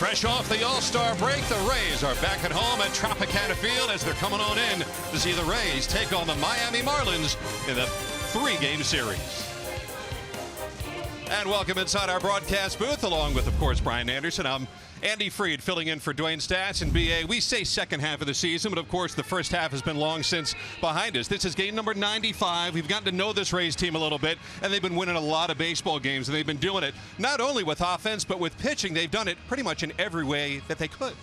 Fresh off the All-Star break, the Rays are back at home at Tropicana Field as they're coming on in to see the Rays take on the Miami Marlins in the 3-game series. And welcome inside our broadcast booth, along with, of course, Brian Anderson. I'm Andy Freed filling in for Dwayne Stats and BA. We say second half of the season, but of course the first half has been long since behind us. This is game number 95. We've gotten to know this Rays team a little bit, and they've been winning a lot of baseball games, and they've been doing it not only with offense, but with pitching. They've done it pretty much in every way that they could.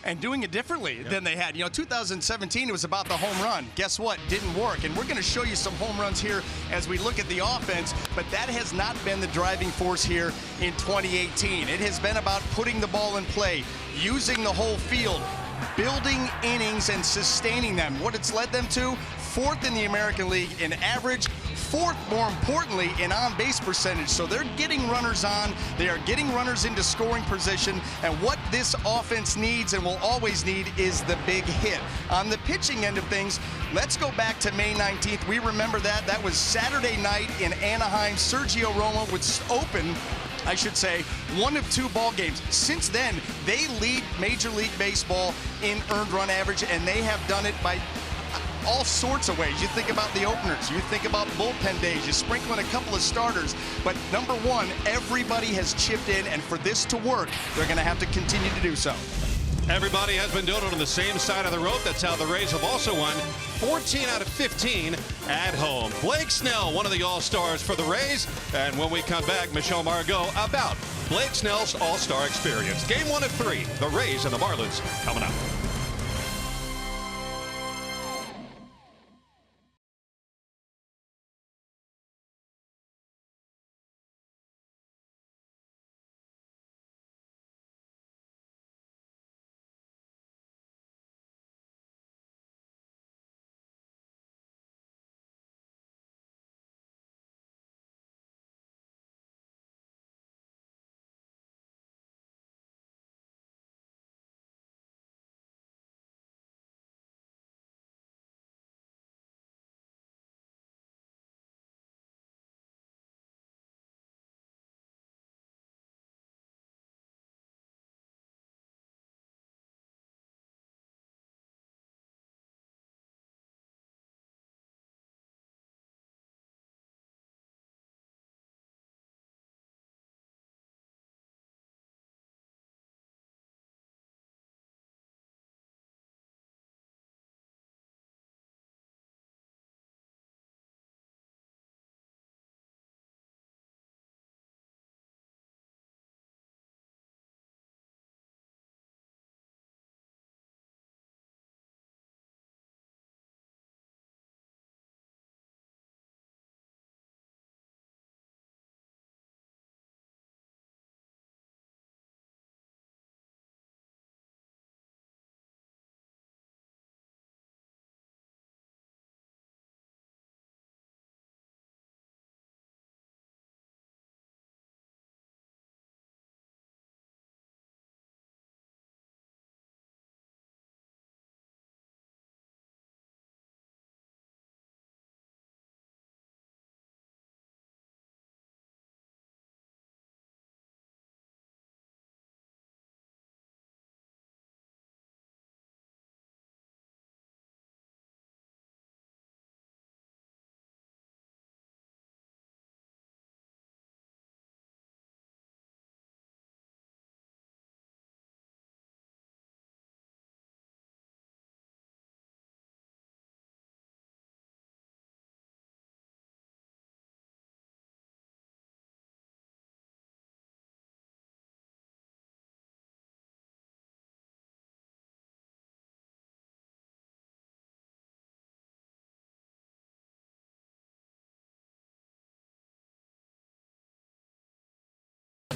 And doing it differently than they had. You know, 2017, it was about the home run. Guess what? Didn't work. And we're going to show you some home runs here as we look at the offense, but that has not been the driving force here in 2018. It has been about putting the ball in play, using the whole field, building innings and sustaining them. What it's led them to? 4th in the American League in average, 4th, more importantly, in on-base percentage. So they're getting runners on, they are getting runners into scoring position, and what this offense needs and will always need is the big hit. On the pitching end of things, let's go back to May 19th. We remember that. That was Saturday night in Anaheim. Sergio Romo would open, I should say, 1 of 2 ball games. Since then, they lead Major League Baseball in earned run average, and they have done it by all sorts of ways. You think about the openers, you think about bullpen days, you sprinkle in a couple of starters, but number one, everybody has chipped in, and for this to work, they're going to have to continue to do so. Everybody has been doing it on the same side of the rope. That's how the Rays have also won 14 out of 15 at home. Blake Snell, one of the All-Stars for the Rays. And when we come back, Michelle Margot about Blake Snell's All-Star experience. Game 1 of 3, the Rays and the Marlins coming up.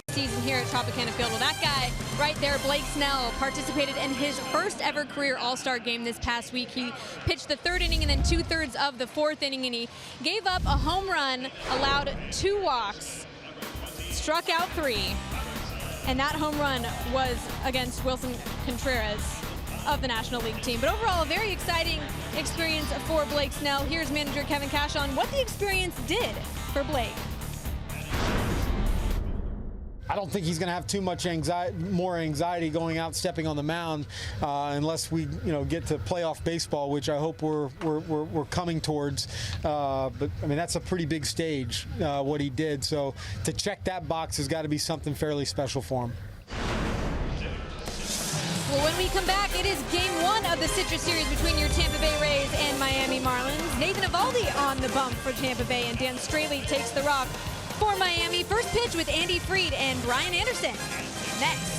Season here at Tropicana Field. Well, that guy right there, Blake Snell, participated in his first ever career All-Star game this past week. He pitched the 3rd inning and then 2/3 of the 4th inning, and he gave up a home run, allowed 2 walks, struck out 3, and that home run was against Wilson Contreras of the National League team. But overall, a very exciting experience for Blake Snell. Here's manager Kevin Cash on what the experience did for Blake. I don't think he's going to have too much more anxiety going out, stepping on the mound, unless we, get to playoff baseball, which I hope we're coming towards. But I mean, that's a pretty big stage, what he did. So to check that box has got to be something fairly special for him. Well, when we come back, it is game 1 of the Citrus Series between your Tampa Bay Rays and Miami Marlins. Nathan Eovaldi on the bump for Tampa Bay, and Dan Straley takes the rock for Miami. First pitch with Andy Freed and Brian Anderson. Next.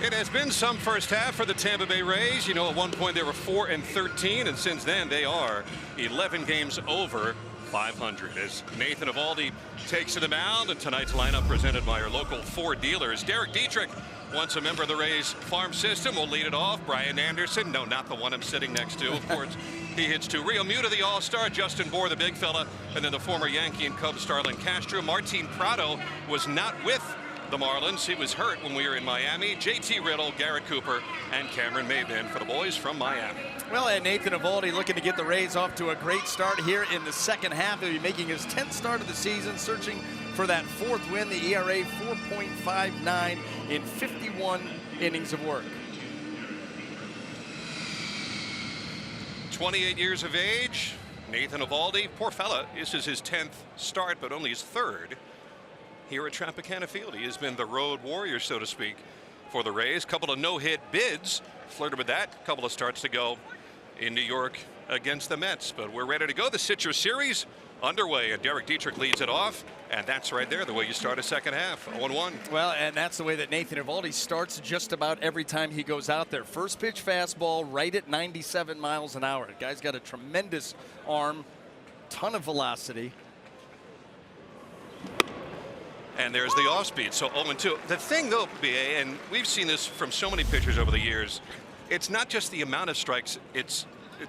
It has been some first half for the Tampa Bay Rays. At one point they were 4-13, and since then they are 11 games over 500 as Nathan Eovaldi takes to the mound. And tonight's lineup presented by our local Ford dealers. Derek Dietrich, once a member of the Rays farm system, will lead it off. Brian Anderson, no, not the one I'm sitting next to, of course. He hits 2. Rio Muta, the all-star. Justin Bohr, the big fella. And then the former Yankee and Cubs Starlin Castro. Martin Prado was not with the Marlins. He was hurt when we were in Miami. JT Riddle, Garrett Cooper, and Cameron Maybin for the boys from Miami. Well, and Nathan Eovaldi looking to get the Rays off to a great start here in the second half. He'll be making his 10th start of the season, searching for that 4th win. The ERA 4.59 in 51 innings of work. 28 years of age, Nathan Eovaldi. Poor fella, this is his 10th start, but only his 3rd here at Tropicana Field. He has been the road warrior, so to speak, for the Rays. Couple of no-hit bids, flirted with that. Couple of starts to go in New York against the Mets, but we're ready to go. The Citrus Series underway, and Derek Dietrich leads it off, and that's right there the way you start a second half. 0-1. Well, and that's the way that Nathan Eovaldi starts just about every time he goes out there. First pitch fastball right at 97 miles an hour. The guy's got a tremendous arm, ton of velocity. And there's the off speed, so 0-2. The thing though, BA, and we've seen this from so many pitchers over the years, it's not just the amount of strikes, it's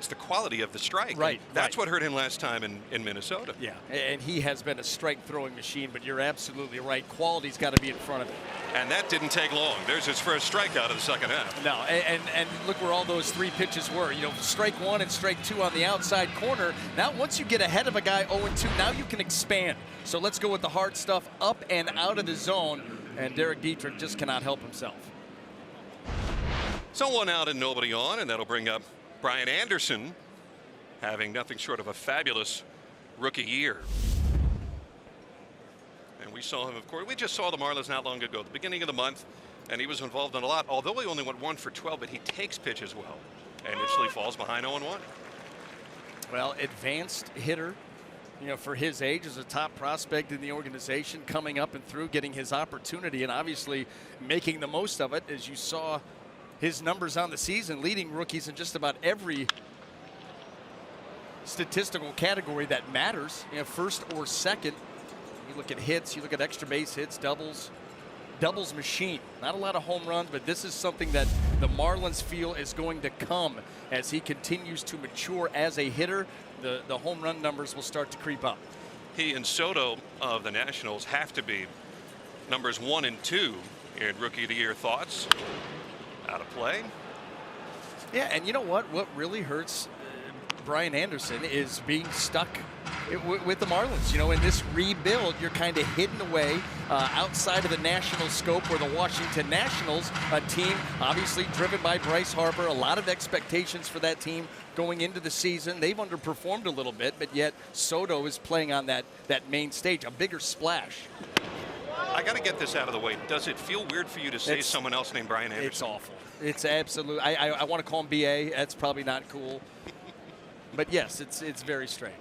the quality of the strike. Right. And that's what hurt him last time in Minnesota. Yeah, and he has been a strike throwing machine, but you're absolutely right. Quality's got to be in front of it. And that didn't take long. There's his first strikeout of the second half. No, and look where all those three pitches were. You know, strike one and strike two on the outside corner. Now, once you get ahead of a guy 0-2, now you can expand. So let's go with the hard stuff up and out of the zone. And Derek Dietrich just cannot help himself. So 1 out and nobody on, and that'll bring up Brian Anderson, having nothing short of a fabulous rookie year. And we saw him, of course, we just saw the Marlins not long ago, the beginning of the month, and he was involved in a lot, although he only went 1 for 12, but he takes pitches well and initially falls behind 0-1. Well, advanced hitter, you know, for his age, as a top prospect in the organization, coming up and through, getting his opportunity, and obviously making the most of it, as you saw his numbers on the season, leading rookies in just about every statistical category that matters, you know, first or second. You look at hits, you look at extra base hits, doubles machine. Not a lot of home runs, but this is something that the Marlins feel is going to come as he continues to mature as a hitter. The home run numbers will start to creep up. He and Soto of the Nationals have to be numbers 1 and 2 in Rookie of the Year. Thoughts? Out of play. Yeah, and you know what? What really hurts Brian Anderson is being stuck with the Marlins. You know, in this rebuild, you're kind of hidden away outside of the national scope, where the Washington Nationals, a team obviously driven by Bryce Harper, a lot of expectations for that team going into the season. They've underperformed a little bit, but yet Soto is playing on that main stage, a bigger splash. I got to get this out of the way. Does it feel weird for you to say someone else named Brian Anderson? It's awful. It's absolute. I want to call him BA. That's probably not cool. But yes, it's very strange.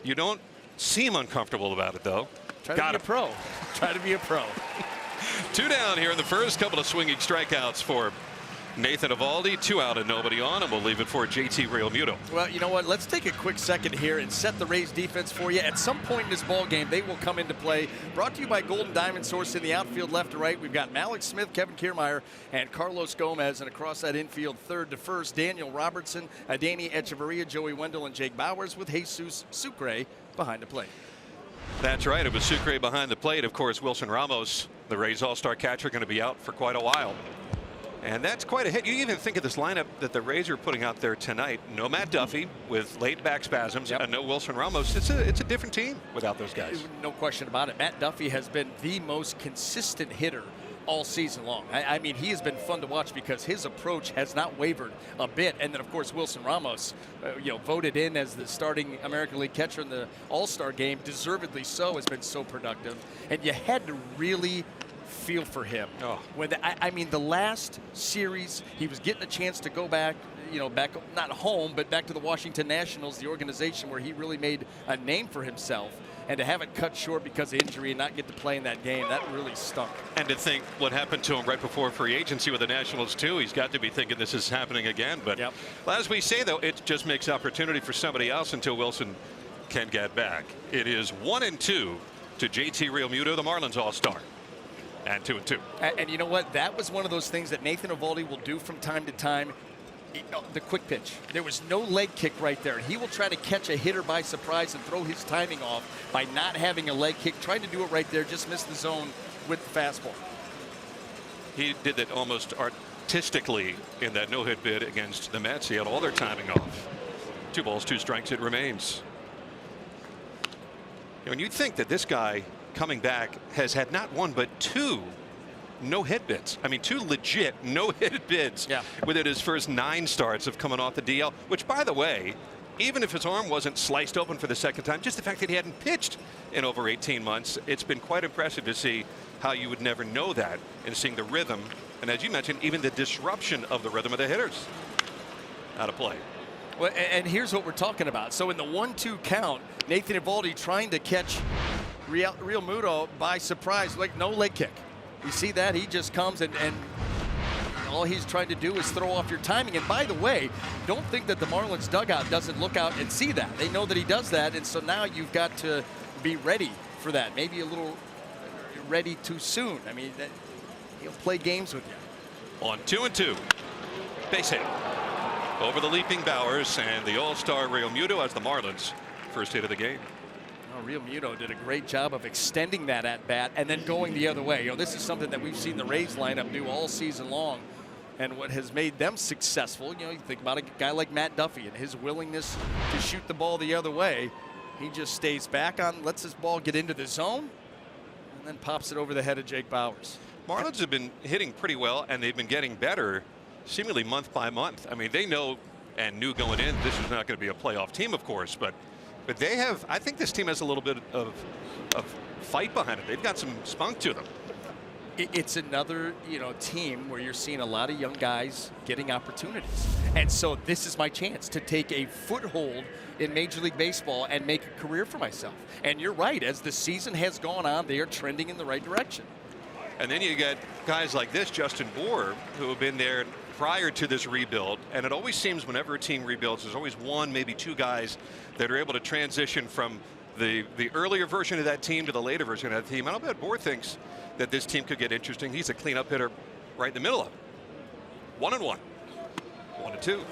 You don't seem uncomfortable about it, though. Try to be a pro. Try to be a pro. 2 down here in the first. Couple of swinging strikeouts for Nathan Eovaldi. 2 out and nobody on, and we'll leave it for JT Realmuto. Well, you know what? Let's take a quick second here and set the Rays defense for you. At some point in this ball game, they will come into play. Brought to you by Golden Diamond Source in the outfield, left to right. We've got Malik Smith, Kevin Kiermaier, and Carlos Gomez, and across that infield, third to first, Daniel Robertson, Danny Echeverria, Joey Wendell, and Jake Bowers, with Jesus Sucre behind the plate. That's right. It was Sucre behind the plate. Of course, Wilson Ramos, the Rays all-star catcher, going to be out for quite a while. And that's quite a hit. You even think of this lineup that the Rays are putting out there tonight. No Matt Duffy with late back spasms, and no Wilson Ramos. It's a different team without those guys. No question about it. Matt Duffy has been the most consistent hitter all season long. I mean, he has been fun to watch because his approach has not wavered a bit. And then, of course, Wilson Ramos, voted in as the starting American League catcher in the All-Star game, deservedly so, has been so productive. And you had to really feel for him. When I mean, the last series, he was getting a chance to go back, back not home, but back to the Washington Nationals, the organization where he really made a name for himself. And to have it cut short because of injury and not get to play in that game, that really stunk. And to think what happened to him right before free agency with the Nationals, too. He's got to be thinking this is happening again. But as we say, though, it just makes opportunity for somebody else until Wilson can get back. It is 1-2 to JT Realmuto, the Marlins all-star. And 2-2. And you know what? That was one of those things that Nathan Eovaldi will do from time to time. The quick pitch. There was no leg kick right there. He will try to catch a hitter by surprise and throw his timing off by not having a leg kick. Tried to do it right there, just missed the zone with the fastball. He did that almost artistically in that no-hit bid against the Mets. He had all their timing off. 2 balls, 2 strikes, it remains. When you think that this guy coming back has had not 1 but 2 no-hit bids. I mean, 2 legit no-hit bids within his first 9 starts of coming off the DL, which, by the way, even if his arm wasn't sliced open for the second time, just the fact that he hadn't pitched in over 18 months, it's been quite impressive to see how you would never know that, and seeing the rhythm, and as you mentioned, even the disruption of the rhythm of the hitters. Out of play. Well, and here's what we're talking about. So in the 1-2 count, Nathan Eovaldi trying to catch Real Muto by surprise, like no leg kick. You see that? He just comes and all he's trying to do is throw off your timing. And by the way, don't think that the Marlins dugout doesn't look out and see that. They know that he does that, and so now you've got to be ready for that. Maybe a little ready too soon. I mean, he'll play games with you. On 2-2, base hit over the leaping Bowers, and the all-star Real Muto as the Marlins' first hit of the game. Oh, Real Muto did a great job of extending that at bat and then going the other way. You know, this is something that we've seen the Rays lineup do all season long, and what has made them successful. You know, you think about a guy like Matt Duffy and his willingness to shoot the ball the other way. He just stays back on, lets his ball get into the zone, and then pops it over the head of Jake Bowers. Marlins have been hitting pretty well, and they've been getting better seemingly month by month. I mean, they know and knew going in this was not going to be a playoff team, of course, but they have. I think this team has a little bit of fight behind it. They've got some spunk to them. It's another, team where you're seeing a lot of young guys getting opportunities. And so this is my chance to take a foothold in Major League Baseball and make a career for myself. And you're right, as the season has gone on, they are trending in the right direction. And then you get guys like this, Justin Bour, who have been there prior to this rebuild. And it always seems whenever a team rebuilds, there's always one, maybe two guys that are able to transition from the earlier version of that team to the later version of that team. And I'll bet Bour thinks that this team could get interesting. He's a cleanup hitter right in the middle of it. 1-1. 1-2.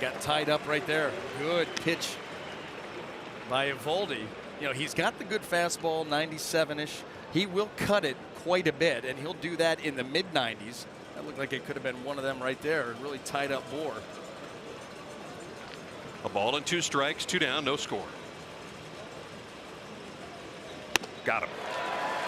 Got tied up right there. Good pitch by Eovaldi. He's got the good fastball, 97-ish. He will cut it quite a bit, and he'll do that in the mid-90s. That looked like it could have been one of them right there, and really tied up Bour. A ball and 2 strikes, 2 down, no score. Got him.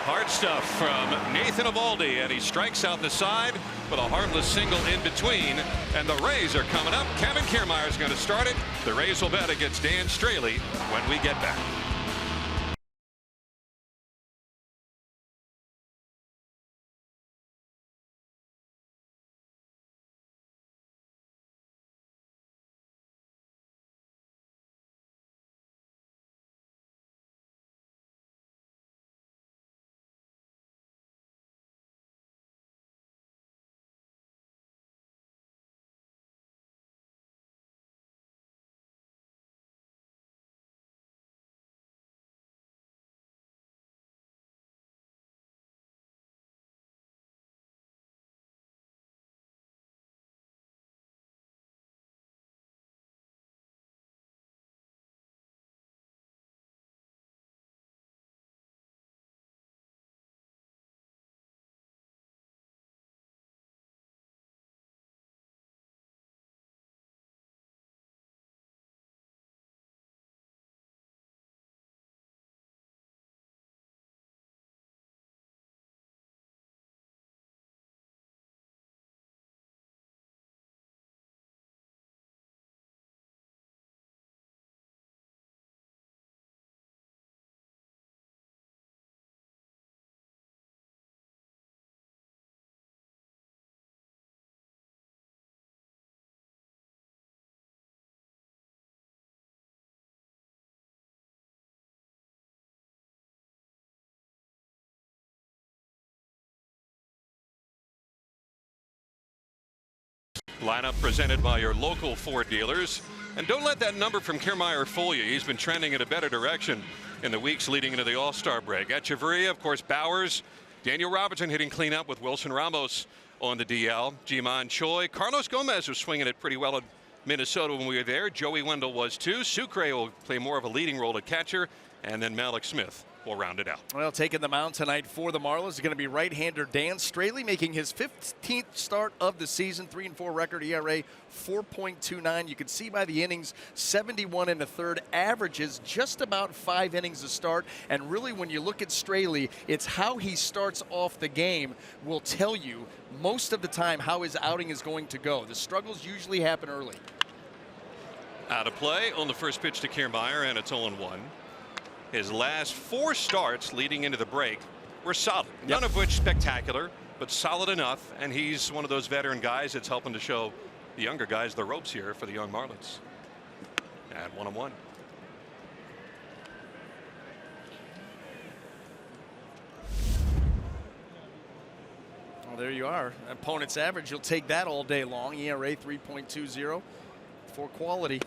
Hard stuff from Nathan Eovaldi, and he strikes out the side with a harmless single in between. And the Rays are coming up. Kevin Kiermaier is going to start it. The Rays will bet against Dan Straley when we get back. Lineup presented by your local Ford dealers. And don't let that number from Kiermaier fool you. He's been trending in a better direction in the weeks leading into the All-Star break. Echeverria, of course, Bowers, Daniel Robinson hitting cleanup with Wilson Ramos on the DL. Ji-Man Choi. Carlos Gomez was swinging it pretty well in Minnesota when we were there. Joey Wendell was too. Sucre will play more of a leading role at catcher. And then Malik Smith will round it out. Well, taking the mound tonight for the Marlins is going to be right-hander Dan Straley, making his 15th start of the season. 3-4 record, ERA 4.29. You can see by the innings, 71 in the third, averages just about 5 innings a start. And really, when you look at Straley, it's how he starts off the game will tell you most of the time how his outing is going to go. The struggles usually happen early. Out of play on the first pitch to Kiermaier, and it's 0-1. His last 4 starts leading into the break were solid. None of which spectacular, but solid enough. And he's one of those veteran guys that's helping to show the younger guys the ropes here for the young Marlins. And 1-1. Well, there you are. Opponent's average, you'll take that all day long. ERA 3.20 for quality.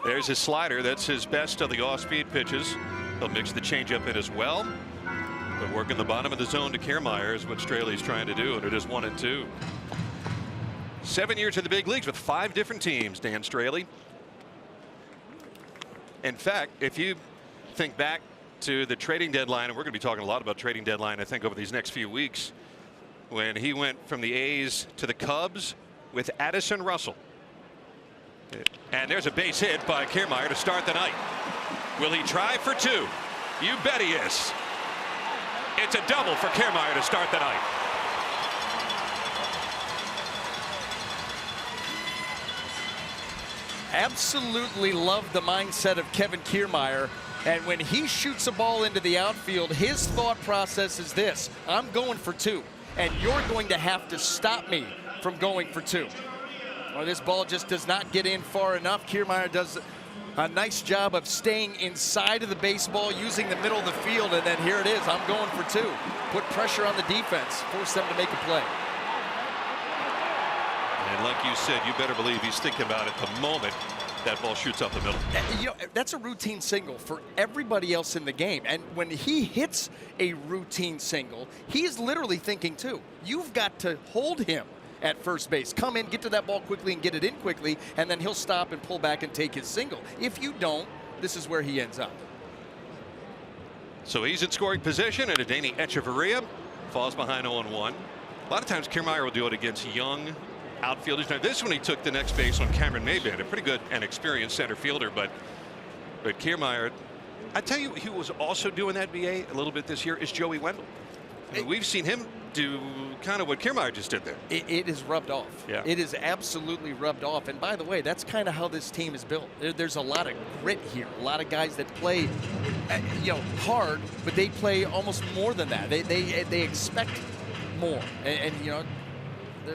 There's his slider. That's his best of the off-speed pitches. He'll mix the changeup in as well. But working the bottom of the zone to Kiermaier is what Straley's trying to do, and it is 1-2. 7 years in the big leagues with 5 different teams, Dan Straley. In fact, if you think back to the trading deadline, and we're going to be talking a lot about trading deadline, I think, over these next few weeks, when he went from the A's to the Cubs with Addison Russell. And there's a base hit by Kiermaier to start the night. Will he try for 2? You bet he is. It's a double for Kiermaier to start the night. Absolutely love the mindset of Kevin Kiermaier. And when he shoots a ball into the outfield, his thought process is this: I'm going for 2, and you're going to have to stop me from going for 2. Well, this ball just does not get in far enough. Kiermaier does a nice job of staying inside of the baseball, using the middle of the field, and then here it is. I'm going for 2. Put pressure on the defense, force them to make a play. And like you said, you better believe he's thinking about it the moment that ball shoots up the middle. You know, that's a routine single for everybody else in the game. And when he hits a routine single, he's literally thinking too, you've got to hold him at first base. Come in, get to that ball quickly and get it in quickly, and then he'll stop and pull back and take his single. If you don't, this is where he ends up. So he's in scoring position, and Adeiny Echeverria falls behind 0-1. A lot of times Kiermaier will do it against young outfielders. Now this one he took the next base on Cameron Maybin, a pretty good and experienced center fielder, but Kiermaier, I tell you who was also doing that, BA, a little bit this year is Joey Wendell. I mean, we've seen him do kind of what Kiermaier just did there. It is rubbed off. Yeah. It is absolutely rubbed off. And by the way, that's kind of how this team is built. There's a lot of grit here. A lot of guys that play, hard, but they play almost more than that. They expect more. And you know,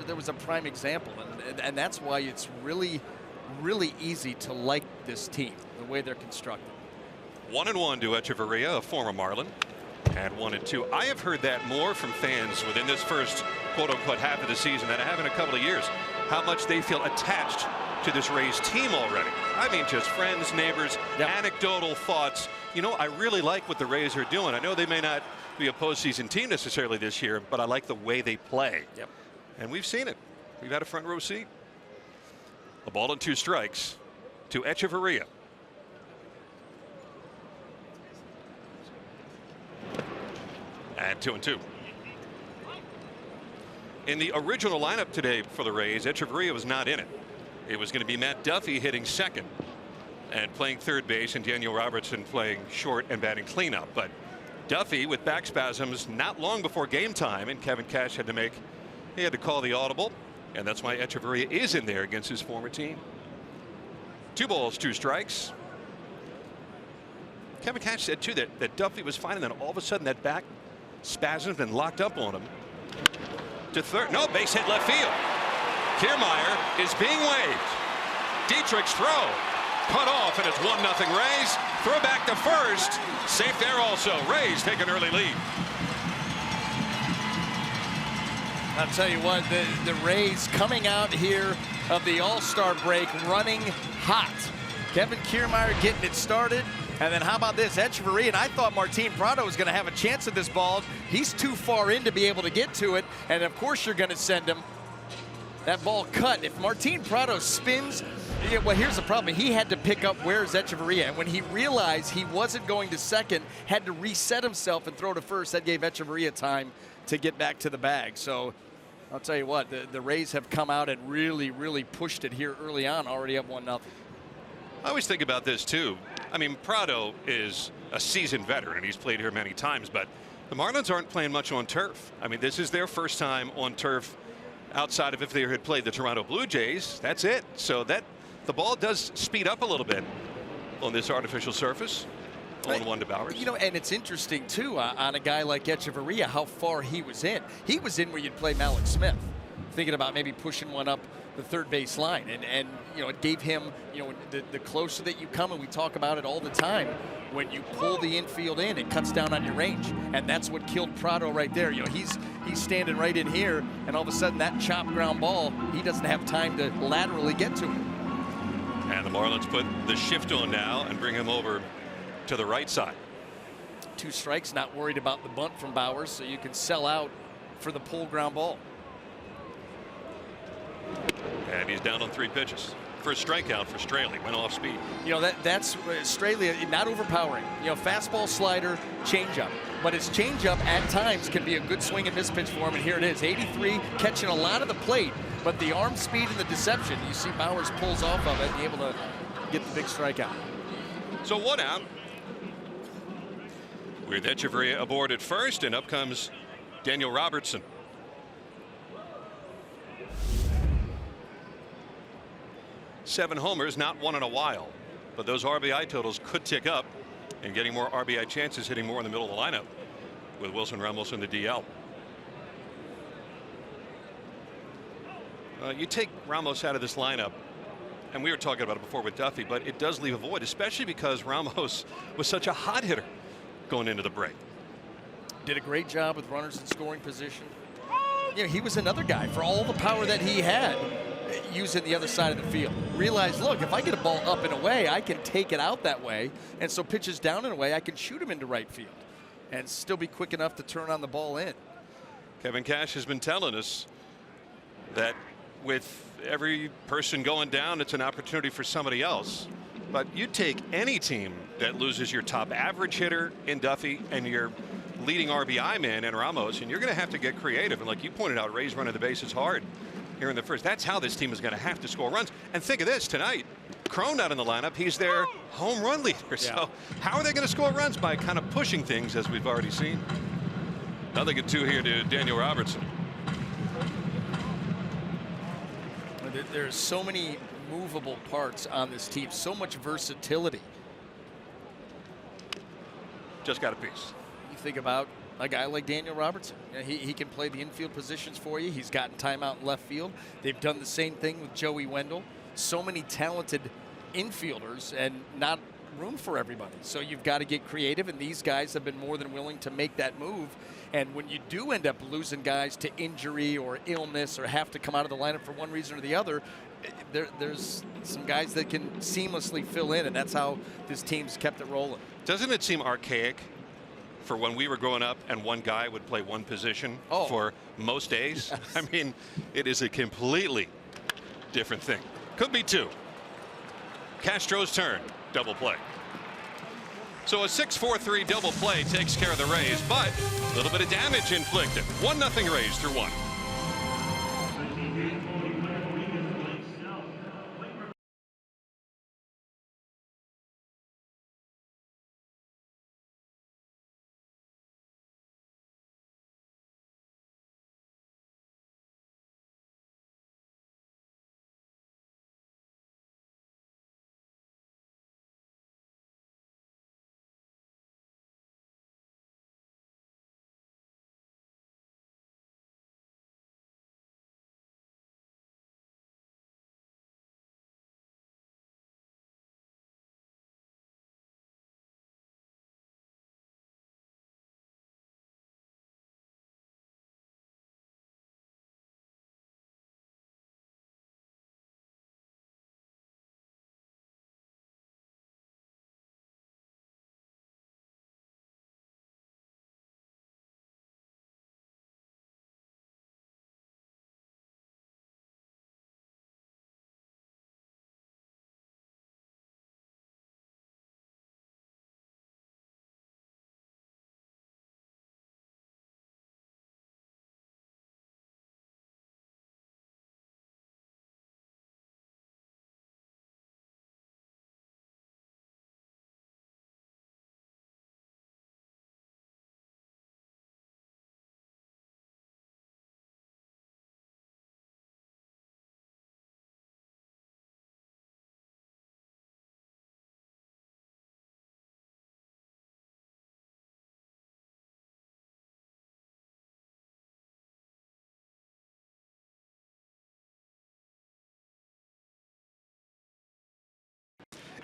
there was a prime example, and that's why it's really, really easy to like this team, the way they're constructed. 1-1 to Echeverria, a former Marlin. And 1-2. I have heard that more from fans within this first quote-unquote half of the season than I have in a couple of years. How much they feel attached to this Rays team already. I mean, just friends, neighbors, anecdotal thoughts. You know, I really like what the Rays are doing. I know they may not be a postseason team necessarily this year, but I like the way they play. Yep. And we've seen it. We've had a front row seat. A ball and 2 strikes to Echeverria. And 2-2. In the original lineup today for the Rays, Echeverria was not in it. It was going to be Matt Duffy hitting second and playing third base, and Daniel Robertson playing short and batting cleanup. But Duffy with back spasms not long before game time, and Kevin Cash had to call the audible, and that's why Echeverria is in there against his former team. 2 balls, 2 strikes. Kevin Cash said too that Duffy was fine, and then all of a sudden that back spasms and locked up on him. To third. No, base hit left field. Kiermaier is being waved. Dietrich's throw cut off, and it's 1-0 Rays. Throw back to first. Safe there also. Rays take an early lead. I'll tell you what, the Rays coming out here of the All-Star break running hot. Kevin Kiermaier getting it started. And then how about this, Echeverria? And I thought Martin Prado was going to have a chance at this ball. He's too far in to be able to get to it. And of course you're going to send him. That ball cut. If Martin Prado spins, well, here's the problem. He had to pick up where's Echeverria. And when he realized he wasn't going to second, had to reset himself and throw to first. That gave Echeverria time to get back to the bag. So I'll tell you what, the Rays have come out and really, really pushed it here early on, already up 1-0. I always think about this too. I mean, Prado is a seasoned veteran. He's played here many times, but the Marlins aren't playing much on turf. I mean, this is their first time on turf outside of if they had played the Toronto Blue Jays. That's it. So that the ball does speed up a little bit on this artificial surface. 0-1 to Bowers. You know, and it's interesting too on a guy like Echeverria how far he was in. He was in where you'd play Malik Smith. Thinking about maybe pushing one up the third base line. And you know, it gave him, you know, the closer that you come, and we talk about it all the time, when you pull the infield in, it cuts down on your range. And that's what killed Prado right there. You know, he's standing right in here, and all of a sudden that chop ground ball, he doesn't have time to laterally get to it. And the Marlins put the shift on now and bring him over to the right side. 2 strikes, not worried about the bunt from Bowers, so you can sell out for the pull ground ball. And he's down on 3 pitches. First strikeout for Straley, went off speed. You know, that's Straley, not overpowering. You know, fastball, slider, changeup. But his changeup at times can be a good swing and miss pitch for him, and here it is. 83, catching a lot of the plate, but the arm speed and the deception, you see Bowers pulls off of it and able to get the big strikeout. So 1 out. With Echeverria aboard at first, and up comes Daniel Robertson. Seven homers, not one in a while, but those RBI totals could tick up, and getting more RBI chances, hitting more in the middle of the lineup with Wilson Ramos in the DL. You take Ramos out of this lineup, and we were talking about it before with Duffy, but it does leave a void, especially because Ramos was such a hot hitter going into the break. Did a great job with runners in scoring position. You know, he was another guy, for all the power that he had, using the other side of the field. Realized, look, if I get a ball up and away, I can take it out that way, and so pitches down and away, I can shoot him into right field and still be quick enough to turn on the ball in. Kevin Cash has been telling us that with every person going down, it's an opportunity for somebody else. But you take any team that loses your top average hitter in Duffy and your leading RBI man in Ramos, and you're going to have to get creative. And like you pointed out, Ray's running the bases hard here in the first. That's how this team is going to have to score runs. And think of this, tonight, Cron not in the lineup. He's their home run leader. Yeah. So how are they going to score runs? By kind of pushing things, as we've already seen. Nothing at 2 here to Daniel Robertson. There's so many movable parts on this team, so much versatility. Just got a piece. You think about a guy like Daniel Robertson. He can play the infield positions for you. He's gotten time out in left field. They've done the same thing with Joey Wendell. So many talented infielders and not room for everybody. So you've got to get creative, and these guys have been more than willing to make that move. And when you do end up losing guys to injury or illness or have to come out of the lineup for one reason or the other, there's some guys that can seamlessly fill in, and that's how this team's kept it rolling. Doesn't it seem archaic for when we were growing up and one guy would play one position for most days? Yes. I mean, it is a completely different thing. Could be 2. Castro's turn. Double play. So a 6-4-3 double play takes care of the Rays, but a little bit of damage inflicted. 1-0 Rays through 1.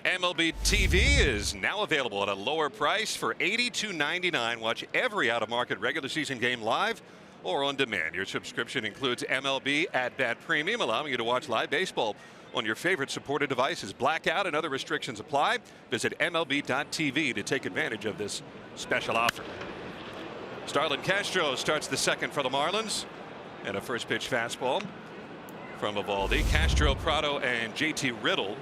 MLB TV is now available at a lower price for $82.99. Watch every out-of-market regular season game live or on demand. Your subscription includes MLB At-Bat Premium, allowing you to watch live baseball on your favorite supported devices. Blackout and other restrictions apply. Visit MLB.tv to take advantage of this special offer. Starlin Castro starts the second for the Marlins. And a first pitch fastball from Eovaldi. Castro, Prado, and JT Riddle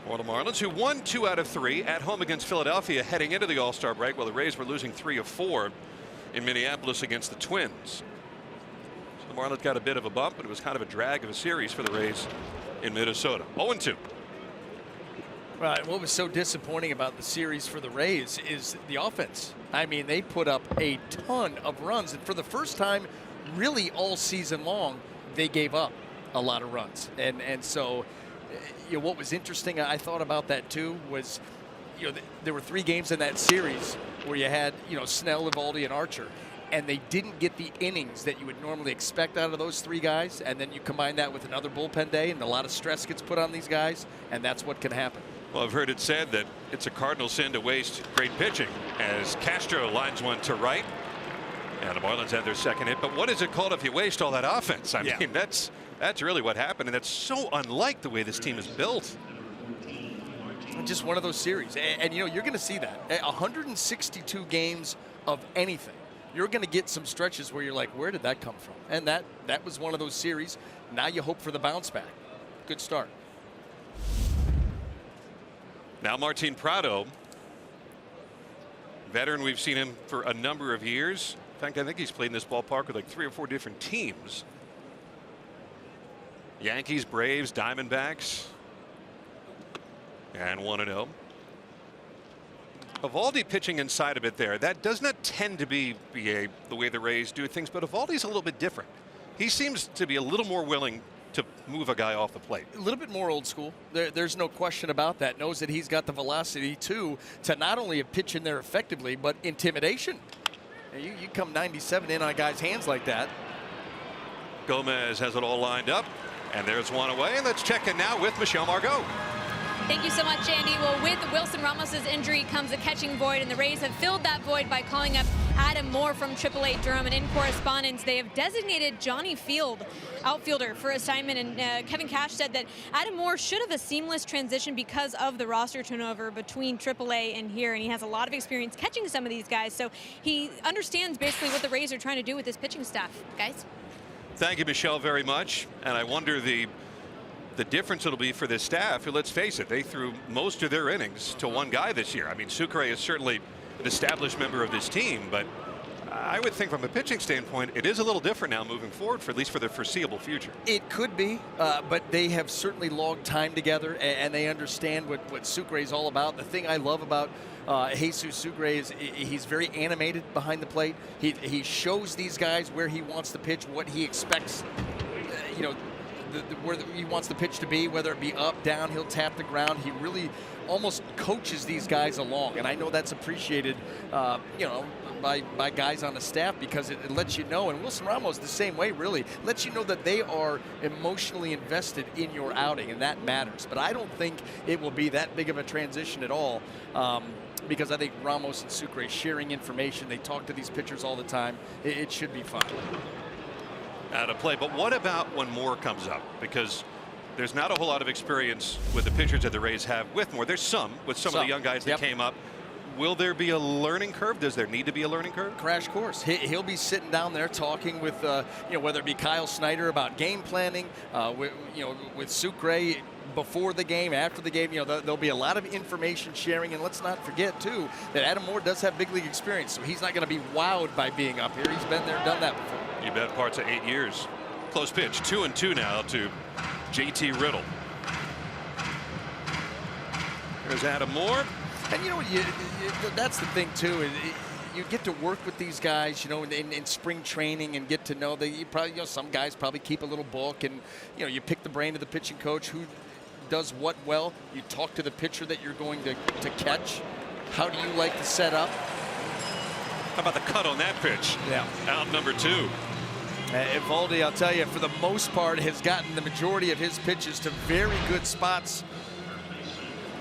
for the Marlins, who won 2 out of 3 at home against Philadelphia heading into the All-Star break, while the Rays were losing 3 of 4 in Minneapolis against the Twins. So the Marlins got a bit of a bump, but it was kind of a drag of a series for the Rays in Minnesota. 0-2. Right. What was so disappointing about the series for the Rays is the offense. I mean, they put up a ton of runs, and for the first time really all season long, they gave up a lot of runs. And so, you know, what was interesting, I thought about that too, was, you know, there were 3 games in that series where you had, you know, Snell, Eovaldi, and Archer, and they didn't get the innings that you would normally expect out of those 3 guys. And then you combine that with another bullpen day, and a lot of stress gets put on these guys, and that's what can happen. Well, I've heard it said that it's a Cardinal sin to waste great pitching, as Castro lines one to right, and the Marlins had their second hit. But what is it called if you waste all that offense? I mean, that's really what happened, and that's so unlike the way this team is built. Just one of those series, and you know, you're going to see that 162 games of anything. You're going to get some stretches where you're like, where did that come from? And that was one of those series. Now you hope for the bounce back. Good start. Now Martin Prado, veteran, we've seen him for a number of years. In fact, I think he's played in this ballpark with like 3 or 4 different teams. Yankees, Braves, Diamondbacks, and 1-0. Eovaldi pitching inside a bit there. That does not tend to be the way the Rays do things, but Eovaldi's a little bit different. He seems to be a little more willing to move a guy off the plate. A little bit more old school. There's no question about that. Knows that he's got the velocity too to not only pitch in there effectively, but intimidation. And you come 97 in on a guy's hands like that. Gomez has it all lined up, and there's one away. And let's check in now with Michelle Margot. Thank you so much, Andy. Well, with Wilson Ramos's injury comes a catching void, and the Rays have filled that void by calling up Adam Moore from AAA Durham. And in correspondence, they have designated Johnny Field, outfielder, for assignment. And Kevin Cash said that Adam Moore should have a seamless transition because of the roster turnover between AAA and here. And he has a lot of experience catching some of these guys. So he understands basically what the Rays are trying to do with this pitching staff. Guys? Thank you, Michelle, very much. And I wonder the difference it'll be for this staff. Let's face it, they threw most of their innings to one guy this year. I mean, Sucre is certainly an established member of this team, but I would think from a pitching standpoint, it is a little different now moving forward, for at least for the foreseeable future. It could be, but they have certainly logged time together, and they understand what Sucre is all about. The thing I love about Jesus Sucre is he's very animated behind the plate. He shows these guys where he wants to pitch, what he expects, you know, where he wants the pitch to be, whether it be up, down, he'll tap the ground. He really almost coaches these guys along, and I know that's appreciated, you know, by guys on the staff, because it lets you know, and Wilson Ramos the same way, really lets you know that they are emotionally invested in your outing, and that matters. But I don't think it will be that big of a transition at all, because I think Ramos and Sucre sharing information, they talk to these pitchers all the time. It should be fine. Out of play. But what about when Moore comes up? Because there's not a whole lot of experience with the pitchers that the Rays have with Moore. There's some with some of the young guys that came up. Will there be a learning curve? Does there need to be a learning curve? Crash course. He'll be sitting down there talking with, you know, whether it be Kyle Snyder about game planning, with Sucre before the game, after the game. You know, there'll be a lot of information sharing, and let's not forget too that Adam Moore does have big league experience, so he's not going to be wowed by being up here. He's been there, done that before. You bet parts of 8 years. Close pitch, 2-2 now to JT Riddle. There's Adam Moore. And you know, that's the thing too. You get to work with these guys, you know, in spring training, and get to know that you probably, you know, some guys probably keep a little book, and you know, you pick the brain of the pitching coach who does what well. You talk to the pitcher that you're going to catch. How do you like to set up? How about the cut on that pitch? Yeah. Out number 2. Eovaldi, I'll tell you, for the most part, has gotten the majority of his pitches to very good spots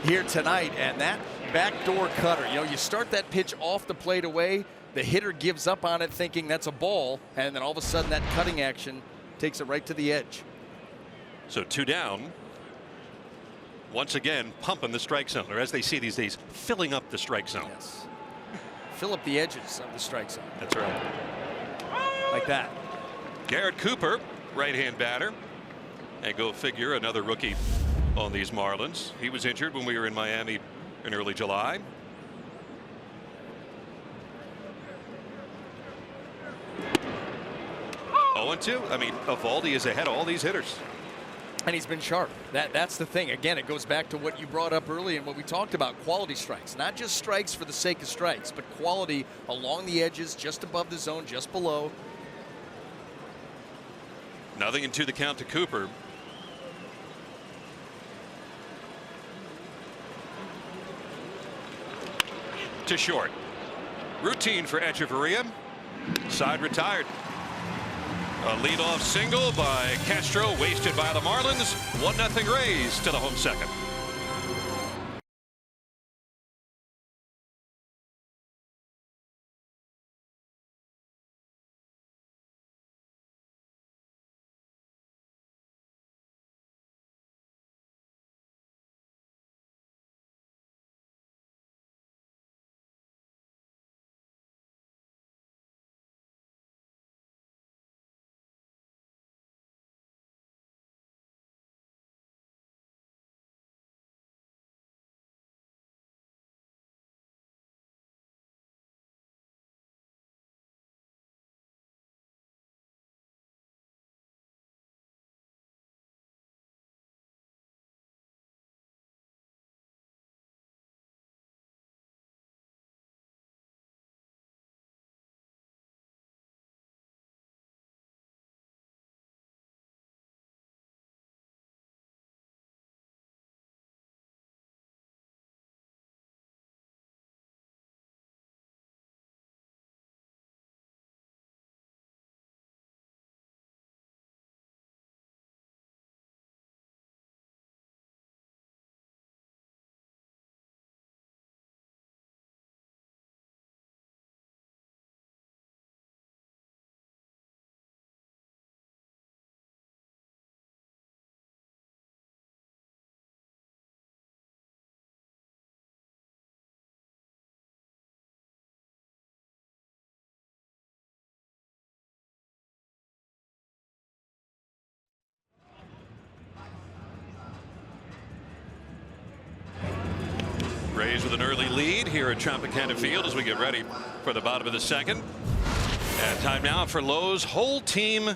here tonight. And that backdoor cutter, you start that pitch off the plate away, the hitter gives up on it thinking that's a ball, and then all of a sudden that cutting action takes it right to the edge. So 2 down. Once again, pumping the strike zone, or as they see these days, filling up the strike zone. Yes. Fill up the edges of the strike zone. That's right. Like that. Garrett Cooper, right-hand batter. And go figure, another rookie on these Marlins. He was injured when we were in Miami in early July. Oh, 0-2. I mean, Eovaldi is ahead of all these hitters. And he's been sharp. That's the thing. Again, it goes back to what you brought up early and what we talked about, quality strikes. Not just strikes for the sake of strikes, but quality along the edges, just above the zone, just below. Nothing into the count to Cooper. To short. Routine for Echeverria. Side retired. A leadoff single by Castro, wasted by the Marlins. 1-0 Rays to the home second. Rays with an early lead here at Tropicana Field as we get ready for the bottom of the second. And time now for Lowe's whole team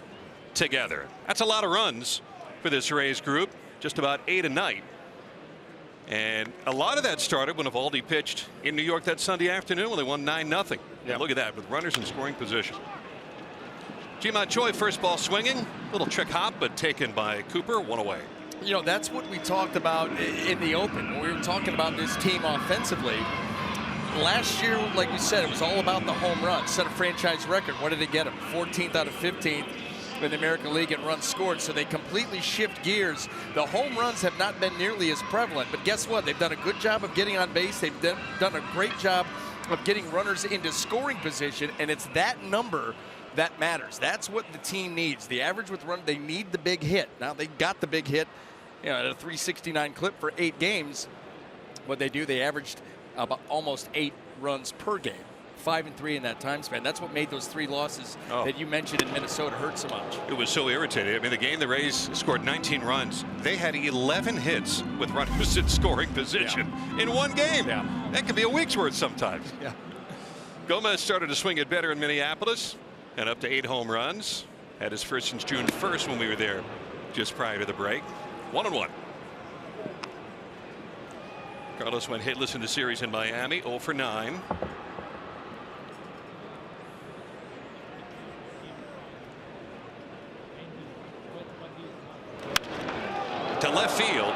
together. That's a lot of runs for this Rays group. Just about 8 a night. And a lot of that started when Eovaldi pitched in New York that Sunday afternoon when they won 9-0. Yeah. Look at that, with runners in scoring position. Ji-Man Choi, first ball swinging. Little trick hop, but taken by Cooper. 1 away. That's what we talked about in the open when we were talking about this team offensively. Last year, like we said, it was all about the home run. Set a franchise record. What did it get them? 14th out of 15th in the American League in runs scored. So they completely shift gears. The home runs have not been nearly as prevalent. But guess what? They've done a good job of getting on base. They've done a great job of getting runners into scoring position. And it's that number that matters. That's what the team needs. The average with run, they need the big hit. Now, they got the big hit. At a 369 clip for 8 games. What they do, they averaged about almost 8 runs per game. 5 and 3 in that time span. That's what made those 3 losses that you mentioned in Minnesota hurt so much. It was so irritating. I mean, the game the Rays scored 19 runs. They had 11 hits with runners in scoring position in one game. Yeah. That could be a week's worth sometimes. Yeah. Gomez started to swing it better in Minneapolis and up to 8 home runs. Had his first since June 1st when we were there just prior to the break. 1-1. Carlos went hitless in the series in Miami, 0 for 9. To left field.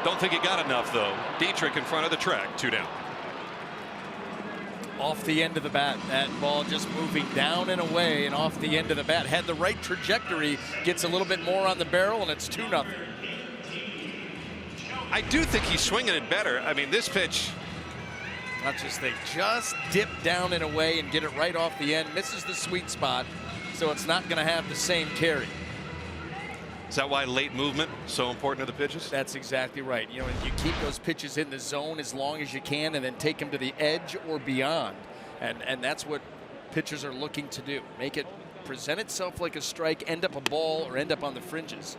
Don't think he got enough though. Dietrich in front of the track, 2 down. Off the end of the bat. That ball just moving down and away and off the end of the bat. Had the right trajectory, gets a little bit more on the barrel, and it's 2-0. I do think he's swinging it better. I mean, this pitch. Not just they just dip down and away and get it right off the end. Misses the sweet spot, so it's not going to have the same carry. Is that why late movement is so important to the pitches? That's exactly right. You know, you keep those pitches in the zone as long as you can and then take them to the edge or beyond. And that's what pitchers are looking to do. Make it present itself like a strike, end up a ball, or end up on the fringes.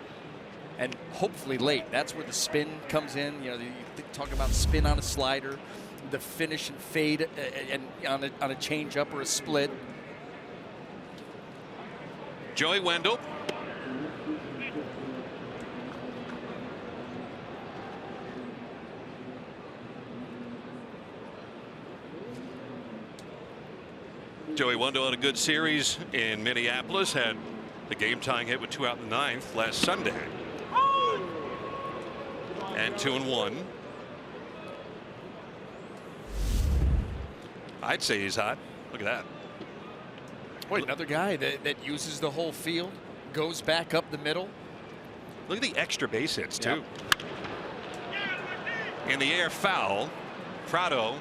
And hopefully late. That's where the spin comes in. You know, you talk about spin on a slider, the finish and fade and on a changeup or a split. Joey Wendell. Joey Wendell had a good series in Minneapolis, had a game-tying hit with 2 out in the 9th last Sunday. And 2-1. I'd say he's hot. Look at that. Boy, another guy that uses the whole field, goes back up the middle. Look at the extra base hits, too. In the air, foul. Prado,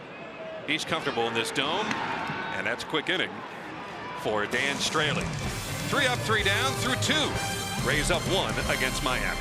he's comfortable in this dome. And that's a quick inning for Dan Straley. 3 up, 3 down through 2. Rays up 1 against Miami.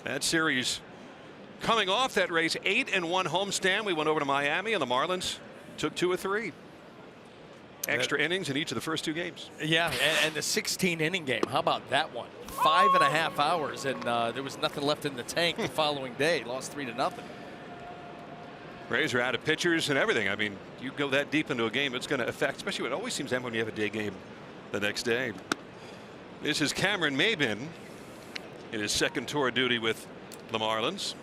That series coming off that race, 8-1 homestand. We went over to Miami and the Marlins took 2 of 3. Extra innings in each of the first 2 games. Yeah, and the 16-inning game. How about that one? 5.5 hours, and there was nothing left in the tank the following day. Lost 3-0. Rays are out of pitchers and everything. I mean, you go that deep into a game, it's going to affect, especially what always seems to happen when you have a day game the next day. This is Cameron Maybin in his second tour of duty with the Marlins.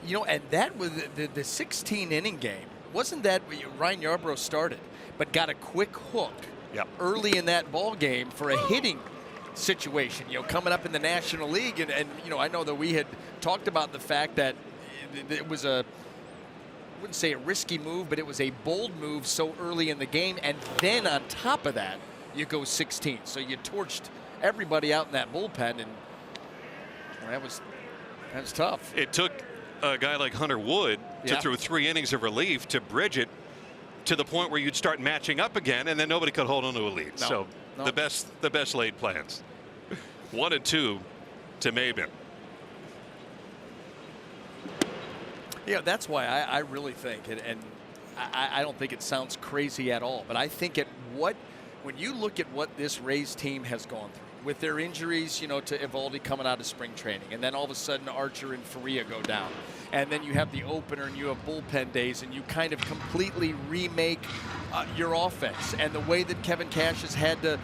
You know, and that was the 16-inning game. Wasn't that Ryan Yarbrough started, but got a quick hook early in that ball game for a hitting situation, you know, coming up in the National League. And you know, I know that we had talked about the fact that it was I wouldn't say a risky move, but it was a bold move so early in the game. And then on top of that, you go 16. So you torched everybody out in that bullpen, and that was tough. It took a guy like Hunter Wood to throw 3 innings of relief to bridge it to the point where you'd start matching up again, and then nobody could hold on to a lead. So the best laid plans. 1-2 to Maybin. Yeah, that's why I really think, and I don't think it sounds crazy at all, but I think at what when you look at what this Rays team has gone through, with their injuries, to Eovaldi coming out of spring training, and then all of a sudden Archer and Faria go down, and then you have the opener and you have bullpen days, and you kind of completely remake your offense, and the way that Kevin Cash has had to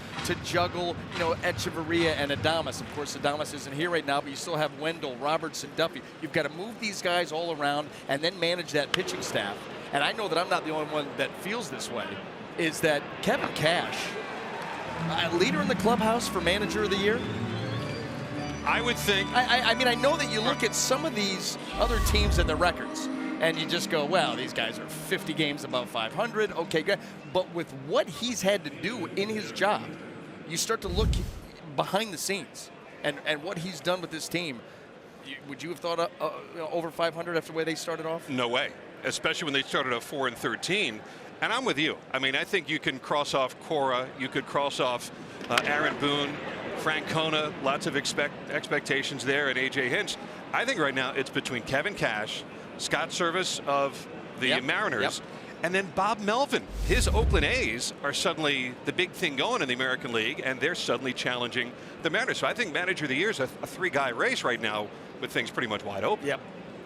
juggle, Echeverria and Adames. Of course, Adames isn't here right now, but you still have Wendell, Robertson, Duffy. You've got to move these guys all around and then manage that pitching staff. And I know that I'm not the only one that feels this way, is that Kevin Cash, leader in the clubhouse for manager of the year? I would think. I mean, I know that you look at some of these other teams and their records, and you just go, well, these guys are 50 games above 500. Okay, good. But with what he's had to do in his job, you start to look behind the scenes and what he's done with this team. Would you have thought over 500 after the way they started off? No way, especially when they started at 4-13. And I'm with you. I mean, I think you can cross off Cora. You could cross off Aaron Boone, Francona. Lots of expectations there, and A.J. Hinch. I think right now it's between Kevin Cash, Scott Service of the Mariners, and then Bob Melvin. His Oakland A's are suddenly the big thing going in the American League, and they're suddenly challenging the Mariners. So I think Manager of the Year is a three-guy race right now with things pretty much wide open.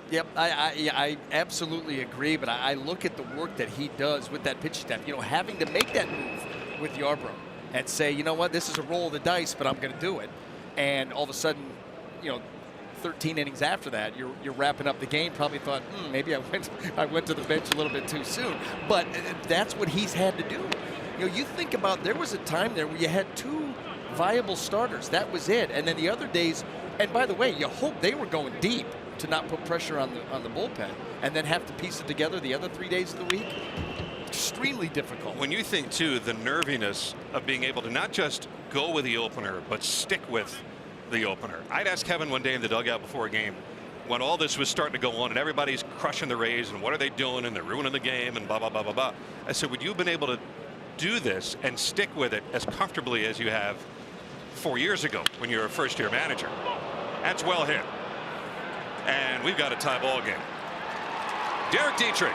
Yep, I absolutely agree, but I look at the work that he does with that pitch staff, having to make that move with Yarbrough and say, you know what, this is a roll of the dice, but I'm going to do it. And all of a sudden, 13 innings after that, you're wrapping up the game, probably thought, maybe I went to the bench a little bit too soon. But that's what he's had to do. You think about, there was a time there where you had two viable starters. That was it. And then the other days, and by the way, you hope they were going deep to not put pressure on the bullpen, and then have to piece it together the other 3 days of the week. Extremely difficult. When you think too, the nerviness of being able to not just go with the opener, but stick with the opener. I'd asked Kevin one day in the dugout before a game, when all this was starting to go on and everybody's crushing the Rays and what are they doing and they're ruining the game and blah blah blah blah blah. I said, would you have been able to do this and stick with it as comfortably as you have 4 years ago when you were a first-year manager? That's well hit. And we've got a tie ball game. Derek Dietrich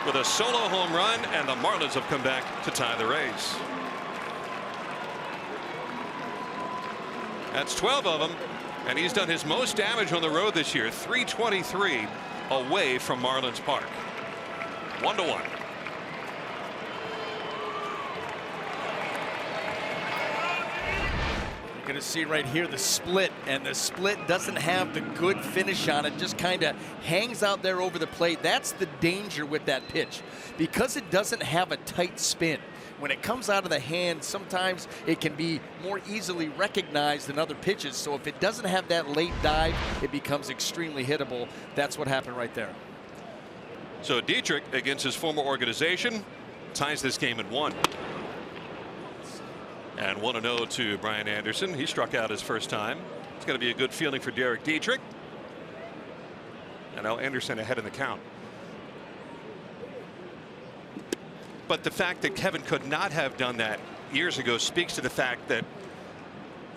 with a solo home run, and the Marlins have come back to tie the Rays. That's 12 of them, and he's done his most damage on the road this year. 323 away from Marlins Park. 1-1. Going to see right here the split, and the split doesn't have the good finish on it, just kind of hangs out there over the plate. That's the danger with that pitch, because it doesn't have a tight spin. When it comes out of the hand, sometimes it can be more easily recognized than other pitches. So if it doesn't have that late dive, it becomes extremely hittable. That's what happened right there. So Dietrich, against his former organization, ties this game at 1. And 1-0 to Brian Anderson. He struck out his first time. It's going to be a good feeling for Derek Dietrich. And now Anderson ahead in the count. But the fact that Kevin could not have done that years ago speaks to the fact that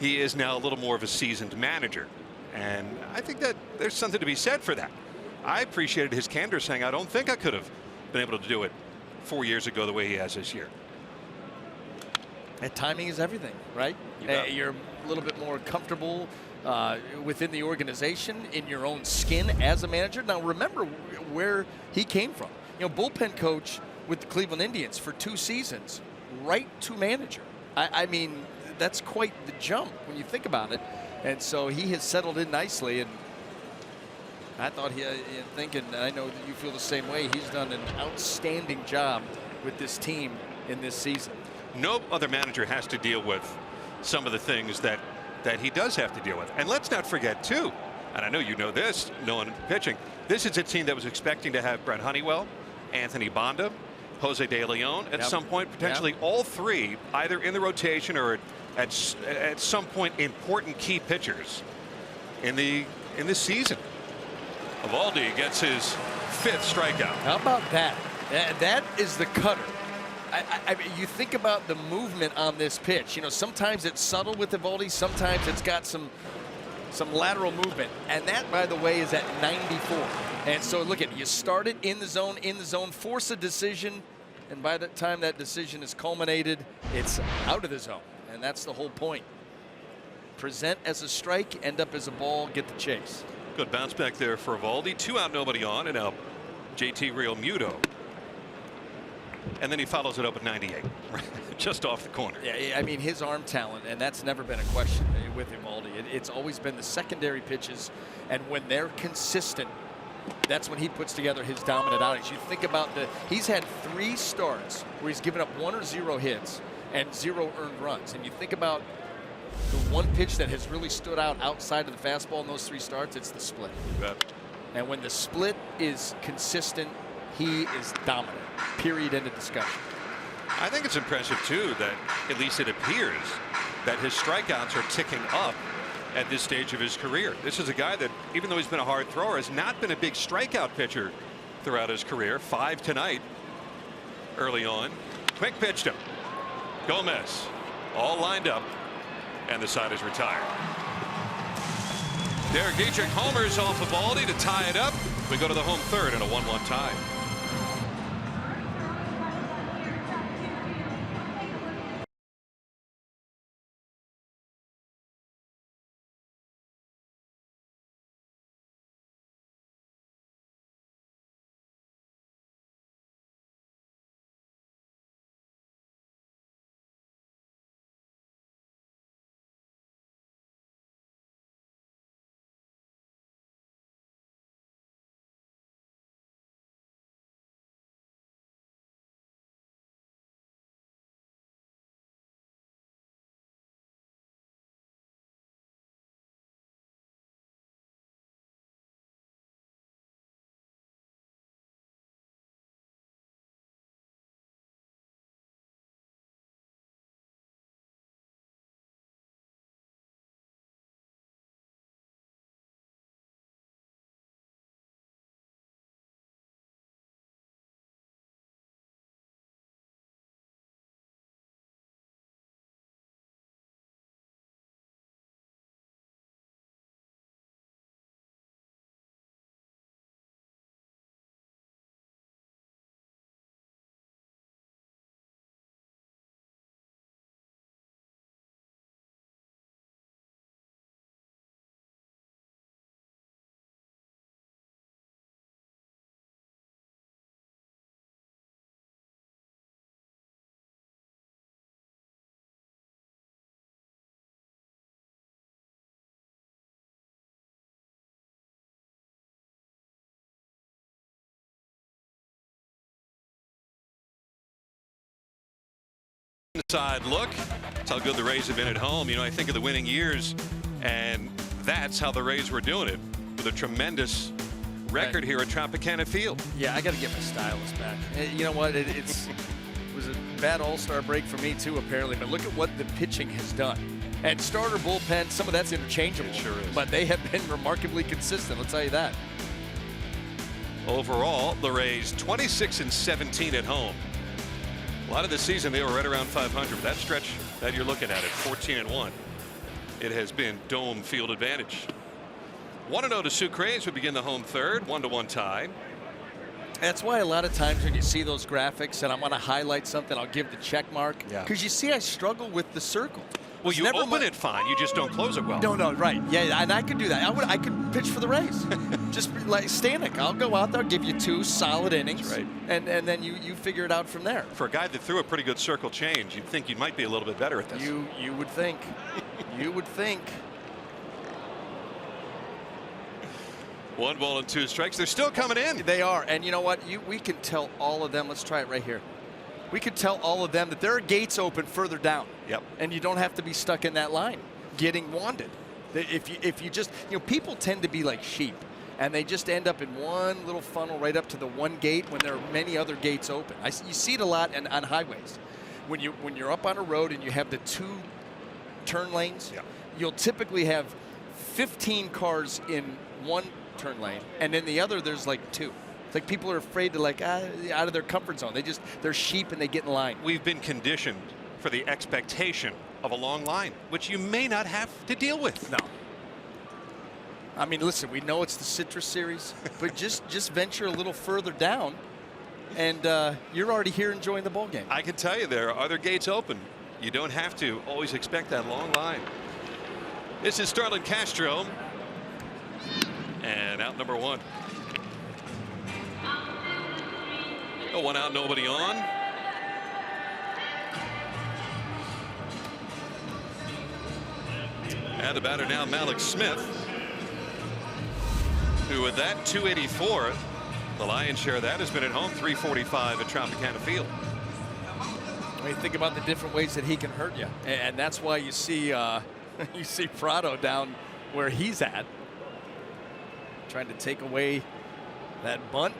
he is now a little more of a seasoned manager. And I think that there's something to be said for that. I appreciated his candor, saying I don't think I could have been able to do it 4 years ago the way he has this year. And timing is everything, right? You're a little bit more comfortable within the organization, in your own skin as a manager. Now remember where he came from. Bullpen coach with the Cleveland Indians for 2 seasons, right to manager. I mean, that's quite the jump when you think about it. And so he has settled in nicely, and I thought thinking, I know that you feel the same way, he's done an outstanding job with this team in this season. No other manager has to deal with some of the things that he does have to deal with. And let's not forget too, and I know you know this, knowing pitching, this is a team that was expecting to have Brent Honeywell, Anthony Bonda, Jose De Leon at some point, potentially all three either in the rotation or at some point important key pitchers in this season. Eovaldi gets his 5th strikeout. How about that? That is the cutter. I mean, you think about the movement on this pitch. Sometimes it's subtle with Eovaldi, sometimes it's got some lateral movement, and that, by the way, is at 94. And so look at, you start it in the zone, force a decision, And by the time that decision is culminated, it's out of the zone. And that's the whole point. Present as a strike, end up as a ball, get the chase. Good bounce back there for Eovaldi. 2 out, nobody on, and now JT Realmuto. And then he follows it up at 98, just off the corner. Yeah, I mean, his arm talent, and that's never been a question with Eovaldi. It's always been the secondary pitches, and when they're consistent, that's when he puts together his dominant outings. You think about he's had 3 starts where he's given up 1 or 0 hits and 0 earned runs. And you think about the one pitch that has really stood out outside of the fastball in those 3 starts, it's the split. And when the split is consistent, he is dominant. Period. End of discussion. I think it's impressive too that at least it appears that his strikeouts are ticking up at this stage of his career. This is a guy that, even though he's been a hard thrower, has not been a big strikeout pitcher throughout his career. 5 tonight early on. Quick pitch to him. Gomez all lined up, and the side is retired. Derek Dietrich homers off of Eovaldi to tie it up. We go to the home third and a 1-1 tie. Inside look. That's how good the Rays have been at home. You know, I think of the winning years, and that's how the Rays were doing it, with a tremendous record here at Tropicana Field. Yeah, I got to get my stylus back. You know what? It was a bad all-star break for me too, apparently. But look at what the pitching has done. And starter, bullpen, some of that's interchangeable. It sure is. But they have been remarkably consistent. I'll tell you that. Overall, the Rays 26-17 at home. A lot of the season they were right around 500. That stretch that you're looking at 14-1. It has been dome field advantage. 1-0 to Sucres. We begin the home third. 1-1 tie. That's why a lot of times when you see those graphics and I want to highlight something, I'll give the check mark. Because you see I struggle with the circle. Well, you open it fine. You just don't close it well. No, right. Yeah, and I could do that. I could pitch for the Rays. Just like Stanek, I'll go out there, give you 2 solid innings. That's right. And then you figure it out from there. For a guy that threw a pretty good circle change, you'd think you might be a little bit better at this. You would think. You would think. 1 ball and 2 strikes. They're still coming in. They are. And you know what? We can tell all of them. Let's try it right here. We could tell all of them that there are gates open further down. Yep. And you don't have to be stuck in that line getting wanded. If you just, people tend to be like sheep, and they just end up in one little funnel right up to the one gate when there are many other gates open. You see it a lot on highways. When you're up on a road and you have the 2 turn lanes, you'll typically have 15 cars in one turn lane, and in the other there's like 2. It's like people are afraid to out of their comfort zone. They're sheep and they get in line. We've been conditioned for the expectation of a long line, which you may not have to deal with. No. I mean, listen, we know it's the Citrus Series, but just venture a little further down and you're already here enjoying the ball game. I can tell you there are other gates open. You don't have to always expect that long line. This is Starlin Castro. And out number 1. Oh, 1 out, nobody on. And the batter now, Malik Smith, who with that 284, the lion's share of that has been at home, 345 at Tropicana Field. I mean, think about the different ways that he can hurt you, and that's why you see you see Prado down where he's at, trying to take away that bunt.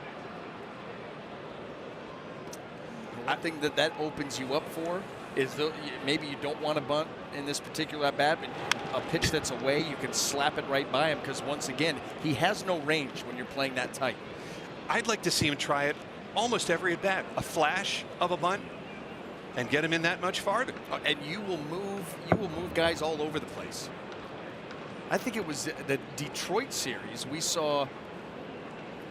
One thing that opens you up for is maybe you don't want to bunt in this particular at bat, but a pitch that's away, you can slap it right by him, because once again, he has no range when you're playing that tight. I'd like to see him try it almost every at bat, a flash of a bunt, and get him in that much farther. And you will move guys all over the place. I think it was the Detroit series, we saw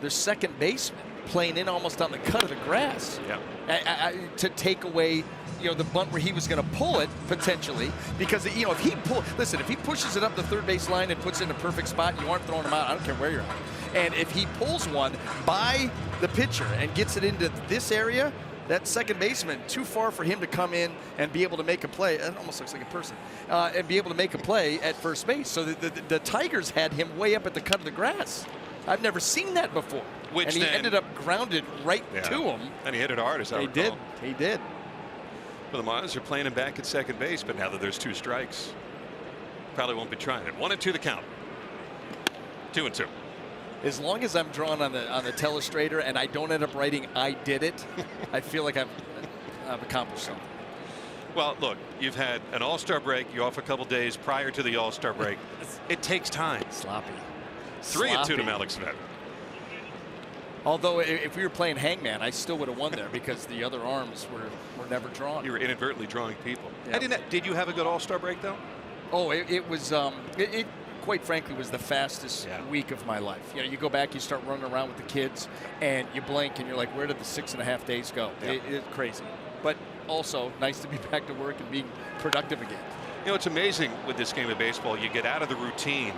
their second baseman playing in almost on the cut of the grass. Yeah. To take away, the bunt where he was going to pull it potentially, because if he pushes it up the third base line and puts it in a perfect spot, you aren't throwing him out. I don't care where you're at. And if he pulls one by the pitcher and gets it into this area, that second baseman, too far for him to come in and be able to make a play. It almost looks like a person. And be able to make a play at first base. So the Tigers had him way up at the cut of the grass. I've never seen that before. And he ended up grounded right to him. And he hit it hard, as I recall. He did. Well, the Marlins are playing him back at second base, but now that there's 2 strikes, probably won't be trying it. 1-2 the count. 2-2. As long as I'm drawn on the telestrator and I don't end up writing "I did it," I feel like I've accomplished something. Well, look, you've had an All-Star break. You're off a couple days prior to the All-Star break. It takes time. Sloppy. 3-2 to Malik Smith. Although if we were playing hangman, I still would have won there because the other arms were never drawn. You were inadvertently drawing people. Yeah. Did you have a good All-Star break, though? Oh, it was quite frankly was the fastest week of my life. You go back, you start running around with the kids, and you blink and you're like, where did the 6.5 days go? Yeah. It's crazy. But also nice to be back to work and being productive again. It's amazing with this game of baseball. You get out of the routine.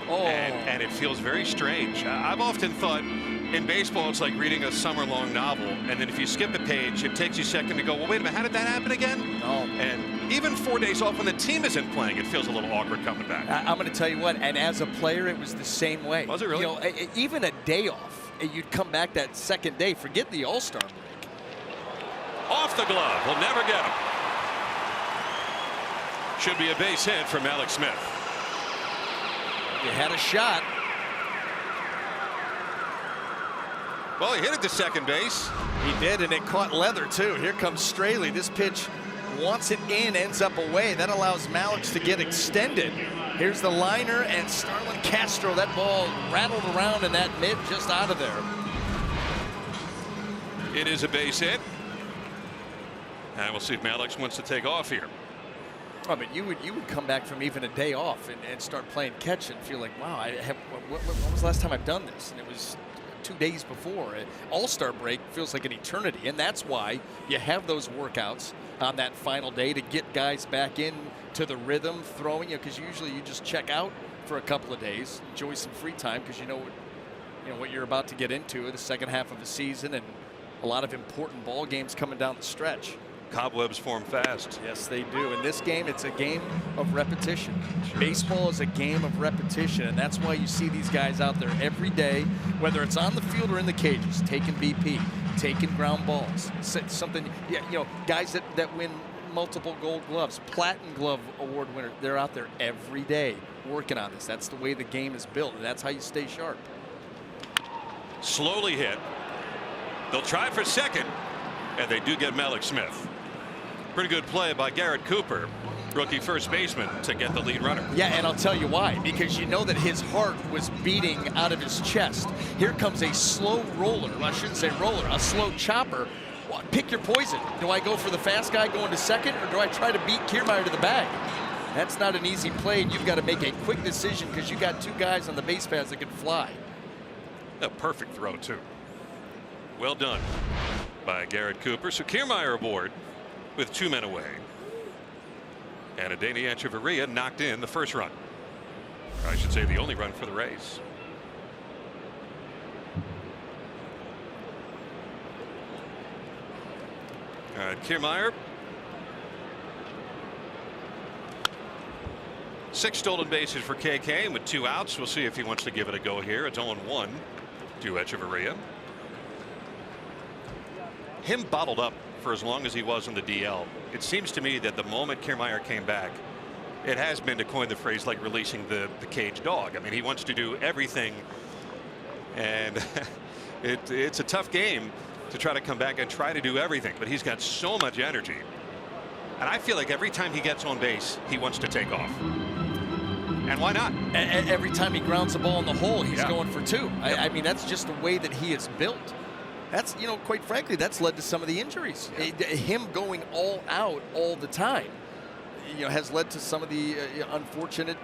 And it feels very strange. I've often thought in baseball it's like reading a summer-long novel, and then if you skip a page, it takes you a second to go, well, wait a minute, how did that happen again? And even 4 days off when the team isn't playing, it feels a little awkward coming back. I'm going to tell you what, and as a player, it was the same way. Was it really? Even a day off, you'd come back that second day, forget the All-Star break. Off the glove, we'll never get him. Should be a base hit for Malik Smith. You had a shot. Well, he hit it to second base. He did, and it caught leather, too. Here comes Straley. This pitch wants it in, ends up away. That allows Malik to get extended. Here's the liner, and Starlin Castro. That ball rattled around in that mid, just out of there. It is a base hit. And we'll see if Malik wants to take off here. I mean, you would come back from even a day off and start playing catch and feel like, wow, when was the last time I've done this? And it was 2 days before. All-Star break feels like an eternity, and that's why you have those workouts on that final day to get guys back in to the rhythm, throwing, because usually you just check out for a couple of days, enjoy some free time, because you know what you're about to get into the second half of the season, and a lot of important ball games coming down the stretch. Cobwebs form fast. Yes, they do. In this game, it's a game of repetition. Baseball is a game of repetition, and that's why you see these guys out there every day, whether it's on the field or in the cages, taking BP, taking ground balls, something. Guys that win multiple Gold Gloves, Platinum Glove Award winner. They're out there every day working on this. That's the way the game is built, and that's how you stay sharp. Slowly hit. They'll try for second, and they do get Malik Smith. Pretty good play by Garrett Cooper, rookie first baseman, to get the lead runner. Yeah, and I'll tell you why. Because you know that his heart was beating out of his chest. Here comes a slow roller. Well, I shouldn't say roller, a slow chopper. Well, pick your poison. Do I go for the fast guy going to second, or do I try to beat Kiermaier to the bag? That's not an easy play, and you've got to make a quick decision because you got 2 guys on the base paths that can fly. A perfect throw, too. Well done. by Garrett Cooper. So Kiermaier aboard with 2 men away. And Adeiny Echeverria knocked in the first run. Or I should say the only run for the Rays. All right, Kiermaier. 6 stolen bases for KK, and with 2 outs, we'll see if he wants to give it a go here. It's 0-1 to Echeverria. Him bottled up for as long as he was in the DL. It seems to me that the moment Kiermaier came back, it has been, to coin the phrase, like releasing the caged dog. I mean, he wants to do everything, and it's a tough game to try to come back and try to do everything, but he's got so much energy, and I feel like every time he gets on base, he wants to take off. And why not? Every time he grounds the ball in the hole, he's going for 2. Yep. I mean, that's just the way that he is built. That's, you know, quite frankly, that's led to some of the injuries. Him going all out all the time, you know, has led to some of the unfortunate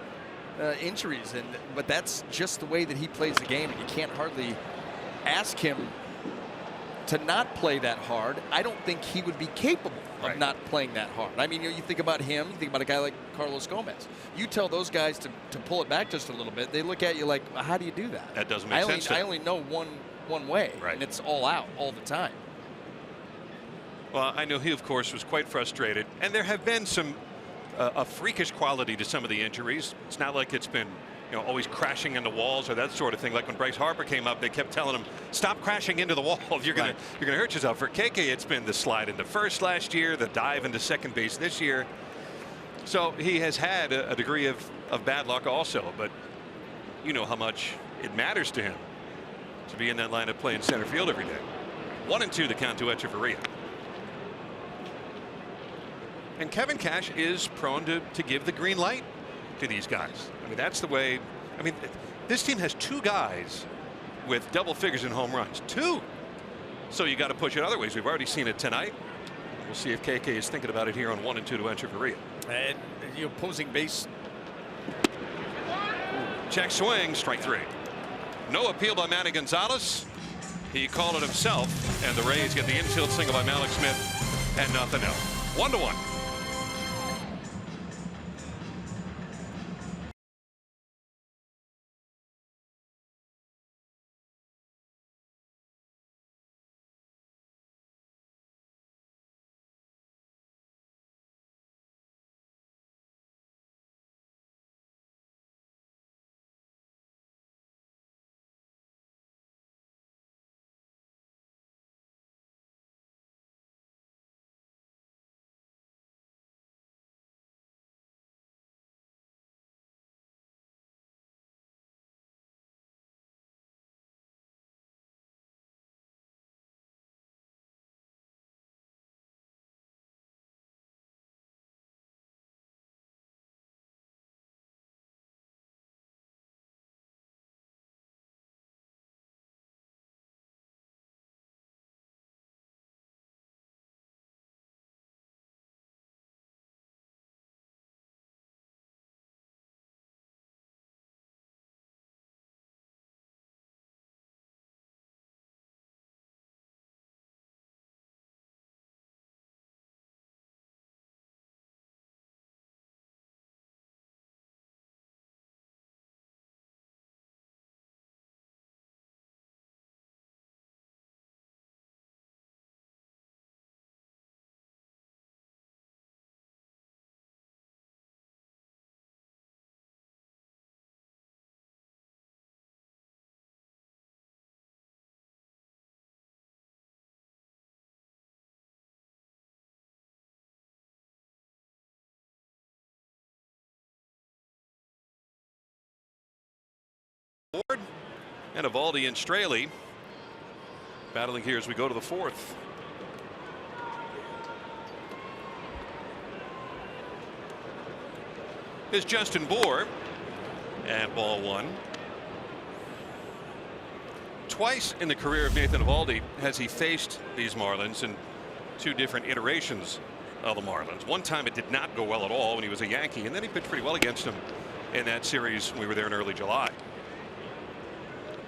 injuries. But that's just the way that he plays the game, and you can't hardly ask him to not play that hard. I don't think he would be capable of not playing that hard. I mean, you think about him, you think about a guy like Carlos Gomez. You tell those guys to pull it back just a little bit, they look at you like, well, how do you do that? That doesn't make sense. I only know one way, and it's all out all the time. Well, I know he, of course, was quite frustrated, and there have been some a freakish quality to some of the injuries. It's not like it's been, you know, always crashing into walls or that sort of thing. Like when Bryce Harper came up, they kept telling him, stop crashing into the wall. You're gonna hurt yourself. For KK, it's been the slide into first last year, the dive into second base this year. So he has had a degree of bad luck also, but you know how much it matters to him to be in that line of play in center field every day. 1-2 the count to Echeverria. And Kevin Cash is prone to give the green light to these guys. I mean, that's the way. I mean, this team has 2 guys with double figures in home runs. 2. So you got to push it other ways. We've already seen it tonight. We'll see if KK is thinking about it here on 1-2 to Echeverria. And you know, opposing base. Check swing, strike 3. No appeal by Manny Gonzalez. He called it himself, and the Rays get the infield single by Malik Smith, and nothing else. 1-1. And Eovaldi and Straley battling here as we go to the 4th. Is Justin Bour, and ball 1. Twice in the career of Nathan Eovaldi has he faced these Marlins in 2 different iterations of the Marlins. One time it did not go well at all when he was a Yankee, and then he pitched pretty well against him in that series when we were there in early July.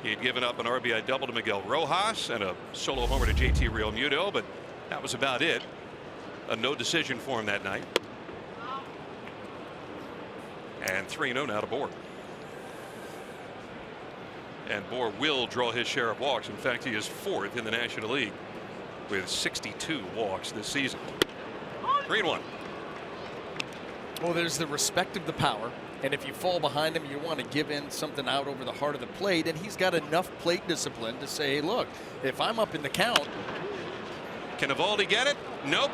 He had given up an RBI double to Miguel Rojas and a solo homer to JT Realmuto, but that was about it. A no decision for him that night. And 3-0 now to Bohr. And Bohr will draw his share of walks. In fact, he is 4th in the National League with 62 walks this season. 3-1. Well, there's the respect of the power. And if you fall behind him, you want to give in something out over the heart of the plate. And he's got enough plate discipline to say, look, if I'm up in the count. Can Eovaldi get it? Nope.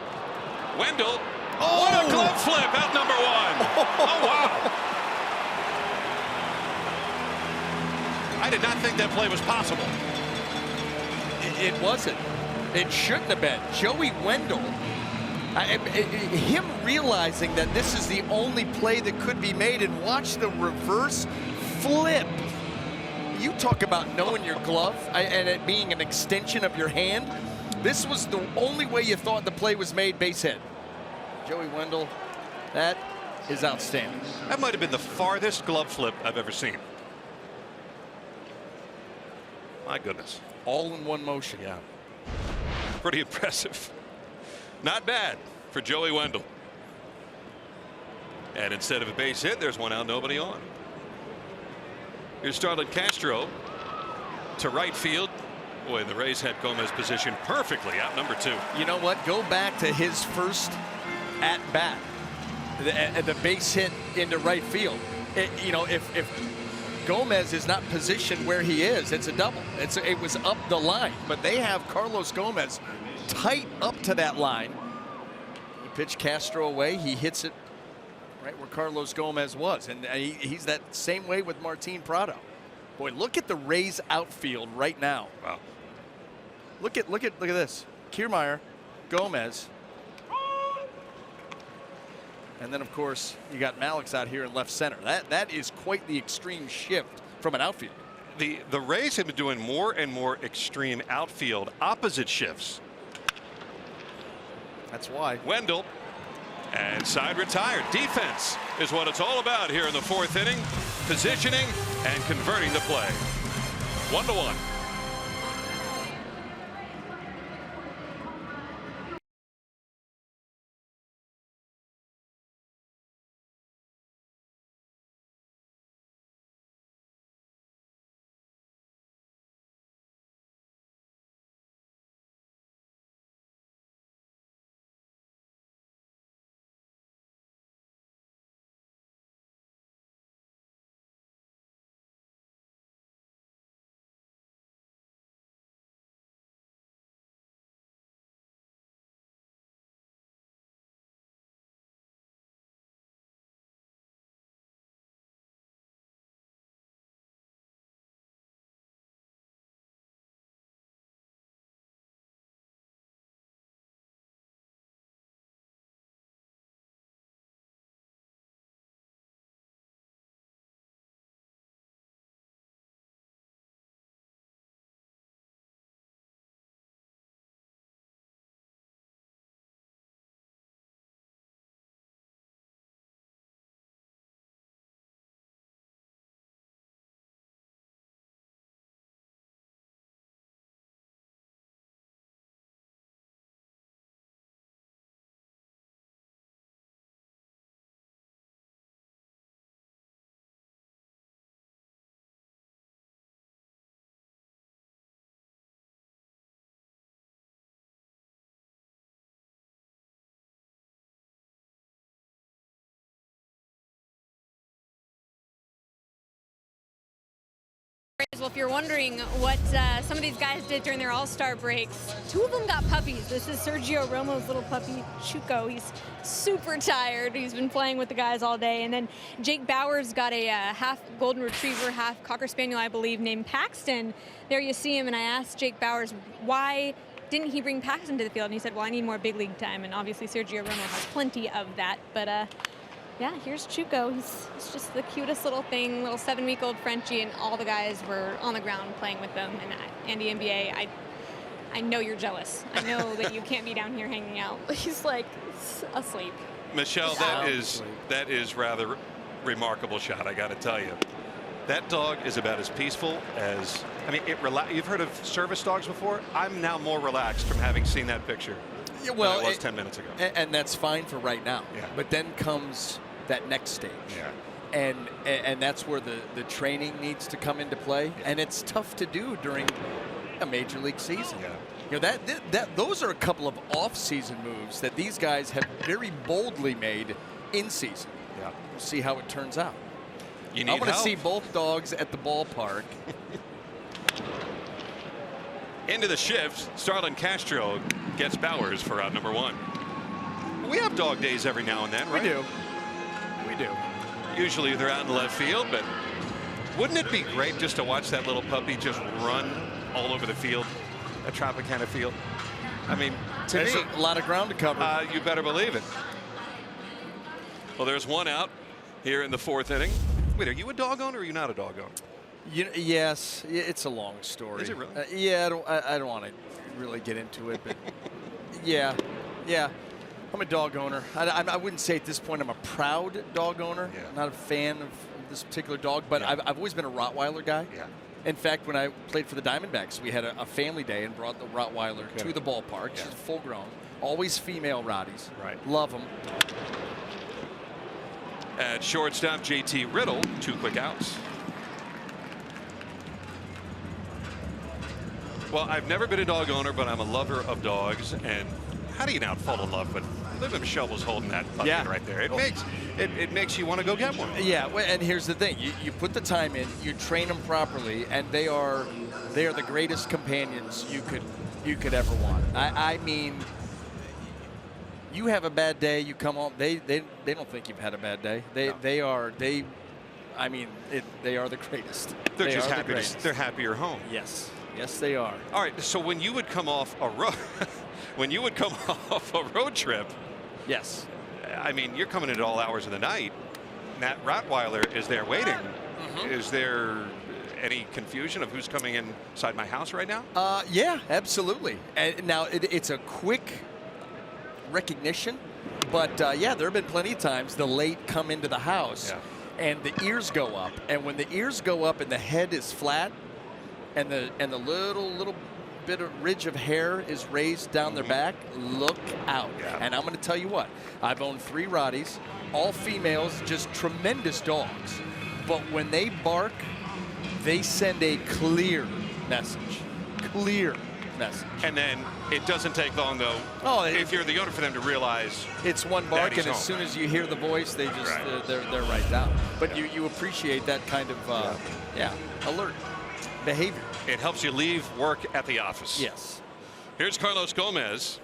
Wendell. Oh, what a glove flip out number 1. Oh, wow. I did not think that play was possible. It wasn't. It shouldn't have been. Joey Wendell, him realizing that this is the only play that could be made, and watch the reverse flip. You talk about knowing your glove and it being an extension of your hand. This was the only way you thought the play was made, base hit. Joey Wendell, that is outstanding. That might have been the farthest glove flip I've ever seen. My goodness. All in one motion. Yeah. Pretty impressive. Not bad for Joey Wendell. And instead of a base hit, there's one out, nobody on. Here's Starlin Castro to right field. Boy, the Rays had Gomez positioned perfectly out number 2. You know what? Go back to his first at bat. The base hit into right field. If Gomez is not positioned where he is, it's a double. It was up the line, but they have Carlos Gomez tight up to that line. He pitched Castro away. He hits it right where Carlos Gomez was, and he's that same way with Martin Prado. Boy, look at the Rays outfield right now. Wow. Look at this. Kiermaier, Gomez. And then, of course, you got Malix out here in left center. That is quite the extreme shift from an outfield. The Rays have been doing more and more extreme outfield opposite shifts. That's why. Wendell and side retired. Defense is what it's all about here in the 4th inning. Positioning and converting the play. 1-1. Well, if you're wondering what some of these guys did during their all-star breaks, 2 of them got puppies. This is Sergio Romo's little puppy, Chuco. He's super tired. He's been playing with the guys all day. And then Jake Bauers got a half golden retriever, half cocker spaniel, I believe, named Paxton. There you see him, and I asked Jake Bauers, why didn't he bring Paxton to the field? And he said, well, I need more big league time. And obviously Sergio Romo has plenty of that. But yeah, here's Chuco. He's just the cutest little thing, little 7-week-old Frenchie, and all the guys were on the ground playing with them. And Andy NBA, I know you're jealous. I know that you can't be down here hanging out. He's like asleep. Michelle, that is rather remarkable shot, I got to tell you. That dog is about as peaceful as, I mean, you've heard of service dogs before? I'm now more relaxed from having seen that picture than I was 10 minutes ago. And that's fine for right now. Yeah. But then comes that next stage. Yeah. And that's where the training needs to come into play. Yeah. And it's tough to do during a major league season. Yeah. You know, those are a couple of off-season moves that these guys have very boldly made in season. Yeah. We'll see how it turns out. You need I want to help. see both dogs at the ballpark. Into the shift, Starlin Castro gets Bowers for out number 1. We have dog days every now and then, right? We do. Usually they're out in left field, but wouldn't it be great just to watch that little puppy just run all over the field, at Tropicana Field? I mean, to There's me, a lot of ground to cover. you better believe it. Well, there's one out here in the 4th inning. Wait, are you a dog owner or are you not a dog owner? Yes, it's a long story. Is it really? Yeah, I don't want to really get into it, but yeah. I'm a dog owner. I wouldn't say at this point I'm a proud dog owner. Yeah. I'm not a fan of this particular dog, but Yeah. I've always been a Rottweiler guy. Yeah. In fact, when I played for the Diamondbacks, we had a family day and brought the Rottweiler to the ballpark. Yeah. She's full grown. Always female Rotties. Right. Love them. At shortstop, JT Riddle, 2 quick outs. Well, I've never been a dog owner, but I'm a lover of dogs. And how do you not fall in love with? Look at Michelle was holding that puppy right there. It makes you want to go get one. Yeah, and here's the thing: you put the time in, you train them properly, and they are the greatest companions you could ever want. I mean, you have a bad day, you come home, they don't think you've had a bad day. They are the greatest. They're They just are the happy. greatest. They're happier home. Yes, they are. All right. So when you would come off a road trip, Yes. I mean, you're coming in at all hours of the night. That Rottweiler is there waiting. Mm-hmm. Is there any confusion of who's coming inside my house right now? Yeah, absolutely. And now it's a quick recognition, but yeah, there have been plenty of times the late come into the house and the ears go up, and when the ears go up and the head is flat and the little bit of ridge of hair is raised down their back, look out. And I'm going to tell you what, I've owned 3 Rotties, all females, just tremendous dogs, but when they bark, they send a clear message. And then it doesn't take long, though, if you're the owner, for them to realize it's one bark, and home. as soon as you hear the voice, they just they're right down. But you appreciate that kind of alert behavior. It helps you leave work at the office. Yes. Here's Carlos Gomez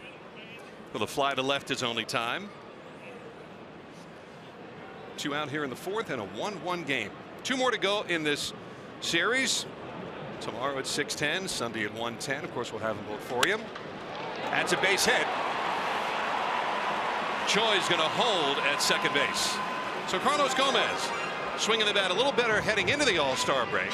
with a fly to left his only time. 2 out here in the 4th and a 1-1 game. 2 more to go in this series. Tomorrow at 6:10, Sunday at 1:10. Of course, we'll have them both for you. That's a base hit. Choi's going to hold at second base. So Carlos Gomez swinging the bat a little better heading into the All-Star break.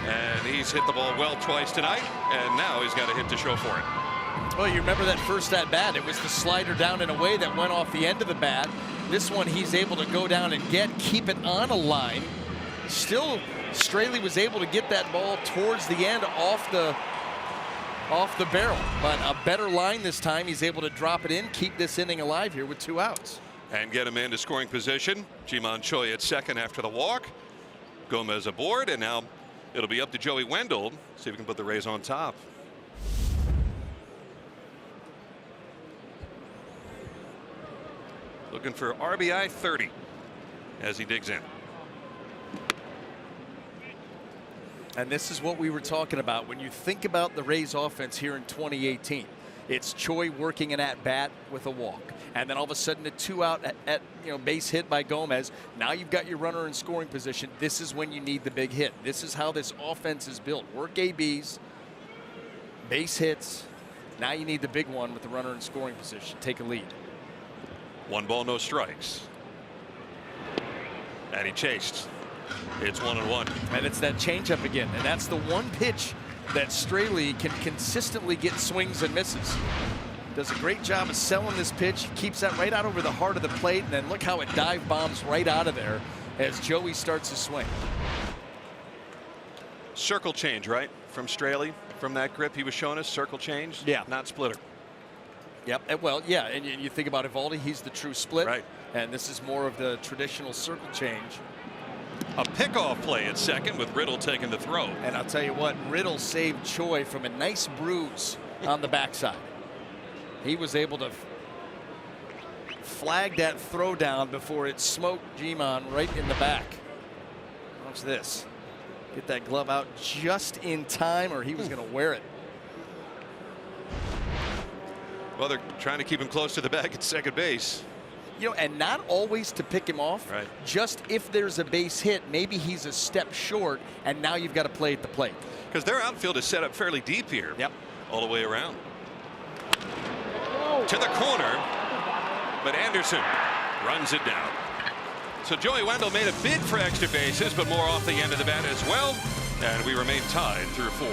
And he's hit the ball well twice tonight, and now he's got a hit to show for it. Well, you remember that first at bat. It was the slider down and away that went off the end of the bat. This one he's able to go down and keep it on a line. Still, Straley was able to get that ball towards the end off the barrel, but a better line this time. He's able to drop it in, keep this inning alive here with 2 outs. And get him into scoring position. Ji-Man Choi at second after the walk. Gomez aboard, and now it'll be up to Joey Wendell. See if we can put the Rays on top. Looking for RBI 30 as he digs in. And this is what we were talking about. When you think about the Rays offense here in 2018, it's Choi working an at-bat with a walk. And then all of a sudden a 2-out at base hit by Gomez. Now you've got your runner in scoring position. This is when you need the big hit. This is how this offense is built. Work ABs, base hits. Now you need the big one with the runner in scoring position. Take a lead. 1 ball, no strikes. And he chased. It's 1-1. And it's that changeup again. And that's the one pitch that Straley can consistently get swings and misses. Does a great job of selling this pitch. Keeps that right out over the heart of the plate. And then look how it dive bombs right out of there as Joey starts to swing. Circle change, right? From Straley, from that grip he was showing us, circle change, Yeah. not splitter. Yep. Well, yeah, and you think about Evaldi, he's the true split. Right. And this is more of the traditional circle change. A pickoff play at second with Riddle taking the throw. And I'll tell you what, Riddle saved Choi from a nice bruise on the backside. He was able to flag that throw down before it smoked G-Man right in the back. Watch this. Get that glove out just in time, or he was going to wear it. Well, they're trying to keep him close to the bag at second base. You know, and not always to pick him off. Right. Just if there's a base hit, maybe he's a step short, and now you've got to play at the plate. Because their outfield is set up fairly deep here. Yep. All the way around. To the corner, but Anderson runs it down. So Joey Wendell made a bid for extra bases, but more off the end of the bat as well. And we remain tied through 4.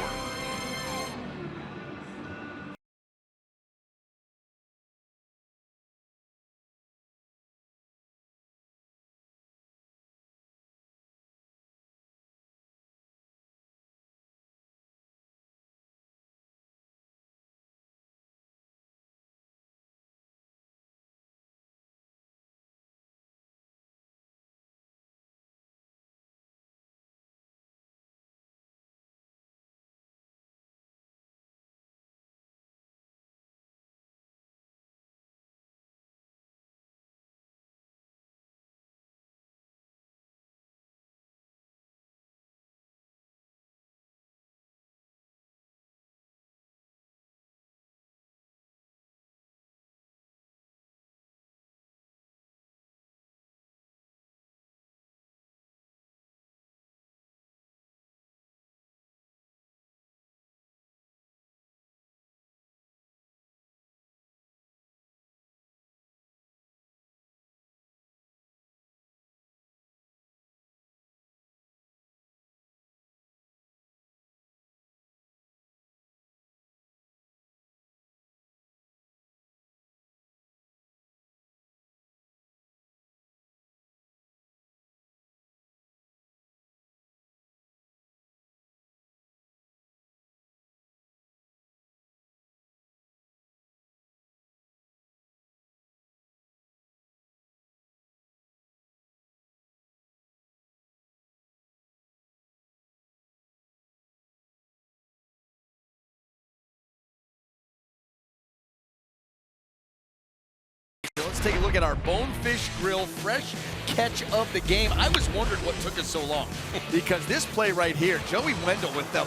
Let's take a look at our Bonefish Grill fresh catch of the game. I was wondering what took us so long because this play right here, Joey Wendell with the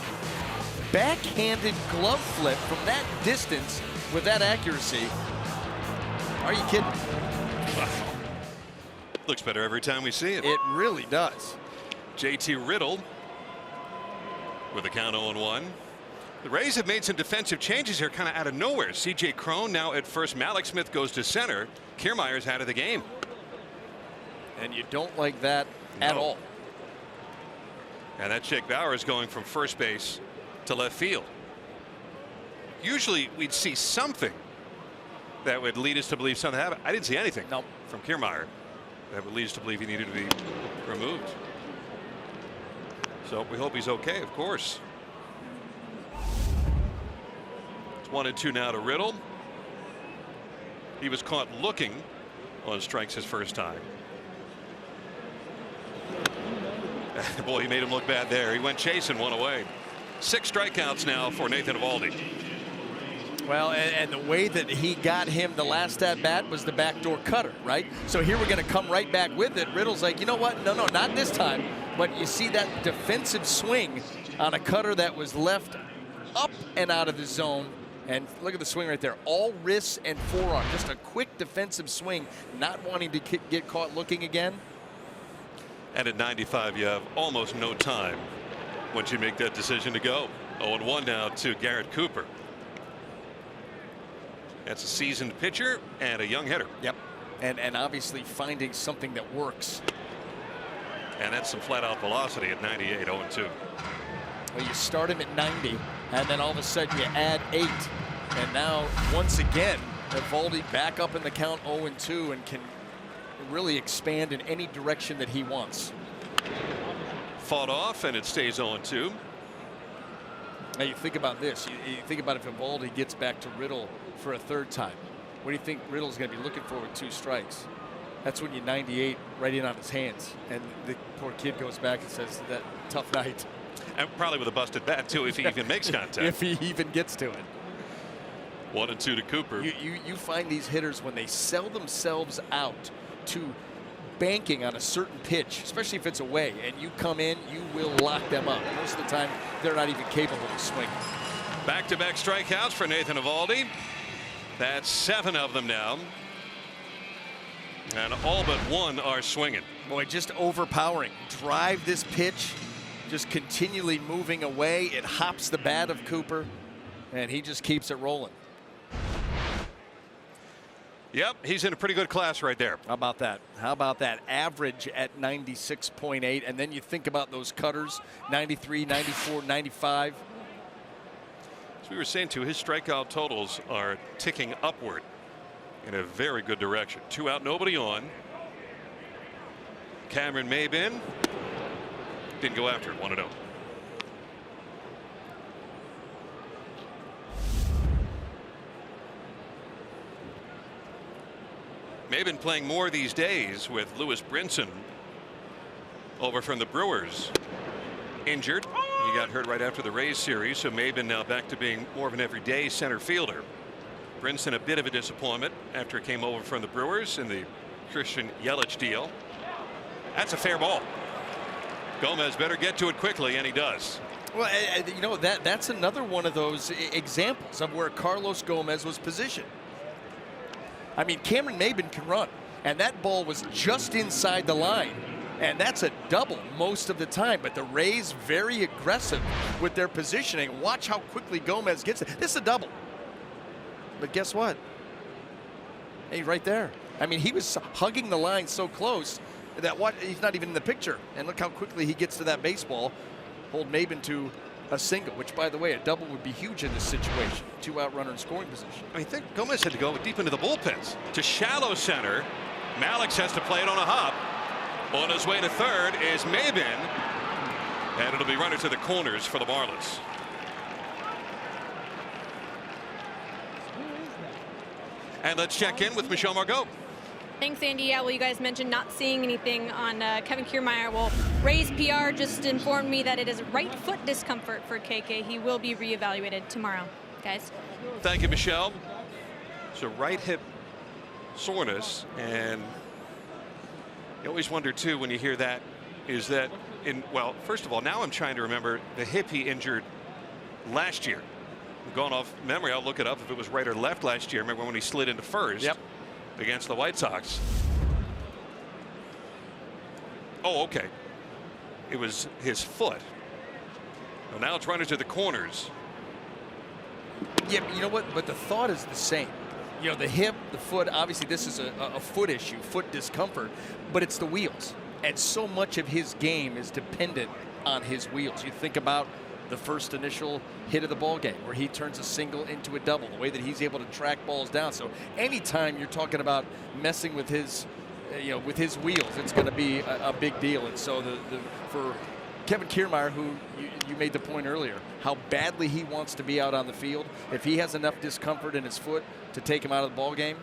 backhanded glove flip from that distance with that accuracy. Are you kidding? Looks better every time we see it. It really does. JT Riddle with a count 0-1. The Rays have made some defensive changes here kind of out of nowhere. C.J. Cron now at first. Malik Smith goes to center. Kiermaier's out of the game. And you don't like that at all. And that Jake Bauer is going from first base to left field. Usually we'd see something that would lead us to believe something happened. I didn't see anything from Kiermaier that would lead us to believe he needed to be removed. So we hope he's okay, of course. It's 1-2 now to Riddle. He was caught looking on strikes his first time. Boy, he made him look bad there. He went chasing one away. 6 strikeouts now for Nathan Evaldi. Well, and the way that he got him the last at bat was the backdoor cutter, right? So here we're going to come right back with it. Riddle's like, you know what? No, not this time. But you see that defensive swing on a cutter that was left up and out of the zone. And look at the swing right there. All wrists and forearm. Just a quick defensive swing, not wanting to get caught looking again. And at 95, you have almost no time once you make that decision to go. 0-1 now to Garrett Cooper. That's a seasoned pitcher and a young hitter. Yep. And obviously finding something that works. And that's some flat out velocity at 98, 0-2. Well, you start him at 90, and then all of a sudden you add 8. And now, once again, Evaldi back up in the count 0-2 and can really expand in any direction that he wants. Fought off, and it stays 0-2. Now you think about this. You think about if Eovaldi gets back to Riddle for a third time. What do you think Riddle's going to be looking for with 2 strikes? That's when you 98 right in on his hands. And the poor kid goes back and says, that tough night. And probably with a busted bat, too, if he even makes contact. If he even gets to it. 1-2 to Cooper. You find these hitters when they sell themselves out to banking on a certain pitch, especially if it's away, and you come in, you will lock them up. Most of the time, they're not even capable of swinging. Back-to-back strikeouts for Nathan Eovaldi. That's 7 of them now. And all but 1 are swinging. Boy, just overpowering. Drive this pitch, just continually moving away. It hops the bat of Cooper, and he just keeps it rolling. Yep, he's in a pretty good class right there. How about that? How about that? Average at 96.8, and then you think about those cutters, 93, 94, 95. As we were saying, too, his strikeout totals are ticking upward in a very good direction. 2 out, nobody on. Cameron Maybin didn't go after it. 1-0. Maybin playing more these days with Lewis Brinson over from the Brewers. Injured. He got hurt right after the Rays series, so Maybin now back to being more of an everyday center fielder. Brinson a bit of a disappointment after he came over from the Brewers in the Christian Yelich deal. That's a fair ball. Gomez better get to it quickly, and he does. Well, you know, that's another one of those examples of where Carlos Gomez was positioned. I mean, Cameron Maybin can run, and that ball was just inside the line, and that's a double most of the time. But the Rays very aggressive with their positioning. Watch how quickly Gomez gets it. This is a double. But guess what? Hey, right there. I mean, he was hugging the line so close that he's not even in the picture. And look how quickly he gets to that baseball. Hold Maybin to a single, which, by the way, a double would be huge in this situation. 2-out runner in scoring position. I think Gomez had to go deep into the bullpens. To shallow center. Malix has to play it on a hop. On his way to third is Maybin. And it'll be runner to the corners for the Marlins. And let's check in with Michelle Margot. Thanks, Andy. Yeah, well, you guys mentioned not seeing anything on Kevin Kiermaier. Well, Ray's PR just informed me that it is right foot discomfort for KK. He will be reevaluated tomorrow, guys. Thank you, Michelle. So right hip soreness, and you always wonder too when you hear that, is that well, first of all, now I'm trying to remember the hip he injured last year. I'm going off memory, I'll look it up if it was right or left last year. Remember when he slid into first? Yep. Against the White Sox. Oh, okay. It was his foot. Well, now it's runners to the corners. Yeah, but you know what? But the thought is the same. You know, the hip, the foot, obviously this is a foot issue, foot discomfort, but it's the wheels. And so much of his game is dependent on his wheels. You think about the first initial hit of the ball game where he turns a single into a double, the way that he's able to track balls down. So anytime you're talking about messing with his with his wheels, it's going to be a big deal. And so for Kevin Kiermaier, who you made the point earlier, how badly he wants to be out on the field, if he has enough discomfort in his foot to take him out of the ball game,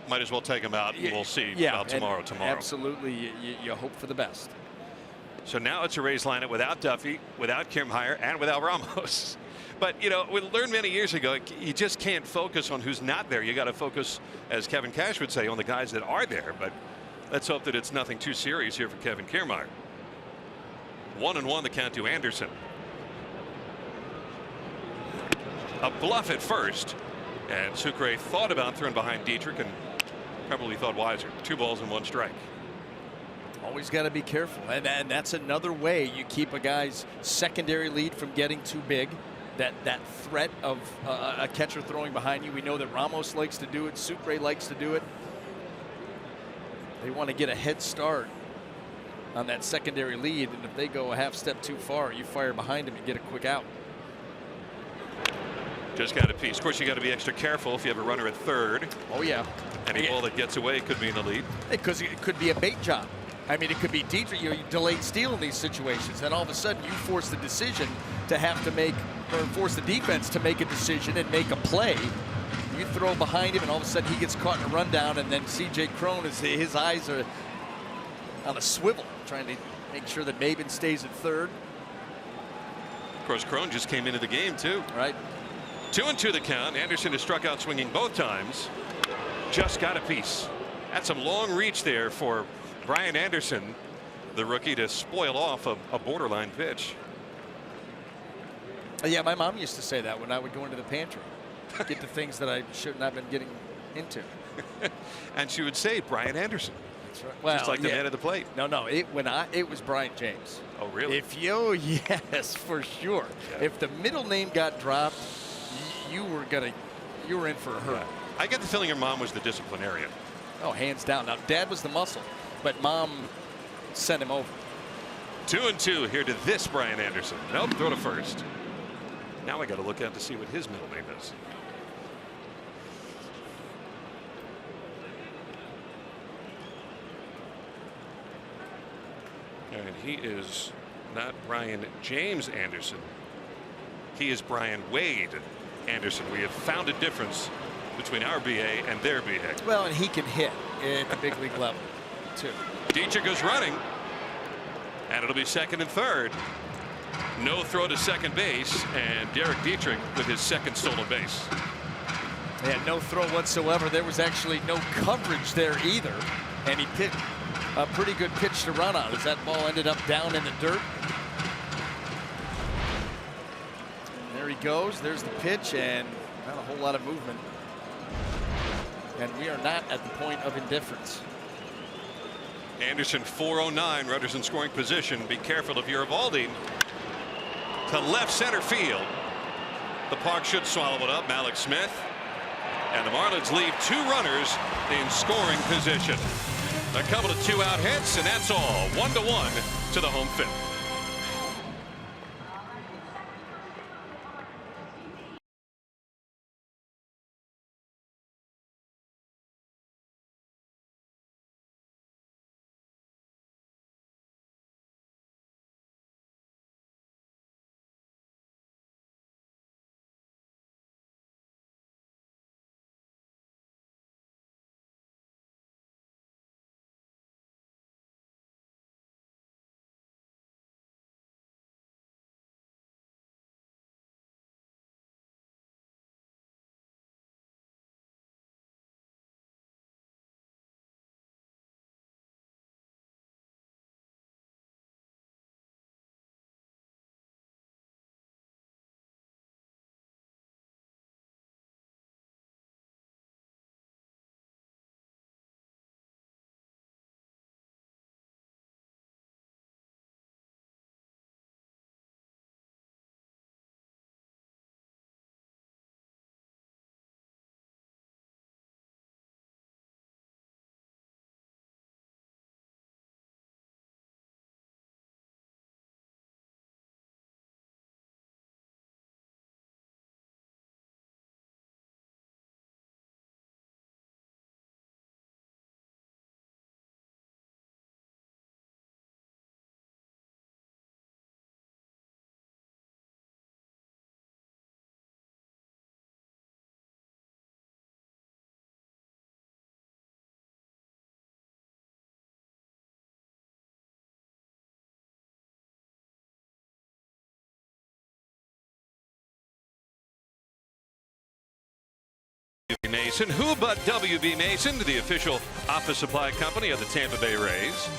might as well take him out, and we'll see about tomorrow. Absolutely, you hope for the best. So now it's a Rays lineup without Duffy, without Kiermaier, and without Ramos. But, you know, we learned many years ago, you just can't focus on who's not there. You got to focus, as Kevin Cash would say, on the guys that are there. But let's hope that it's nothing too serious here for Kevin Kiermaier. 1-1 the count to Anderson. A bluff at first, and Sucre thought about throwing behind Dietrich and probably thought wiser. 2 balls and 1 strike. Always got to be careful, and that's another way you keep a guy's secondary lead from getting too big. That threat of a catcher throwing behind you. We know that Ramos likes to do it. Sucre likes to do it. They want to get a head start on that secondary lead, and if they go a half step too far, you fire behind them and get a quick out. Just got a piece. Of course, you got to be extra careful if you have a runner at third. Oh yeah. Any ball that gets away could be in the lead. Because it could be a bait job. I mean, it could be Dietrich, you delayed steal in these situations, and all of a sudden you force the decision to have to make, or force the defense to make a decision and make a play. You throw behind him, and all of a sudden he gets caught in a rundown, and then C.J. Crone, his eyes are on a swivel, trying to make sure that Maben stays at third. Of course, Crone just came into the game, too. Right. 2-2 the count. Anderson has struck out swinging both times. Just got a piece. That's some long reach there for Brian Anderson, the rookie, to spoil off a borderline pitch. Yeah, my mom used to say that when I would go into the pantry. Get the things that I should not have been getting into. And she would say Brian Anderson. That's right. Well, just like the man at the plate. No, it was Brian James. Oh, really? Yes, for sure. Yeah. If the middle name got dropped, you were in for a hurt. Yeah. I get the feeling your mom was the disciplinarian. Oh, hands down. Now, Dad was the muscle, but Mom sent him over. 2-2 here to this Brian Anderson. Nope, throw to first. Now I got to look out to see what his middle name is. And he is not Brian James Anderson. He is Brian Wade Anderson. We have found a difference between our BA and their BA. Well, and he can hit at the big league level, too. Dietrich is running, and it'll be second and third. No throw to second base, and Derek Dietrich with his second stolen base. Yeah, no throw whatsoever. There was actually no coverage there either, and he picked a pretty good pitch to run on as that ball ended up down in the dirt. There he goes. There's the pitch, and not a whole lot of movement. And we are not at the point of indifference. Anderson 409, runners in scoring position. Be careful of Eovaldi to left center field. The park should swallow it up. Malik Smith, and the Marlins leave 2 runners in scoring position. A couple of 2-out hits, and that's all. 1-1 to the home fifth. Mason. Who but WB Mason, the official office supply company of the Tampa Bay Rays.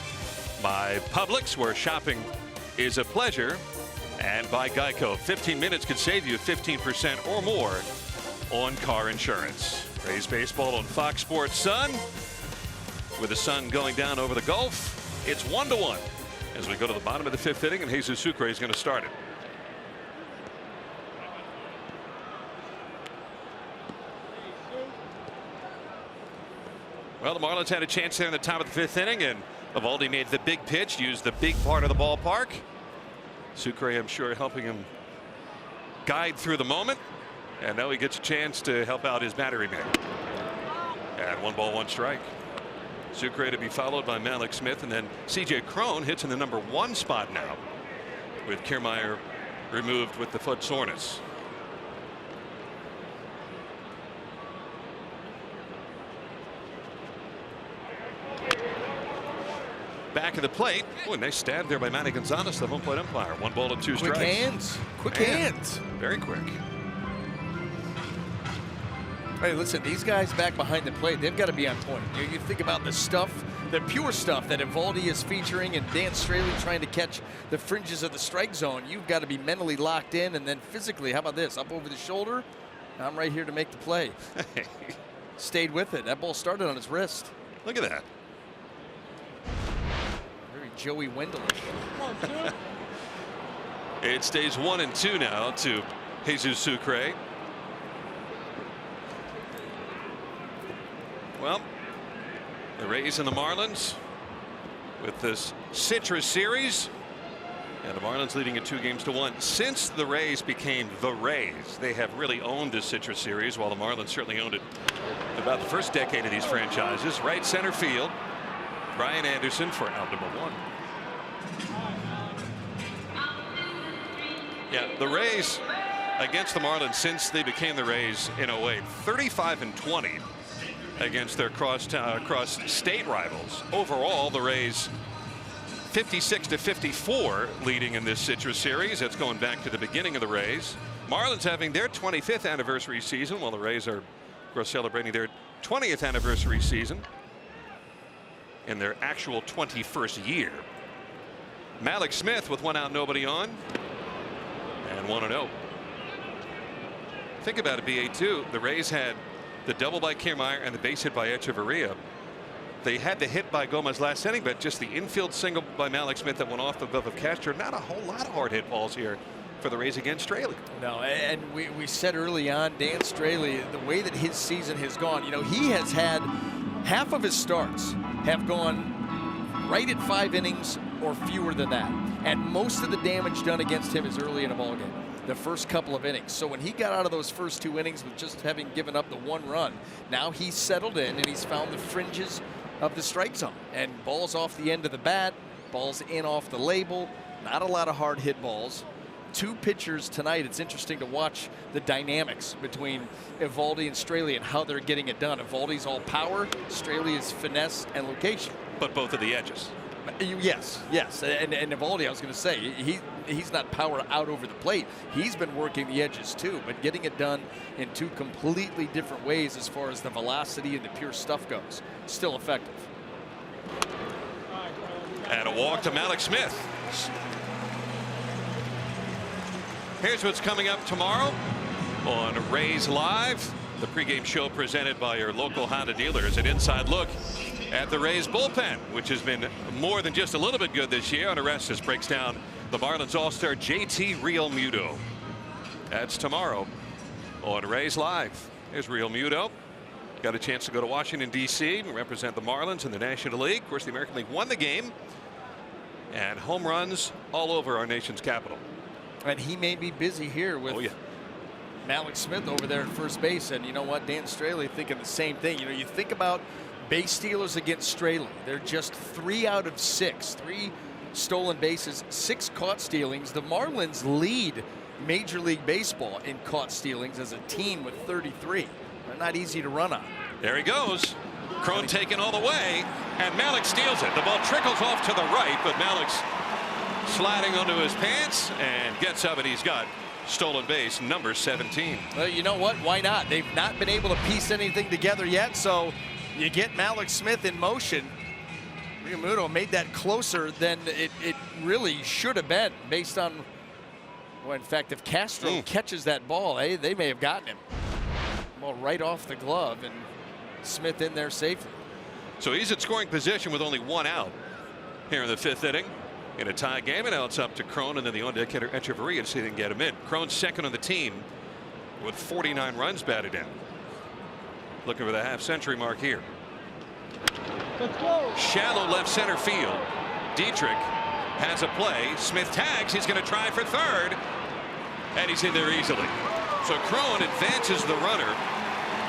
By Publix, where shopping is a pleasure. And by Geico, 15 minutes could save you 15% or more on car insurance. Rays baseball on Fox Sports Sun. With the sun going down over the Gulf, it's 1-1 as we go to the bottom of the 5th inning, and Jesus Sucre is going to start it. Well, the Marlins had a chance there in the top of the 5th inning, and Eovaldi made the big pitch, used the big part of the ballpark. Sucre, I'm sure, helping him guide through the moment, and now he gets a chance to help out his battery man. And 1 ball, 1 strike. Sucre to be followed by Malik Smith, and then C.J. Crone hits in the number 1 spot now, with Kiermaier removed with the foot soreness. Back of the plate. Oh, nice stab there by Manny Gonzalez, the home plate umpire. 1 ball and 2 strikes. Quick hands. Quick hands. Very quick. Hey, listen, these guys back behind the plate, they've got to be on point. You think about the stuff, the pure stuff that Evaldi is featuring and Dan Straley trying to catch the fringes of the strike zone. You've got to be mentally locked in, and then physically, how about this? Up over the shoulder. I'm right here to make the play. Stayed with it. That ball started on his wrist. Look at that. Very Joey Wendell-ish. It stays 1 and 2 now to Jesus Sucre. Well, the Rays and the Marlins with this Citrus Series, and the Marlins leading it 2-1. Since the Rays became the Rays, they have really owned this Citrus Series, while the Marlins certainly owned it about the first decade of these franchises. Right center field, Brian Anderson for out number 1. Yeah, the Rays against the Marlins since they became the Rays in 08, 35-20. Against their cross-state rivals. Overall, the Rays 56-54 leading in this Citrus Series. That's going back to the beginning of the Rays. Marlins having their 25th anniversary season, while the Rays are, of course, celebrating their 20th anniversary season in their actual 21st year. Malik Smith with 1 out, nobody on, and 1-0. Think about it, BA2. The Rays had the double by Kiermaier and the base hit by Echeverria. They had the hit by Gomez last inning, but just the infield single by Malik Smith that went off the glove of Castro. Not a whole lot of hard hit balls here for the Rays against Straley. No, and we said early on, Dan Straley, the way that his season has gone, you know, he has had half of his starts have gone right at 5 innings or fewer than that. And most of the damage done against him is early in a ballgame, the first couple of innings. So when he got out of those first 2 innings with just having given up the 1 run, now he's settled in and he's found the fringes of the strike zone. And balls off the end of the bat, balls in off the label, not a lot of hard hit balls. 2 pitchers tonight. It's interesting to watch the dynamics between Evaldi and Straley and how they're getting it done. Evaldi's all power, Straley is finesse and location. But both of the edges. Yes, yes, and Evaldi, I was going to say, he's not power out over the plate. He's been working the edges too, but getting it done in 2 completely different ways as far as the velocity and the pure stuff goes. Still effective. And a walk to Malik Smith. Here's what's coming up tomorrow on Rays Live, the pregame show presented by your local Honda dealers. An inside look at the Rays bullpen, which has been more than just a little bit good this year. On Arestas breaks down the Marlins All-Star JT Realmuto. That's tomorrow on Rays Live. Here's Realmuto. Got a chance to go to Washington, D.C. and represent the Marlins in the National League. Of course, the American League won the game. And home runs all over our nation's capital. And he may be busy here with Malik Smith over there at first base. And you know what? Dan Straley thinking the same thing. You know, you think about base stealers against Straley. They're just 3 out of 6. 3 stolen bases, 6 caught stealings. The Marlins lead Major League Baseball in caught stealings as a team with 33. They're not easy to run on. There he goes. Crone taken all the way, and Malik steals it. The ball trickles off to the right, but Malik's sliding onto his pants and gets up, and he's got stolen base number 17. Well, you know what? Why not? They've not been able to piece anything together yet, so you get Malik Smith in motion. Realmuto made that closer than it really should have been based on, well, in fact, if Castro catches that ball, they may have gotten him. Ball right off the glove, and Smith in there safely. So he's at scoring position with only 1 out here in the 5th inning in a tie game, and now it's up to Crone and then the on-deck hitter Echeverria to see if they can get him in. Crone's second on the team with 49 runs batted in. Looking for the half-century mark here. Let's go. Shallow left center field. Dietrich has a play. Smith tags. He's going to try for third, and he's in there easily. So Crone advances the runner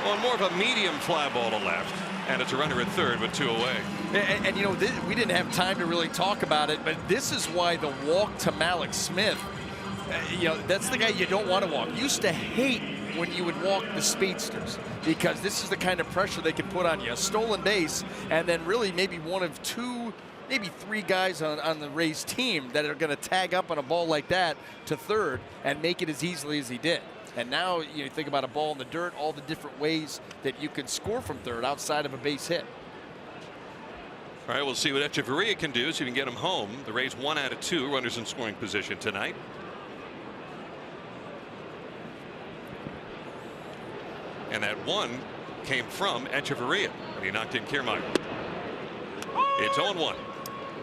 on more of a medium fly ball to left. And it's a runner at third with 2 away. And you know, we didn't have time to really talk about it, but this is why the walk to Malik Smith, you know, that's the guy you don't want to walk. Used to hate when you would walk the speedsters, because this is the kind of pressure they can put on you. A stolen base, and then really maybe one of 2, maybe 3 guys on the Rays team that are going to tag up on a ball like that to third and make it as easily as he did. And now you think about a ball in the dirt, all the different ways that you can score from third outside of a base hit. All right, we'll see what Echeverria can do, so you can get him home. The Rays 1 out of 2 runners in scoring position tonight. And that one came from Echeverria, and he knocked in Kiermaier. It's 0-1.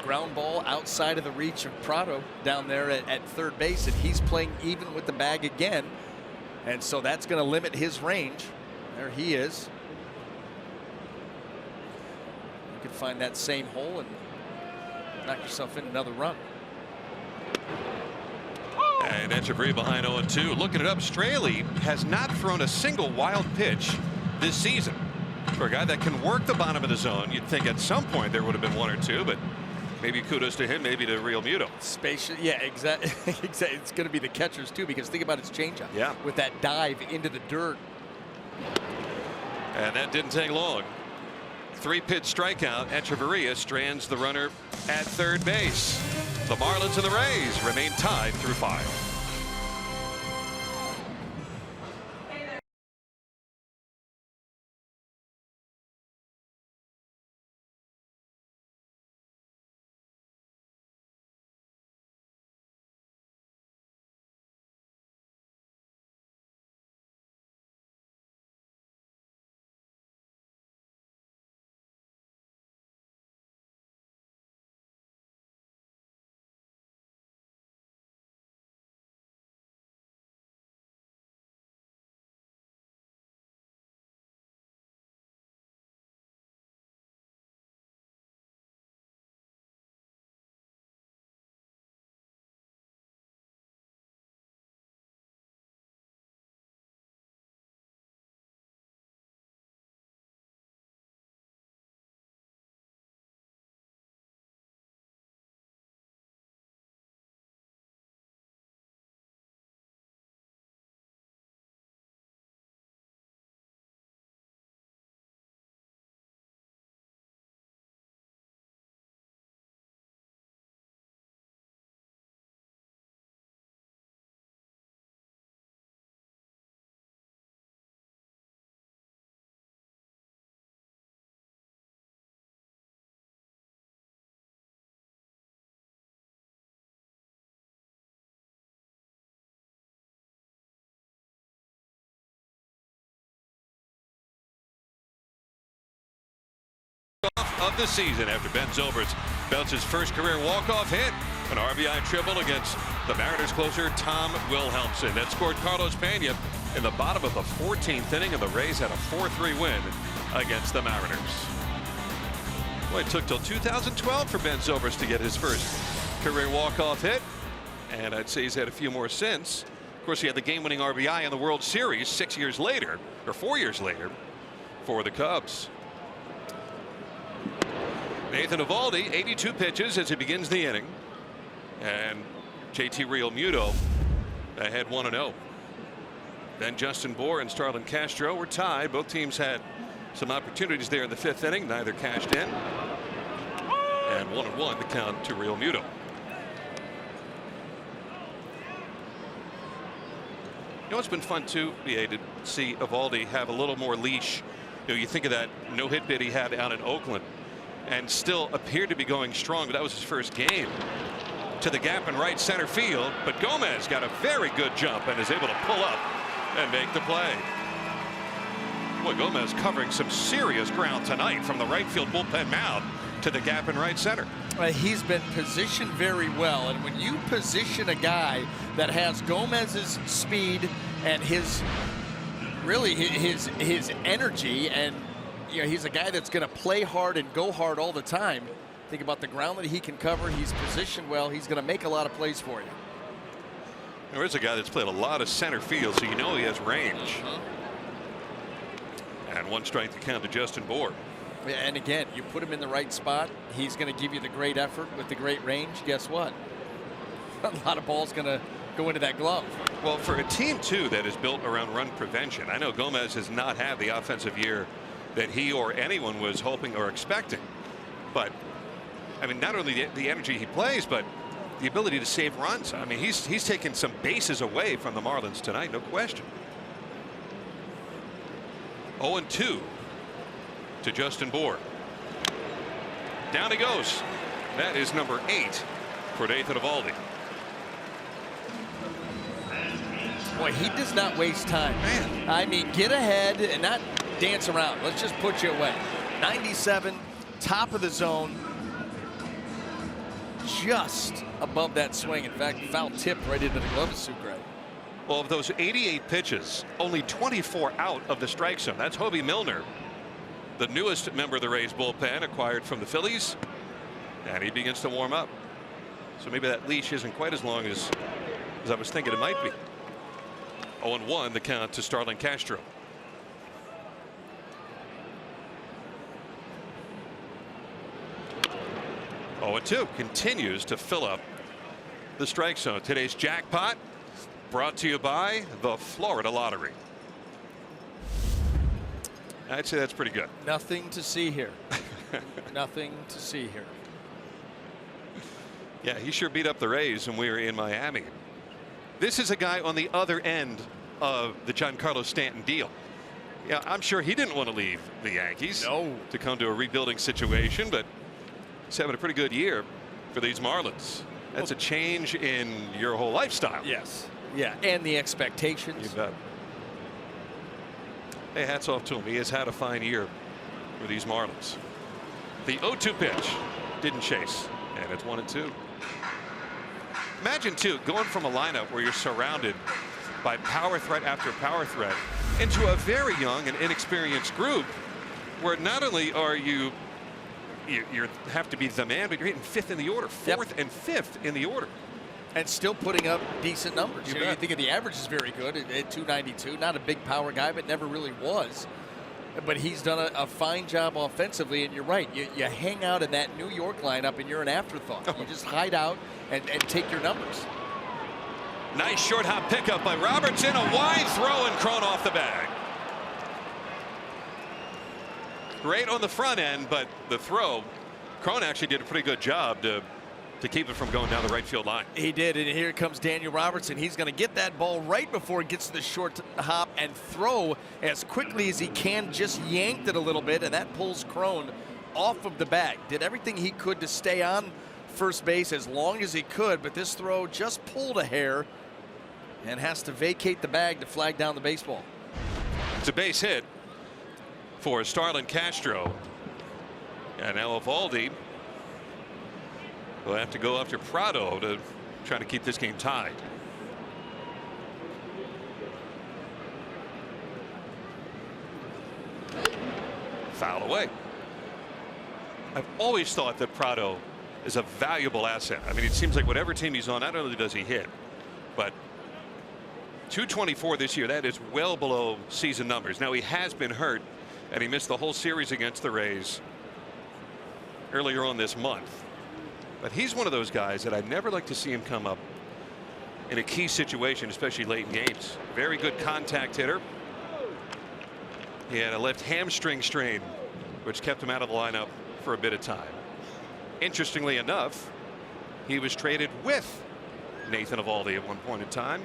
Ground ball outside of the reach of Prado down there at third base, and he's playing even with the bag again. And so that's going to limit his range. There he is. You can find that same hole and knock yourself in another run. And Echeverria behind 0-2. Looking it up, Straley has not thrown a single wild pitch this season. For a guy that can work the bottom of the zone, you'd think at some point there would have been 1 or 2, but maybe kudos to him, maybe to Real Muto. Spacious, yeah, exactly. It's going to be the catchers too, because think about his changeup. Yeah. With that dive into the dirt. And that didn't take long. 3-pitch strikeout. Echeverria strands the runner at third base. The Marlins and the Rays remain tied through 5. Of the season after Ben Zobrist belts his first career walk-off hit, an RBI triple against the Mariners closer Tom Wilhelmsen. That scored Carlos Pena in the bottom of the 14th inning, and the Rays had a 4-3 win against the Mariners. Well, it took till 2012 for Ben Zobrist to get his first career walk-off hit, and I'd say he's had a few more since. Of course, he had the game-winning RBI in the World Series 6 years later, or 4 years later, for the Cubs. Nathan Eovaldi, 82 pitches as he begins the inning, and JT Realmuto ahead 1-0. Then Justin Bour and Starlin Castro were tied. Both teams had some opportunities there in the 5th inning. Neither cashed in. And 1-1 the count to Realmuto. You know, it's been fun too, BA, to see Eovaldi have a little more leash. You know, you think of that no-hit bid he had out in Oakland, and still appeared to be going strong, but that was his first game. To the gap in right center field, but Gomez got a very good jump and is able to pull up and make the play. Boy, Gomez covering some serious ground tonight from the right field bullpen mound to the gap in right center. He's been positioned very well, and when you position a guy that has Gomez's speed and his energy, and you know, he's a guy that's going to play hard and go hard all the time. Think about the ground that he can cover. He's positioned well. He's going to make a lot of plays for you. There is a guy that's played a lot of center field, so you know he has range. And 1 strike to count to Justin Bour. And again, you put him in the right spot, he's going to give you the great effort with the great range. Guess what? A lot of balls going to go into that glove. Well, for a team, too, that is built around run prevention, I know Gomez has not had the offensive year that he or anyone was hoping or expecting. But, I mean, not only the energy he plays, but the ability to save runs. I mean, he's taken some bases away from the Marlins tonight, no question. 0-2 to Justin Bour. Down he goes. That is number 8 for Nathan Eovaldi. Boy, he does not waste time. Man. I mean, get ahead and not dance around. Let's just put you away. 97, top of the zone, just above that swing. In fact, foul tip right into the glove of Sucre. Well, of those 88 pitches, only 24 out of the strike zone. That's Hobie Milner, the newest member of the Rays bullpen, acquired from the Phillies, and he begins to warm up. So maybe that leash isn't quite as long as I was thinking it might be. 0-1 the count to Starlin Castro. Oh, 2 continues to fill up the strike zone. Today's jackpot brought to you by the Florida Lottery. I'd say that's pretty good. Nothing to see here. Nothing to see here. Yeah, he sure beat up the Rays when we were in Miami. This is a guy on the other end of the Giancarlo Stanton deal. Yeah, I'm sure he didn't want to leave the Yankees to come to a rebuilding situation, but he's having a pretty good year for these Marlins. That's a change in your whole lifestyle. Yes. Yeah, and the expectations. You bet. Hey, hats off to him. He has had a fine year for these Marlins. The 0-2 pitch didn't chase, and it's 1-2. Imagine, too, going from a lineup where you're surrounded by power threat after power threat into a very young and inexperienced group where not only are you have to be the man, but you're hitting 5th in the order, 4th and 5th in the order. And still putting up decent numbers. You think of the average is very good at 292. Not a big power guy, but never really was. But he's done a fine job offensively, and you're right. You hang out in that New York lineup, and you're an afterthought. You just hide out and take your numbers. Nice short hop pickup by Robertson. A wide throw, and Cron off the bag. Great on the front end, but the throw, Cron actually did a pretty good job to keep it from going down the right field line. He did, and here comes Daniel Robertson. He's going to get that ball right before it gets to the short hop and throw as quickly as he can. Just yanked it a little bit, and that pulls Cron off of the bag. Did everything he could to stay on first base as long as he could, but this throw just pulled a hair and has to vacate the bag to flag down the baseball. It's a base hit for Starlin Castro, and now Eovaldi will have to go after Prado to try to keep this game tied. Foul away. I've always thought that Prado is a valuable asset. I mean, it seems like whatever team he's on, not only does he hit, but 224 this year, that is well below season numbers. Now, he has been hurt, and he missed the whole series against the Rays earlier on this month. But he's one of those guys that I'd never like to see him come up in a key situation, especially late in games. Very good contact hitter. He had a left hamstring strain, which kept him out of the lineup for a bit of time. Interestingly enough, he was traded with Nathan Eovaldi at one point in time.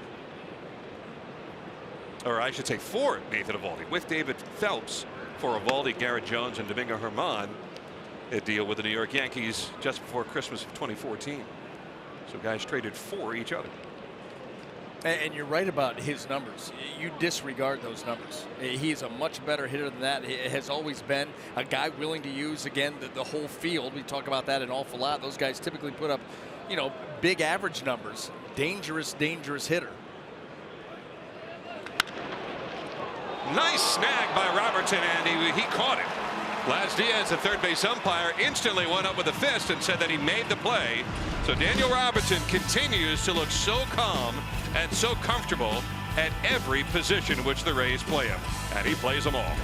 Or I should say for Nathan Eovaldi, with David Phelps for Eovaldi, Garrett Jones, and Domingo Germán. A deal with the New York Yankees just before Christmas of 2014. So guys traded for each other. And you're right about his numbers. You disregard those numbers. He's a much better hitter than that. He has always been a guy willing to use, again, the whole field. We talk about that an awful lot. Those guys typically put up, big average numbers. Dangerous, dangerous hitter. Nice snag by Robertson, and he caught it. Laz Diaz, the third base umpire, instantly went up with a fist and said that he made the play. So Daniel Robertson continues to look so calm and so comfortable at every position which the Rays play him, and he plays them all.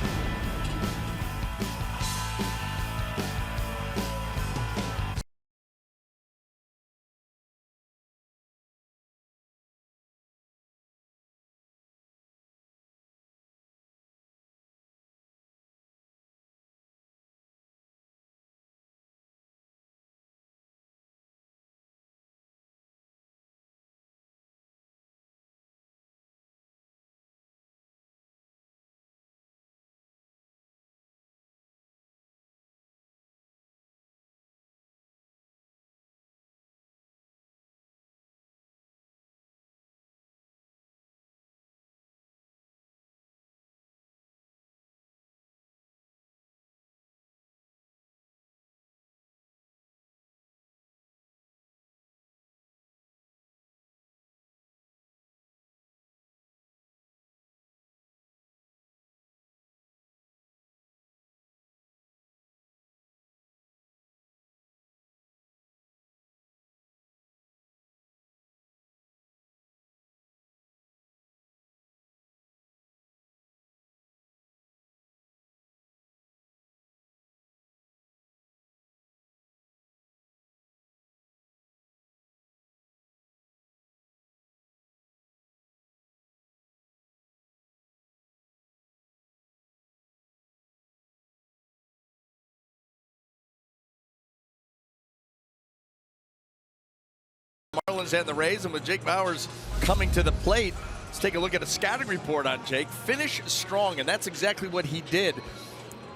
Marlins and the Rays. And with Jake Bauers coming to the plate, let's take a look at a scouting report on Jake. Finish strong, and that's exactly what he did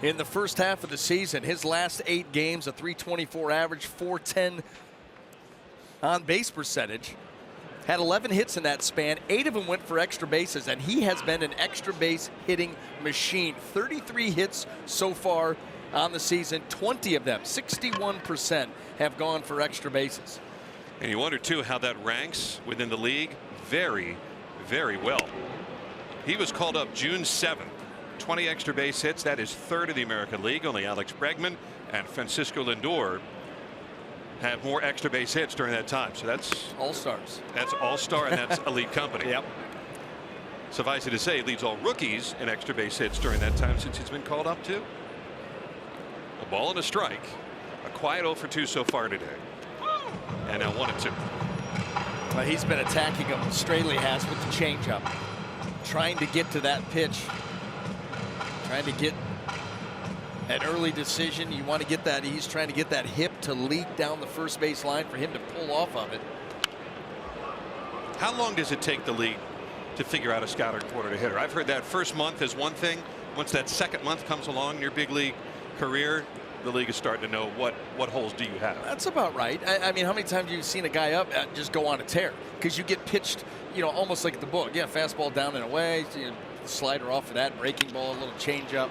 in the first half of the season. His last 8 games, a .324 average, .410 on base percentage. Had 11 hits in that span. 8 of them went for extra bases, and he has been an extra base hitting machine. 33 hits so far on the season. 20 of them, 61%, have gone for extra bases. And you wonder, too, how that ranks within the league. Very, very well. He was called up June 7th. 20 extra base hits. That is 3rd of the American League. Only Alex Bregman and Francisco Lindor have more extra base hits during that time. So that's all-stars. That's all-star, and that's elite company. Yep. Suffice it to say, he leads all rookies in extra base hits during that time since he's been called up too. A ball and a strike. A quiet 0 for 2 so far today. And now 1-2. Well, he's been attacking him. Straley has with the changeup, trying to get to that pitch, trying to get an early decision. You want to get that. He's trying to get that hip to leak down the first base line for him to pull off of it. How long does it take the league to figure out a scouting report or a hitter? I've heard that first month is one thing. Once that second month comes along in your big league career, the league is starting to know what holes do you have. That's about right. I mean, how many times have you seen a guy up just go on a tear? Because you get pitched, you know, almost like the book. Yeah, fastball down and away, slider off of that, breaking ball, a little changeup.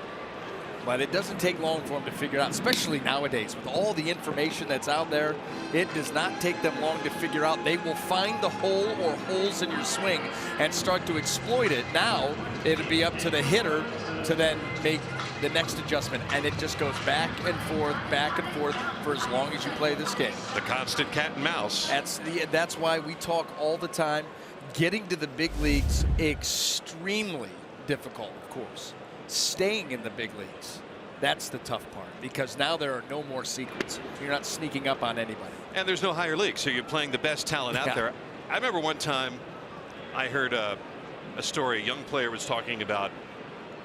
But it doesn't take long for them to figure out, especially nowadays with all the information that's out there. It does not take them long to figure out. They will find the hole or holes in your swing and start to exploit it. Now it'll be up to the hitter to then make the next adjustment, and it just goes back and forth for as long as you play this game. The constant cat and mouse. That's why we talk all the time. Getting to the big leagues, extremely difficult, of course. Staying in the big leagues, that's the tough part, because now there are no more secrets. You're not sneaking up on anybody. And there's no higher league, so you're playing the best talent out there. I remember one time I heard a story. A young player was talking about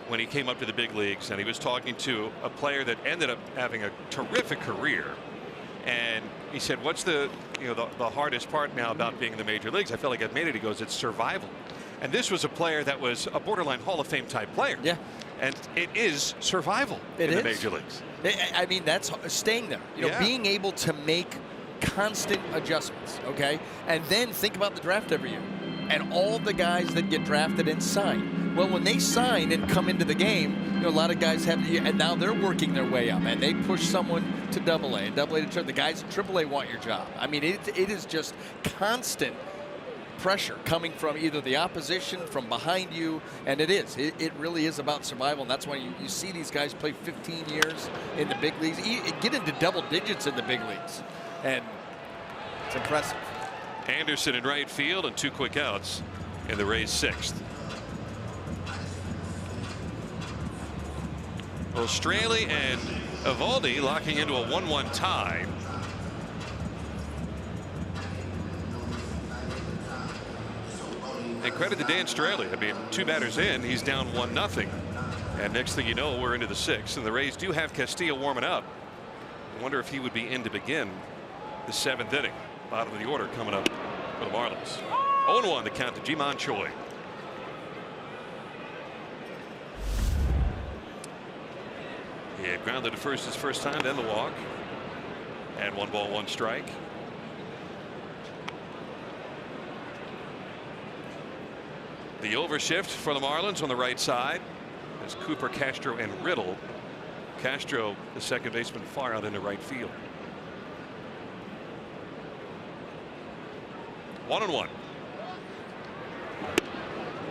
when he came up to the big leagues, and he was talking to a player that ended up having a terrific career. And he said, what's the hardest part now about being in the major leagues? I feel like I've made it. He goes, it's survival. And this was a player that was a borderline Hall of Fame type player. Yeah. And it is survival in the major leagues. I mean, that's staying there. You know, being able to make constant adjustments, okay? And then think about the draft every year. And all the guys that get drafted and sign. Well, when they sign and come into the game, you know, a lot of guys have, and now they're working their way up, and they push someone to AA, and AA to triple. The guys in AAA want your job. I mean, it is just constant pressure coming from either the opposition, from behind you, and it really is about survival. And that's why you see these guys play 15 years in the big leagues, get into double digits in the big leagues, and it's impressive. Anderson in right field, and 2 quick outs in the Rays' 6th. Well, Straley and Eovaldi locking into a 1-1 tie. And credit to Dan Straley. I mean, 2 batters in, he's down 1-0. And next thing you know, we're into the 6th. And the Rays do have Castillo warming up. I wonder if he would be in to begin the 7th inning. Bottom of the order coming up for the Marlins. 0-1 the count to Ji-Man Choi. He had grounded to first his first time, then the walk. And 1 ball, 1 strike. The overshift for the Marlins on the right side as Cooper, Castro, and Riddle. Castro, the second baseman, far out into right field. 1-1.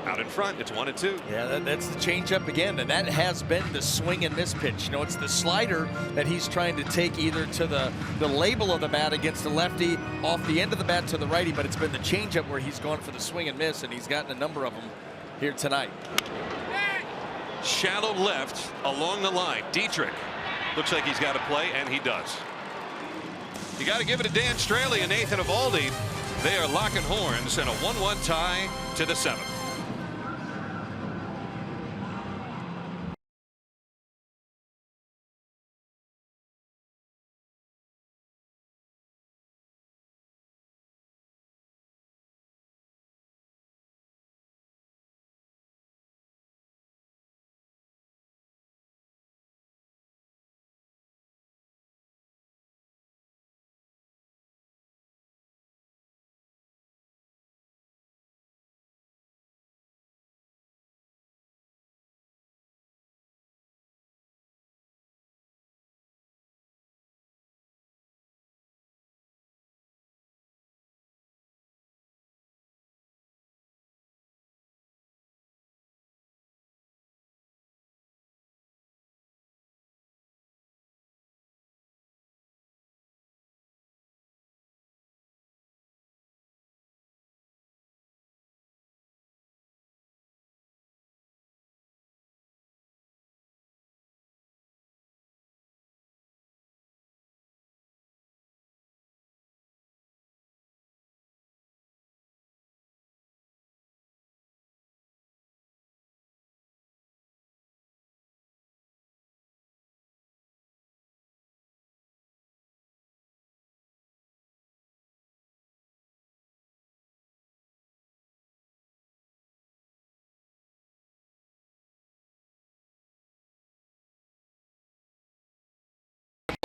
Out in front, it's 1-2. Yeah, that's the changeup again, and that has been the swing and miss pitch. You know, it's the slider that he's trying to take either to the label of the bat against the lefty, off the end of the bat to the righty, but it's been the changeup where he's gone for the swing and miss, and he's gotten a number of them here tonight. Shallow left along the line. Dietrich looks like he's got to play, and he does. You got to give it to Dan Straley and Nathan Eovaldi. They are locking horns in a 1-1 tie to the 7th.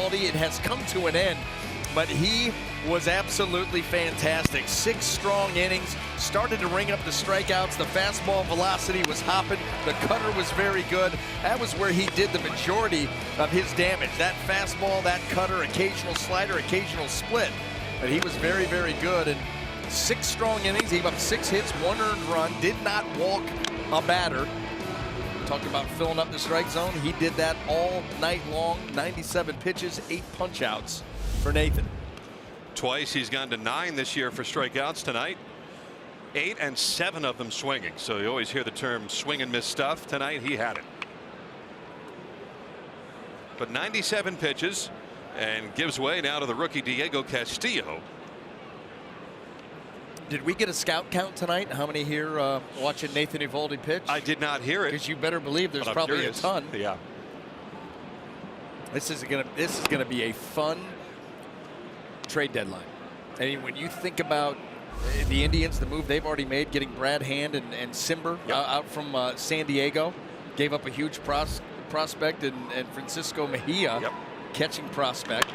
Eovaldi. It has come to an end, but he was absolutely fantastic. 6 strong innings, started to ring up the strikeouts. The fastball velocity was hopping. The cutter was very good. That was where he did the majority of his damage. That fastball, that cutter, occasional slider, occasional split. But he was very, very good. And 6 strong innings, he gave up 6 hits, 1 earned run, did not walk a batter. Talking about filling up the strike zone, he did that all night long. 97 pitches, 8 punch outs for Nathan. Twice he's gone to 9 this year for strikeouts tonight. 8 and 7 of them swinging. So you always hear the term swing and miss stuff. Tonight he had it. But 97 pitches and gives way now to the rookie Diego Castillo. Did we get a scout count tonight? How many here watching Nathan Eovaldi pitch? I did not hear it. Because you better believe there's probably a ton. Yeah. This is gonna be a fun trade deadline. I mean, when you think about the Indians, the move they've already made, getting Brad Hand and Simber out from San Diego, gave up a huge prospect and Francisco Mejia, catching prospect.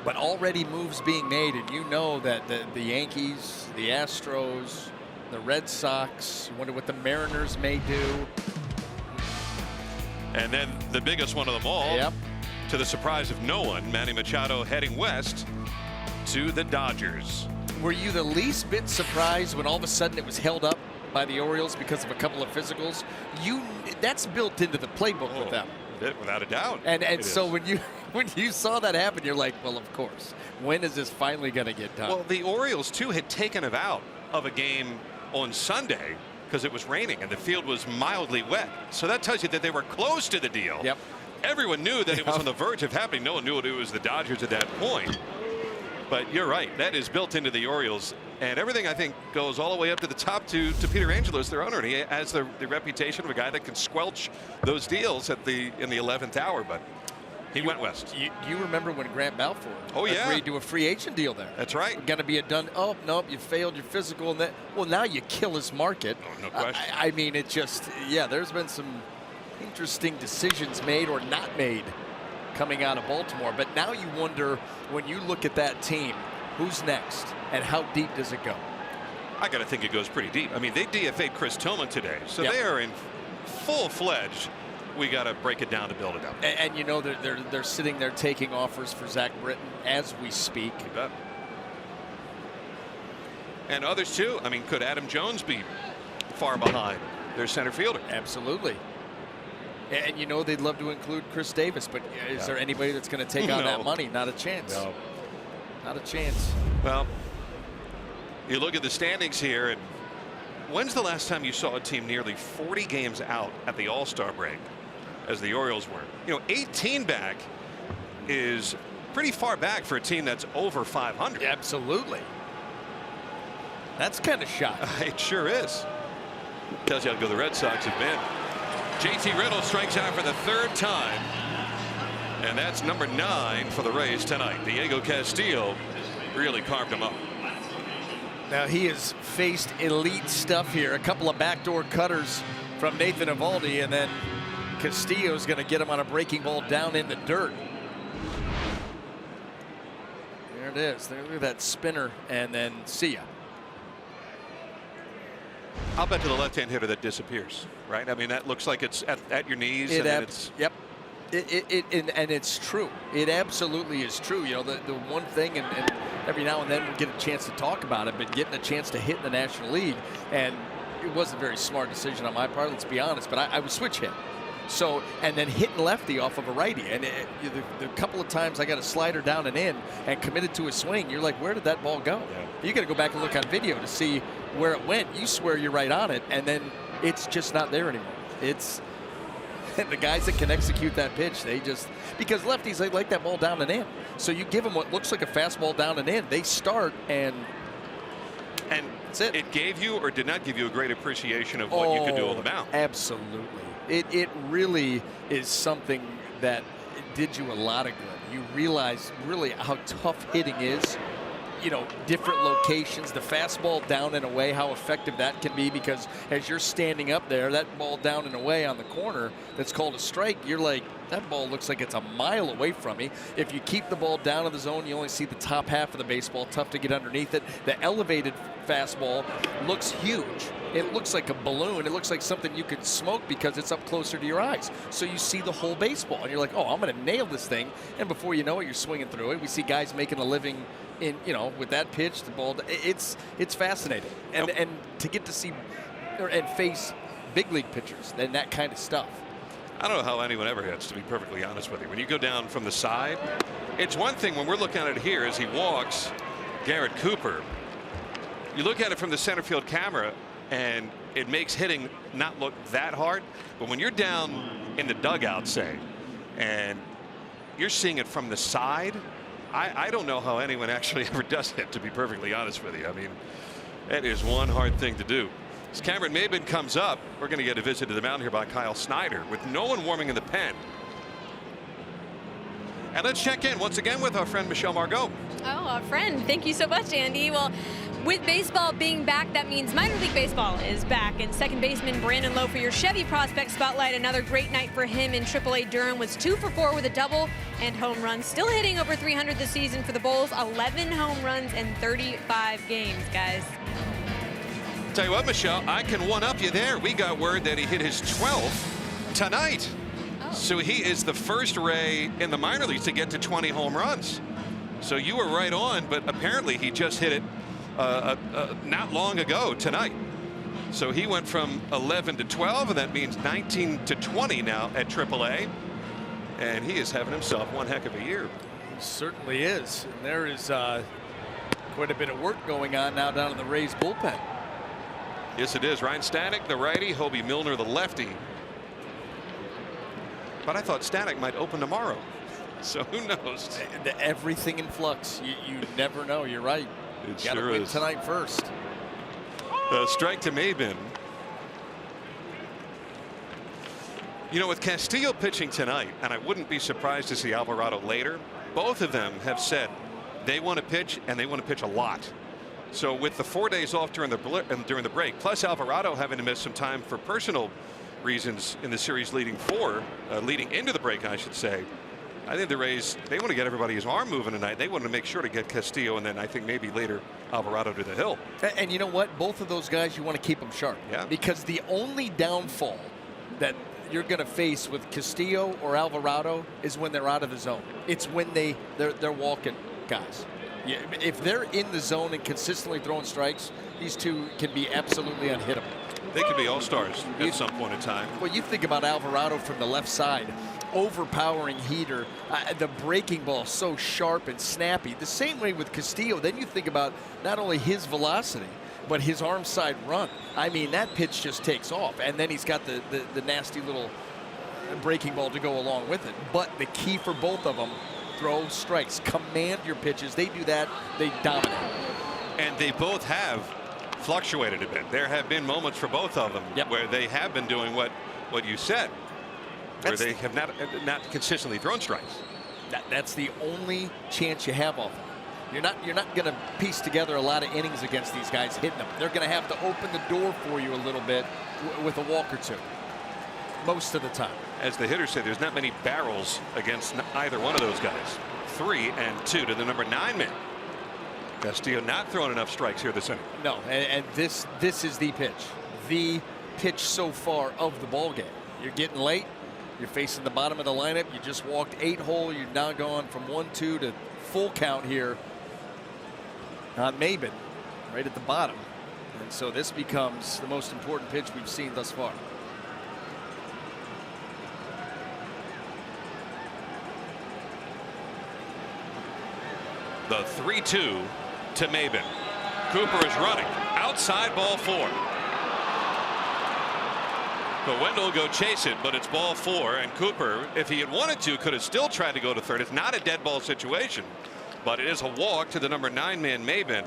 But already moves being made, and you know that the Yankees, the Astros, the Red Sox, you wonder what the Mariners may do. And then the biggest one of them all, to the surprise of no one, Manny Machado heading west to the Dodgers. Were you the least bit surprised when all of a sudden it was held up by the Orioles because of a couple of physicals? That's built into the playbook with them. Without a doubt. And so when you saw that happen, you're like, well, of course. When is this finally going to get done? Well, the Orioles, too, had taken him out of a game on Sunday because it was raining and the field was mildly wet. So that tells you that they were close to the deal. Yep. Everyone knew that it was on the verge of happening. No one knew it was the Dodgers at that point. But you're right. That is built into the Orioles. And everything, I think, goes all the way up to the top to Peter Angelos, their owner. And he has the reputation of a guy that can squelch those deals in the 11th hour. But he went west. You remember when Grant Balfour agreed to a free agent deal there? That's right. Going to be a done. Oh, nope, you failed your physical. And well, now you kill his market. Oh, no question. I mean, it just, there's been some interesting decisions made or not made coming out of Baltimore. But now you wonder, when you look at that team, who's next and how deep does it go? I got to think it goes pretty deep. I mean, they DFA'd Chris Tillman today, so they are in full-fledged. We got to break it down to build it up. And you know they're sitting there taking offers for Zach Britton as we speak. You bet. And others too. I mean, could Adam Jones be far behind their center fielder? Absolutely. And you know they'd love to include Chris Davis, but is there anybody that's going to take on that money? Not a chance. No. Not a chance. Well, you look at the standings here, and when's the last time you saw a team nearly 40 games out at the All-Star break, as the Orioles were? You know, 18 back is pretty far back for a team that's over 500. Absolutely. That's kind of shocking. It sure is. Tells you how good the Red Sox have been. JT Riddle strikes out for the 3rd time. And that's number 9 for the Rays tonight. Diego Castillo really carved him up. Now he has faced elite stuff here. A couple of backdoor cutters from Nathan Eovaldi, and then Castillo's going to get him on a breaking ball down in the dirt. There it is. There's that spinner, and then see ya. I'll bet to the left-hand hitter that disappears, right? I mean, that looks like it's at your knees. Yep. And it's true. It absolutely is true. You know, the one thing, and every now and then we'll get a chance to talk about it, but getting a chance to hit in the National League, and it wasn't a very smart decision on my part, let's be honest, but I would switch hit. So, and then hitting lefty off of a righty. And the couple of times I got a slider down and in and committed to a swing, you're like, where did that ball go? Yeah. You got to go back and look on video to see where it went. You swear you're right on it, and then it's just not there anymore. It's the guys that can execute that pitch, they just, because lefties, they like that ball down and in. So you give them what looks like a fastball down and in, they start, and that's it. It gave you or did not give you a great appreciation of what you could do on the mound. Absolutely. It really is something that did you a lot of good. You realize really how tough hitting is. You know, different locations, the fastball down and away, how effective that can be, because as you're standing up there, that ball down and away on the corner that's called a strike, you're like, That ball looks like it's a mile away from me. If you keep the ball down in the zone, you only see the top half of the baseball. Tough to get underneath it. The elevated fastball looks huge. It looks like a balloon. It looks like something you could smoke because it's up closer to your eyes. So you see the whole baseball, and you're like, oh, I'm going to nail this thing. And before you know it, you're swinging through it. We see guys making a living in, with that pitch, the ball. It's fascinating. And to get to see and face big league pitchers and that kind of stuff. I don't know how anyone ever hits, to be perfectly honest with you. When you go down from the side, it's one thing when we're looking at it here as he walks Garrett Cooper. You look at it from the center field camera, and it makes hitting not look that hard. But when you're down in the dugout, say, and you're seeing it from the side, I don't know how anyone actually ever does it, to be perfectly honest with you. I mean, that is one hard thing to do. As Cameron Maben comes up, we're going to get a visit to the mound here by Kyle Snyder with no one warming in the pen. And let's check in once again with our friend Michelle Margot. Oh, a friend. Thank you so much, Andy. Well, with baseball being back, that means minor league baseball is back. And second baseman Brandon Lowe for your Chevy prospect spotlight. Another great night for him in AAA. Durham was 2 for 4 with a double and home run. Still hitting over 300 this season for the Bulls. 11 home runs in 35 games, guys. Tell you what, Michelle, I can one-up you there. We got word that he hit his 12th tonight. Oh. So he is the first Ray in the minor leagues to get to 20 home runs. So you were right on, but apparently he just hit it not long ago tonight. So he went from 11 to 12, and that means 19 to 20 now at AAA. And he is having himself one heck of a year. He certainly is. And there is quite a bit of work going on now down in the Rays bullpen. Yes, it is. Ryan Stanek, the righty, Hobie Milner, the lefty. But I thought Stanek might open tomorrow. So who knows? Everything in flux. You never know. You're right. It Got to sure win is. tonight first. Strike to Maben. With Castillo pitching tonight, and I wouldn't be surprised to see Alvarado later, both of them have said they want to pitch, and they want to pitch a lot. So with the 4 days off during the break, plus Alvarado having to miss some time for personal reasons in the series leading into the break, I should say, I think the Rays, they want to get everybody's arm moving tonight. They want to make sure to get Castillo, and then I think maybe later Alvarado to the hill. And you know what? Both of those guys, you want to keep them sharp. Yeah. Because the only downfall that you're going to face with Castillo or Alvarado is when they're out of the zone. It's when they're walking guys. Yeah, if they're in the zone and consistently throwing strikes, these two can be absolutely unhittable. They could be all-stars at some point in time. Well, you think about Alvarado from the left side, overpowering heater, the breaking ball so sharp and snappy. The same way with Castillo. Then you think about not only his velocity, but his arm side run. I mean, that pitch just takes off, and then he's got the nasty little breaking ball to go along with it. But the key for both of them, throw strikes, command your pitches. They do that, they dominate. And they both have fluctuated a bit. There have been moments for both of them where they have been doing what you said, where they have not consistently thrown strikes. That's the only chance you have of them. You're not going to piece together a lot of innings against these guys hitting them. They're going to have to open the door for you a little bit with a walk or two most of the time. As the hitters say, there's not many barrels against either one of those guys. 3 and 2 to the number 9 man. Castillo not throwing enough strikes here this inning. No, and this is the pitch so far of the ball game. You're getting late. You're facing the bottom of the lineup. You just walked 8-hole. You're now going from 1-2 to full count here on Maben, right at the bottom. And so this becomes the most important pitch we've seen thus far. The 3-2 to Maben. Cooper is running outside, ball 4. But Wendell will go chase it, but it's ball 4, and Cooper, if he had wanted to, could have still tried to go to third. It's not a dead ball situation, but it is a walk to the number 9 man Maben.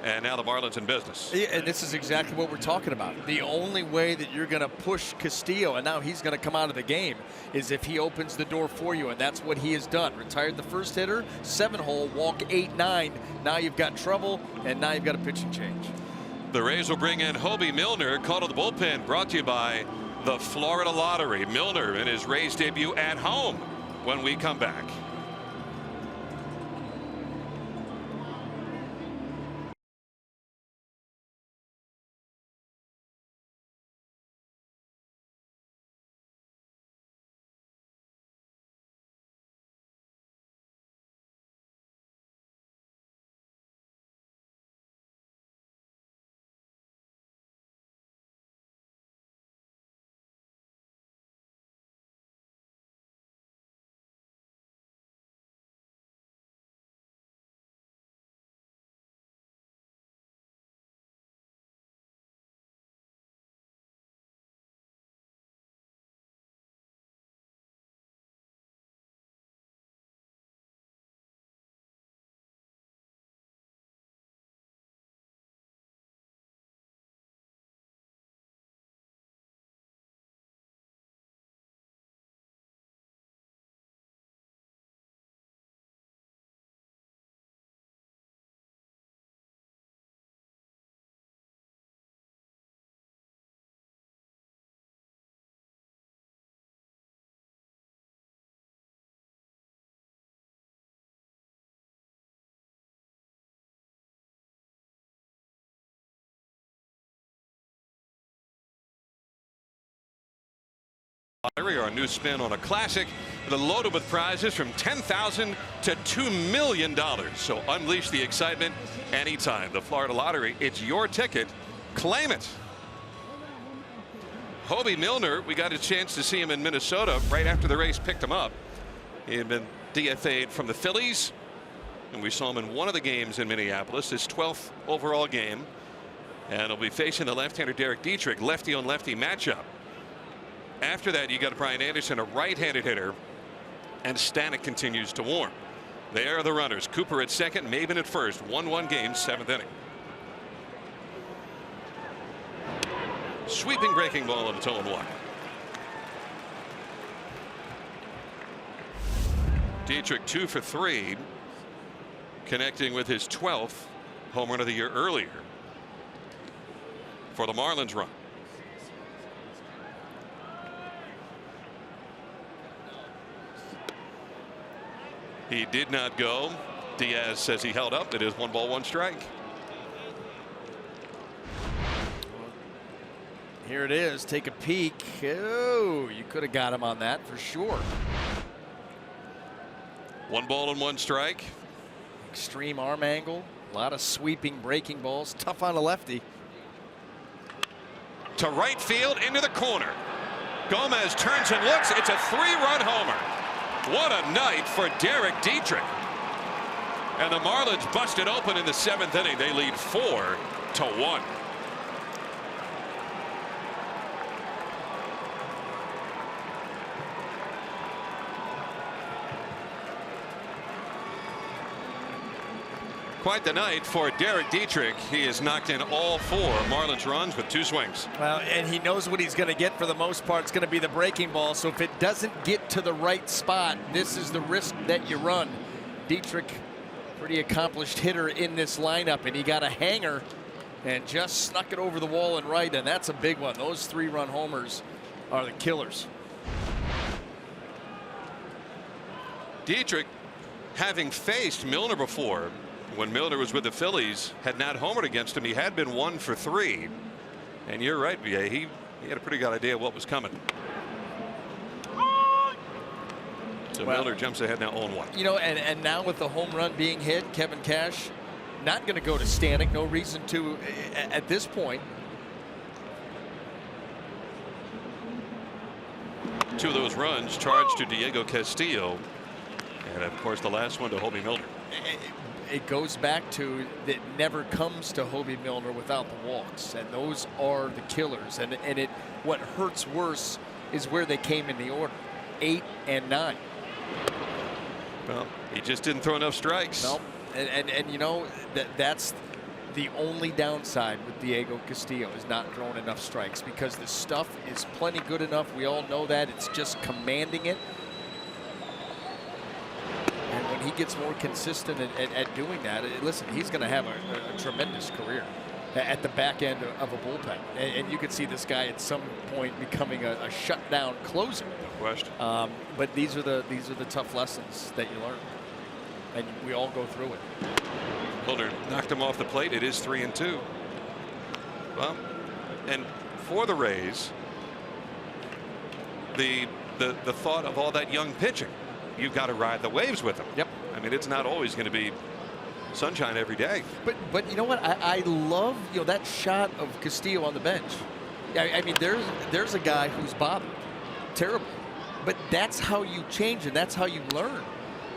And now the Marlins in business. Yeah, and this is exactly what we're talking about. The only way that you're going to push Castillo, and now he's going to come out of the game, is if he opens the door for you, and that's what he has done. Retired the first hitter, 7-hole, walk 8-9. Now you've got trouble, and now you've got a pitching change. The Rays will bring in Hobie Milner, called to the bullpen, brought to you by the Florida Lottery. Milner in his Rays debut at home when we come back. Our new spin on a classic, loaded with prizes from $10,000 to $2 million. So unleash the excitement anytime. The Florida Lottery, it's your ticket. Claim it. Hobie Milner, we got a chance to see him in Minnesota right after the Rays picked him up. He had been DFA'd from the Phillies, and we saw him in one of the games in Minneapolis, his 12th overall game. And he'll be facing the left-hander Derek Dietrich, lefty-on-lefty matchup. After that, you got Brian Anderson, a right-handed hitter, and Stanek continues to warm. There are the runners. Cooper at second, Maven at first. 1-1 game, 7th inning. Sweeping breaking ball, and it's 0-1. Dietrich 2 for 3, connecting with his 12th home run of the year earlier for the Marlins run. He did not go. Diaz says he held up. It is 1 ball, 1 strike. Here it is. Take a peek. Oh, you could have got him on that for sure. 1 ball and 1 strike. Extreme arm angle. A lot of sweeping breaking balls. Tough on a lefty. To right field, into the corner. Gomez turns and looks. It's a 3-run homer. What a night for Derek Dietrich. And the Marlins busted open in the 7th inning. They lead 4-1. Quite the night for Derek Dietrich. He has knocked in all 4 Marlins runs with 2 swings. Well, and he knows what he's going to get for the most part. It's going to be the breaking ball. So if it doesn't get to the right spot, this is the risk that you run. Dietrich, pretty accomplished hitter in this lineup, and he got a hanger and just snuck it over the wall and right, and that's a big one. Those 3-run homers are the killers. Dietrich, having faced Milner before, when Milner was with the Phillies, had not homered against him. He had been 1 for 3. And you're right, BA. He had a pretty good idea of what was coming. So well, Milner jumps ahead now 0-1. You know, and now with the home run being hit, Kevin Cash not going to go to Stanek. No reason to at this point. 2 of those runs charged to Diego Castillo. And, of course, the last one to Hobie Milner. It goes back to that never comes to Hobie Milner without the walks, and those are the killers. And what hurts worse is where they came in the order, 8 and 9. Well, he just didn't throw enough strikes. Nope. And you know that's the only downside with Diego Castillo, is not throwing enough strikes, because the stuff is plenty good enough. We all know that. It's just commanding it. And when he gets more consistent at doing that, listen, he's going to have a tremendous career. at the back end of a bullpen. And you could see this guy at some point becoming a shutdown closer. No question. But these are the tough lessons that you learn, and we all go through it. Milner knocked him off the plate. It is 3-2. Well, and for the Rays, the thought of all that young pitching, you've got to ride the waves with them. Yep. I mean, it's not always going to be sunshine every day. But you know what? I love that shot of Castillo on the bench. I mean, there's a guy who's bothered terribly, but that's how you change and that's how you learn.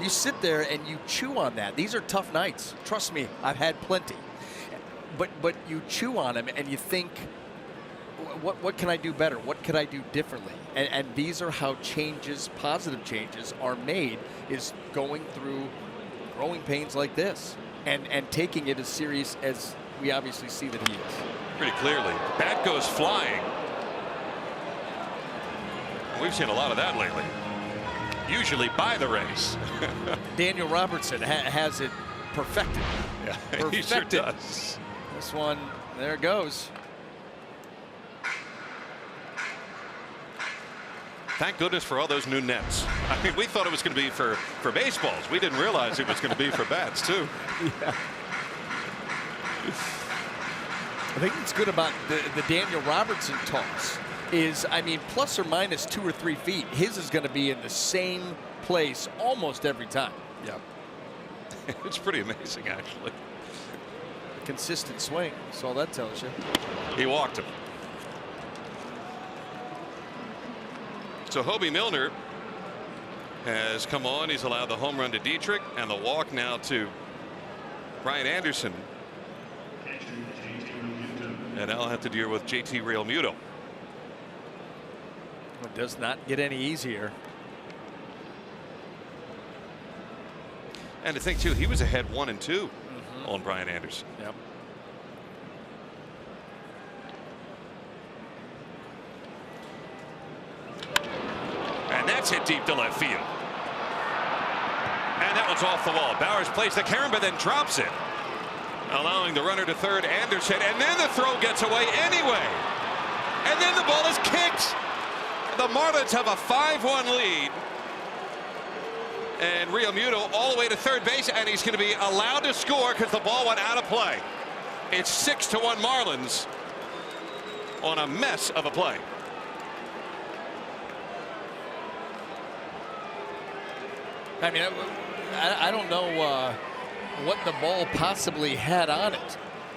You sit there and you chew on that. These are tough nights. Trust me, I've had plenty. But you chew on them and you think, what can I do better? What could I do differently? And these are how positive changes are made, is going through growing pains like this and taking it as serious as we obviously see that he is. Pretty clearly. Bat goes flying. We've seen a lot of that lately. Usually by the Rays. Daniel Robertson has it perfected. Yeah, perfected. he sure does. This one, there it goes. Thank goodness for all those new nets. I mean, we thought it was going to be for baseballs. We didn't realize it was going to be for bats too. Yeah. I think what's good about the Daniel Robertson toss is, I mean, plus or minus 2 or 3 feet, his is going to be in the same place almost every time. Yeah. It's pretty amazing, actually. Consistent swing. That's all that tells you. He walked him. So Hobie Milner has come on. He's allowed the home run to Dietrich and the walk now to Brian Anderson. And I'll have to deal with JT Realmuto. It does not get any easier. And to think too, he was ahead 1-2 on Brian Anderson. Yep. And that's hit deep to left field. And that one's off the wall. Bowers plays the carom, but then drops it, allowing the runner to third, Anderson, and then the throw gets away anyway. And then the ball is kicked. The Marlins have a 5-1 lead. And Realmuto all the way to third base, and he's going to be allowed to score because the ball went out of play. It's 6-1 Marlins on a mess of a play. I mean, I don't know what the ball possibly had on it,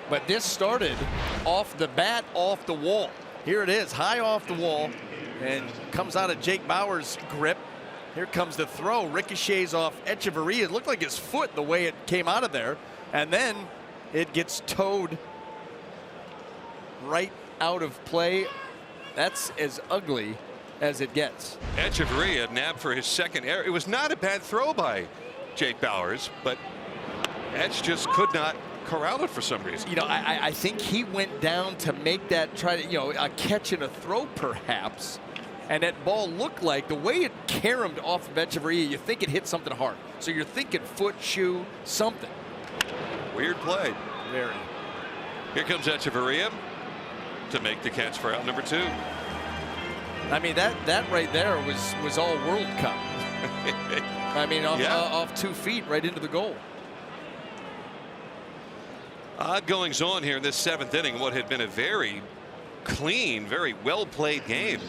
but this started off the bat, off the wall. Here it is, high off the wall, and comes out of Jake Bauers' grip. Here comes the throw, ricochets off Echeverria. It looked like his foot the way it came out of there, and then it gets towed right out of play. That's as ugly as it gets. Echeverria nabbed for his second error. It was not a bad throw by Jake Bauers, but Etch just could not corral it for some reason. You know, I think he went down to make that, try to, a catch and a throw perhaps. And that ball looked like, the way it caromed off of Echeverria, you think it hit something hard. So you're thinking foot, shoe, something. Weird play. Very. Here comes Echeverria to make the catch for out number 2. I mean, that right there was all World Cup. I mean, off 2 feet right into the goal. Odd goings on here in this 7th inning. What had been a very clean, very well played game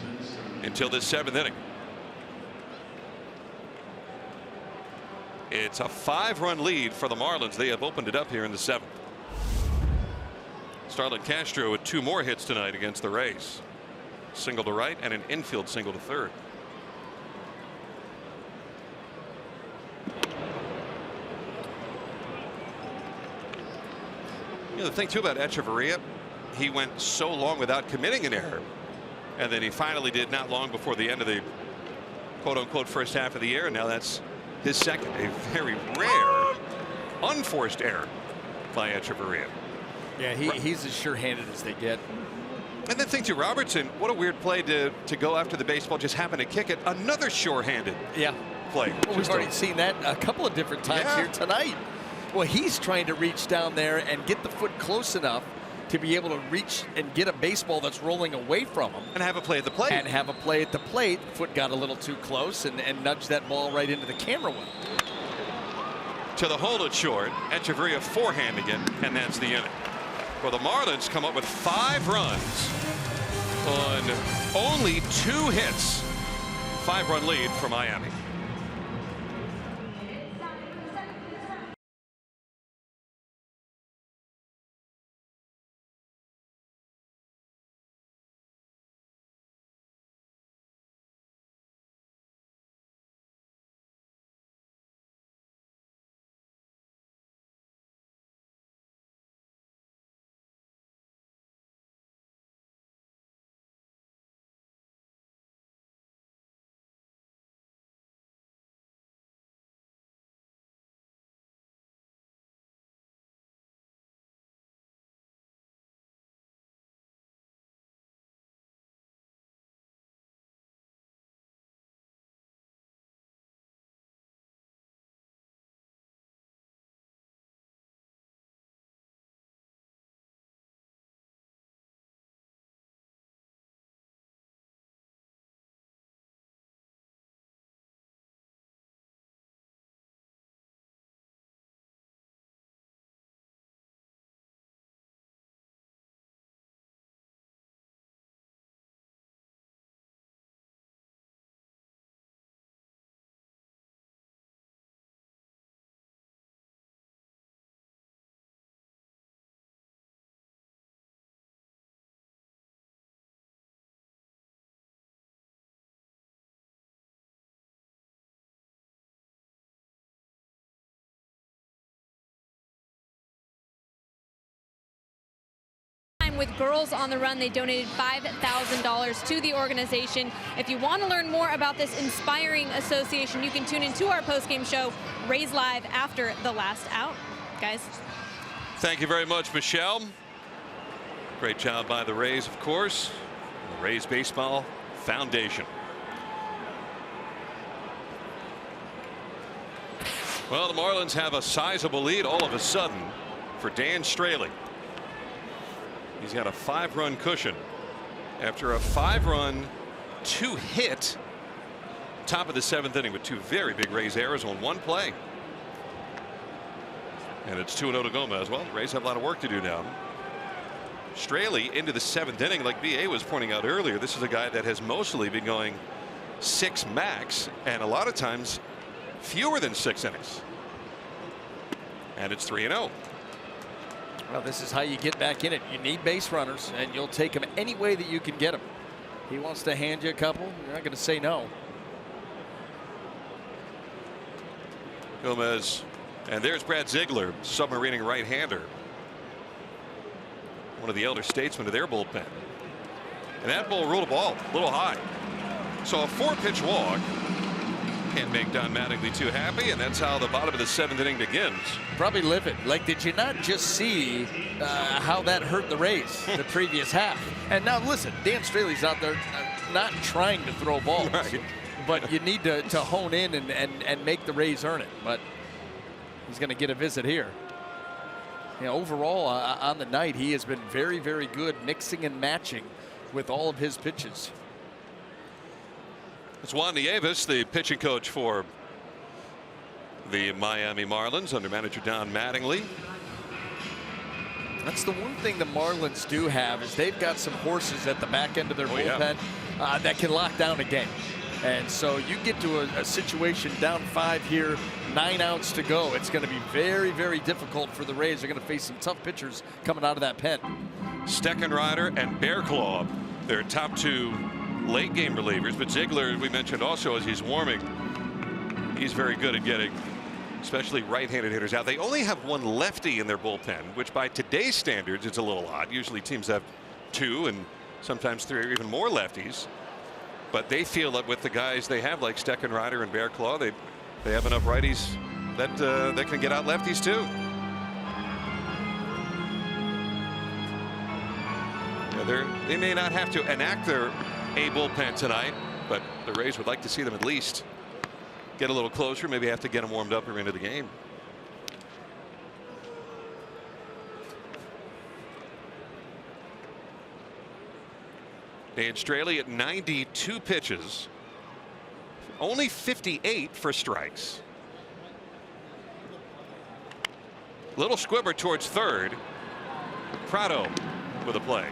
until this 7th inning. It's a 5-run lead for the Marlins. They have opened it up here in the 7th. Starlin Castro with 2 more hits tonight against the Rays. Single to right and an infield single to third. You know, the thing too about Echeverria, he went so long without committing an error, and then he finally did not long before the end of the quote-unquote first half of the year, and now that's his second. A very rare unforced error by Echeverria. Yeah, he's as sure-handed as they get. And then think to Robertson, what a weird play to go after the baseball, just happen to kick it. Another sure-handed play. Well, we've already seen that a couple of different times here tonight. Well, he's trying to reach down there and get the foot close enough to be able to reach and get a baseball that's rolling away from him. And have a play at the plate. And have a play at the plate. Foot got a little too close and nudged that ball right into the camera well. To the hold it short. Echeverria forehanding it, and that's the inning. Well, the Marlins come up with 5 runs on only 2 hits. 5-run lead for Miami. With Girls on the Run, they donated $5,000 to the organization. If you want to learn more about this inspiring association, you can tune into our post-game show, Rays Live, after the last out. Guys. Thank you very much, Michelle. Great job by the Rays, of course. The Rays Baseball Foundation. Well, the Marlins have a sizable lead all of a sudden for Dan Straley. He's got a 5-run cushion after a 5-run 2-hit top of the 7th inning with 2 very big Rays errors on 1 play. And it's 2-0 to Gomez. Well, the Rays have a lot of work to do now. Straley into the 7th inning, like BA was pointing out earlier. This is a guy that has mostly been going 6 max, and a lot of times fewer than 6 innings. And it's 3-0. Well, this is how you get back in it. You need base runners, and you'll take them any way that you can get them. He wants to hand you a couple. You're not going to say no. Gomez, and there's Brad Ziegler, submarining right-hander. One of the elder statesmen of their bullpen. And that ball ruled a ball a little high. So a 4-pitch walk. Can't make Don Mattingly too happy, and that's how the bottom of the 7th inning begins. Probably livid. Like, did you not just see how that hurt the Rays the previous half? And now listen, Dan Straley's out there not trying to throw balls, right, but you need to hone in and make the Rays earn it. But he's going to get a visit here. You know, overall on the night, he has been very, very good mixing and matching with all of his pitches. It's Juan Nieves, the pitching coach for the Miami Marlins under manager Don Mattingly. That's the one thing the Marlins do have, is they've got some horses at the back end of their bullpen that can lock down a game. And so you get to a situation down 5 here, 9 outs to go. It's going to be very, very difficult for the Rays. They're going to face some tough pitchers coming out of that pen. Steckenrider and Bearclaw, their top 2 late game relievers, but Ziegler, we mentioned also, as he's warming, he's very good at getting especially right-handed hitters out. They only have 1 lefty in their bullpen, which by today's standards it's a little odd. Usually teams have 2 and sometimes 3 or even more lefties, but they feel that with the guys they have like Steckenrider and Bearclaw, they have enough righties that can get out lefties too. They may not have to enact their A bullpen tonight, but the Rays would like to see them at least get a little closer. Maybe have to get them warmed up or into the game. Dan Straley at 92 pitches. Only 58 for strikes. Little squibber towards third. Prado with a play.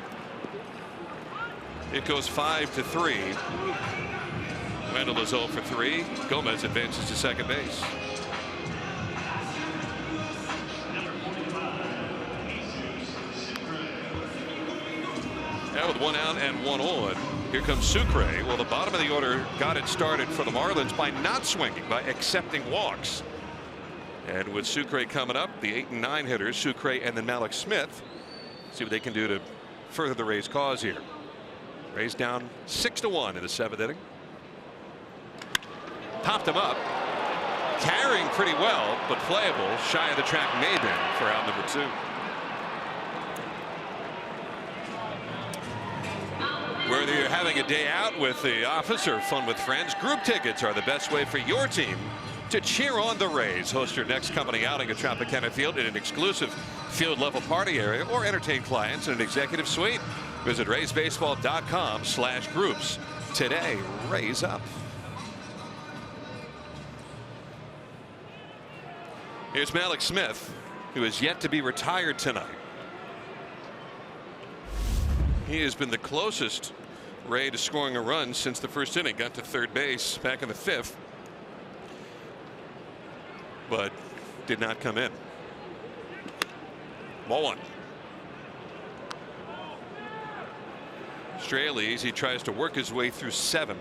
It goes 5-3. Wendell is 0 for 3. Gomez advances to second base. Now with 1 out and 1 on, here comes Sucre. Well, the bottom of the order got it started for the Marlins by not swinging, by accepting walks. And with Sucre coming up, the 8 and 9 hitters, Sucre and then Malik Smith, see what they can do to further the Rays' cause here. Rays down 6-1 in the 7th inning. Popped him up, carrying pretty well, but playable, shy of the track Maben for out number 2. Whether you're having a day out with the office or fun with friends, group tickets are the best way for your team to cheer on the Rays. Host your next company outing at Tropicana Field in an exclusive field level party area or entertain clients in an executive suite. Visit RaysBaseball.com/groups today. Rays up. Here's Malik Smith, who is yet to be retired tonight. He has been the closest Ray to scoring a run since the first inning. Got to third base back in the 5th, but did not come in. Ball 1. Straley, he tries to work his way through 7.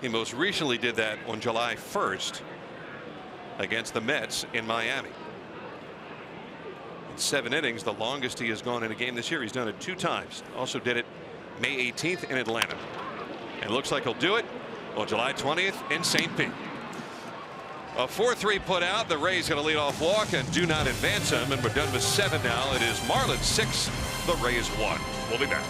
He most recently did that on July 1st against the Mets in Miami. In 7 innings, the longest he has gone in a game this year. He's done it 2 times. Also did it May 18th in Atlanta. And looks like he'll do it on July 20th in St. Pete. A 4-3 put out. The Rays going to lead off walk and do not advance him. And we're done with 7 now. It is Marlins 6, the Rays 1. We'll be back.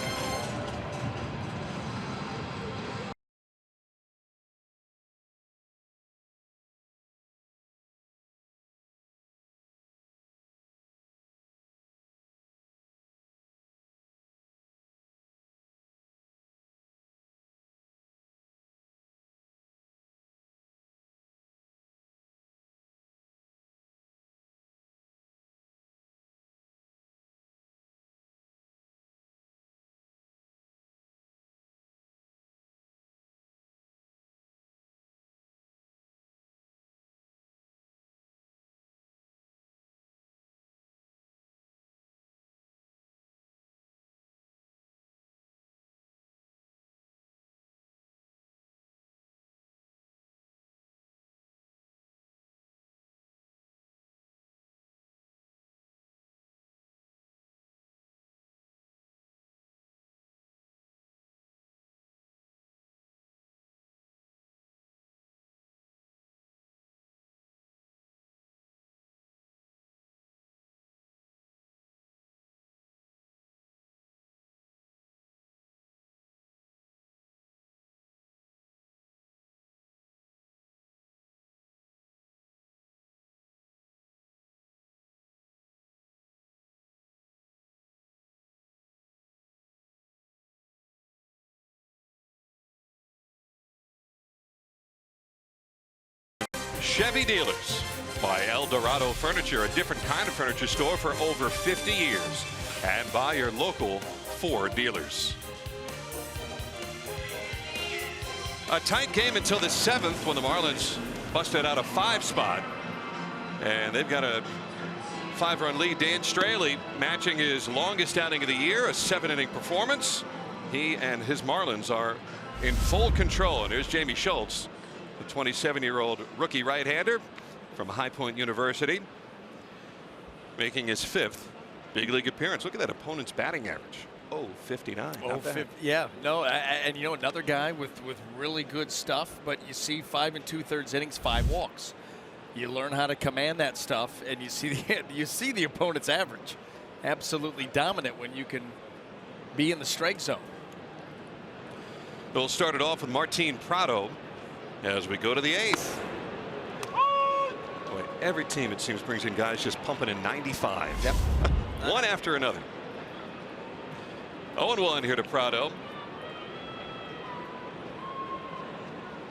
Chevy Dealers by El Dorado Furniture, a different kind of furniture store for over 50 years, and by your local Ford dealers. A tight game until the 7th when the Marlins busted out a 5 spot, and they've got a 5-run lead. Dan Straley matching his longest outing of the year, a 7-inning performance. He and his Marlins are in full control. And here's Jamie Schultz, the 27-year-old rookie right-hander from High Point University, making his 5th big league appearance. Look at that opponent's batting average. 0.59. Yeah, no, and you know, another guy with really good stuff, but you see 5 2/3 innings, 5 walks. You learn how to command that stuff, and you see the opponent's average. Absolutely dominant when you can be in the strike zone. We'll start it off with Martin Prado as we go to the 8th. Boy, every team it seems brings in guys just pumping in 95. Yep. One after another. 0-1 here to Prado.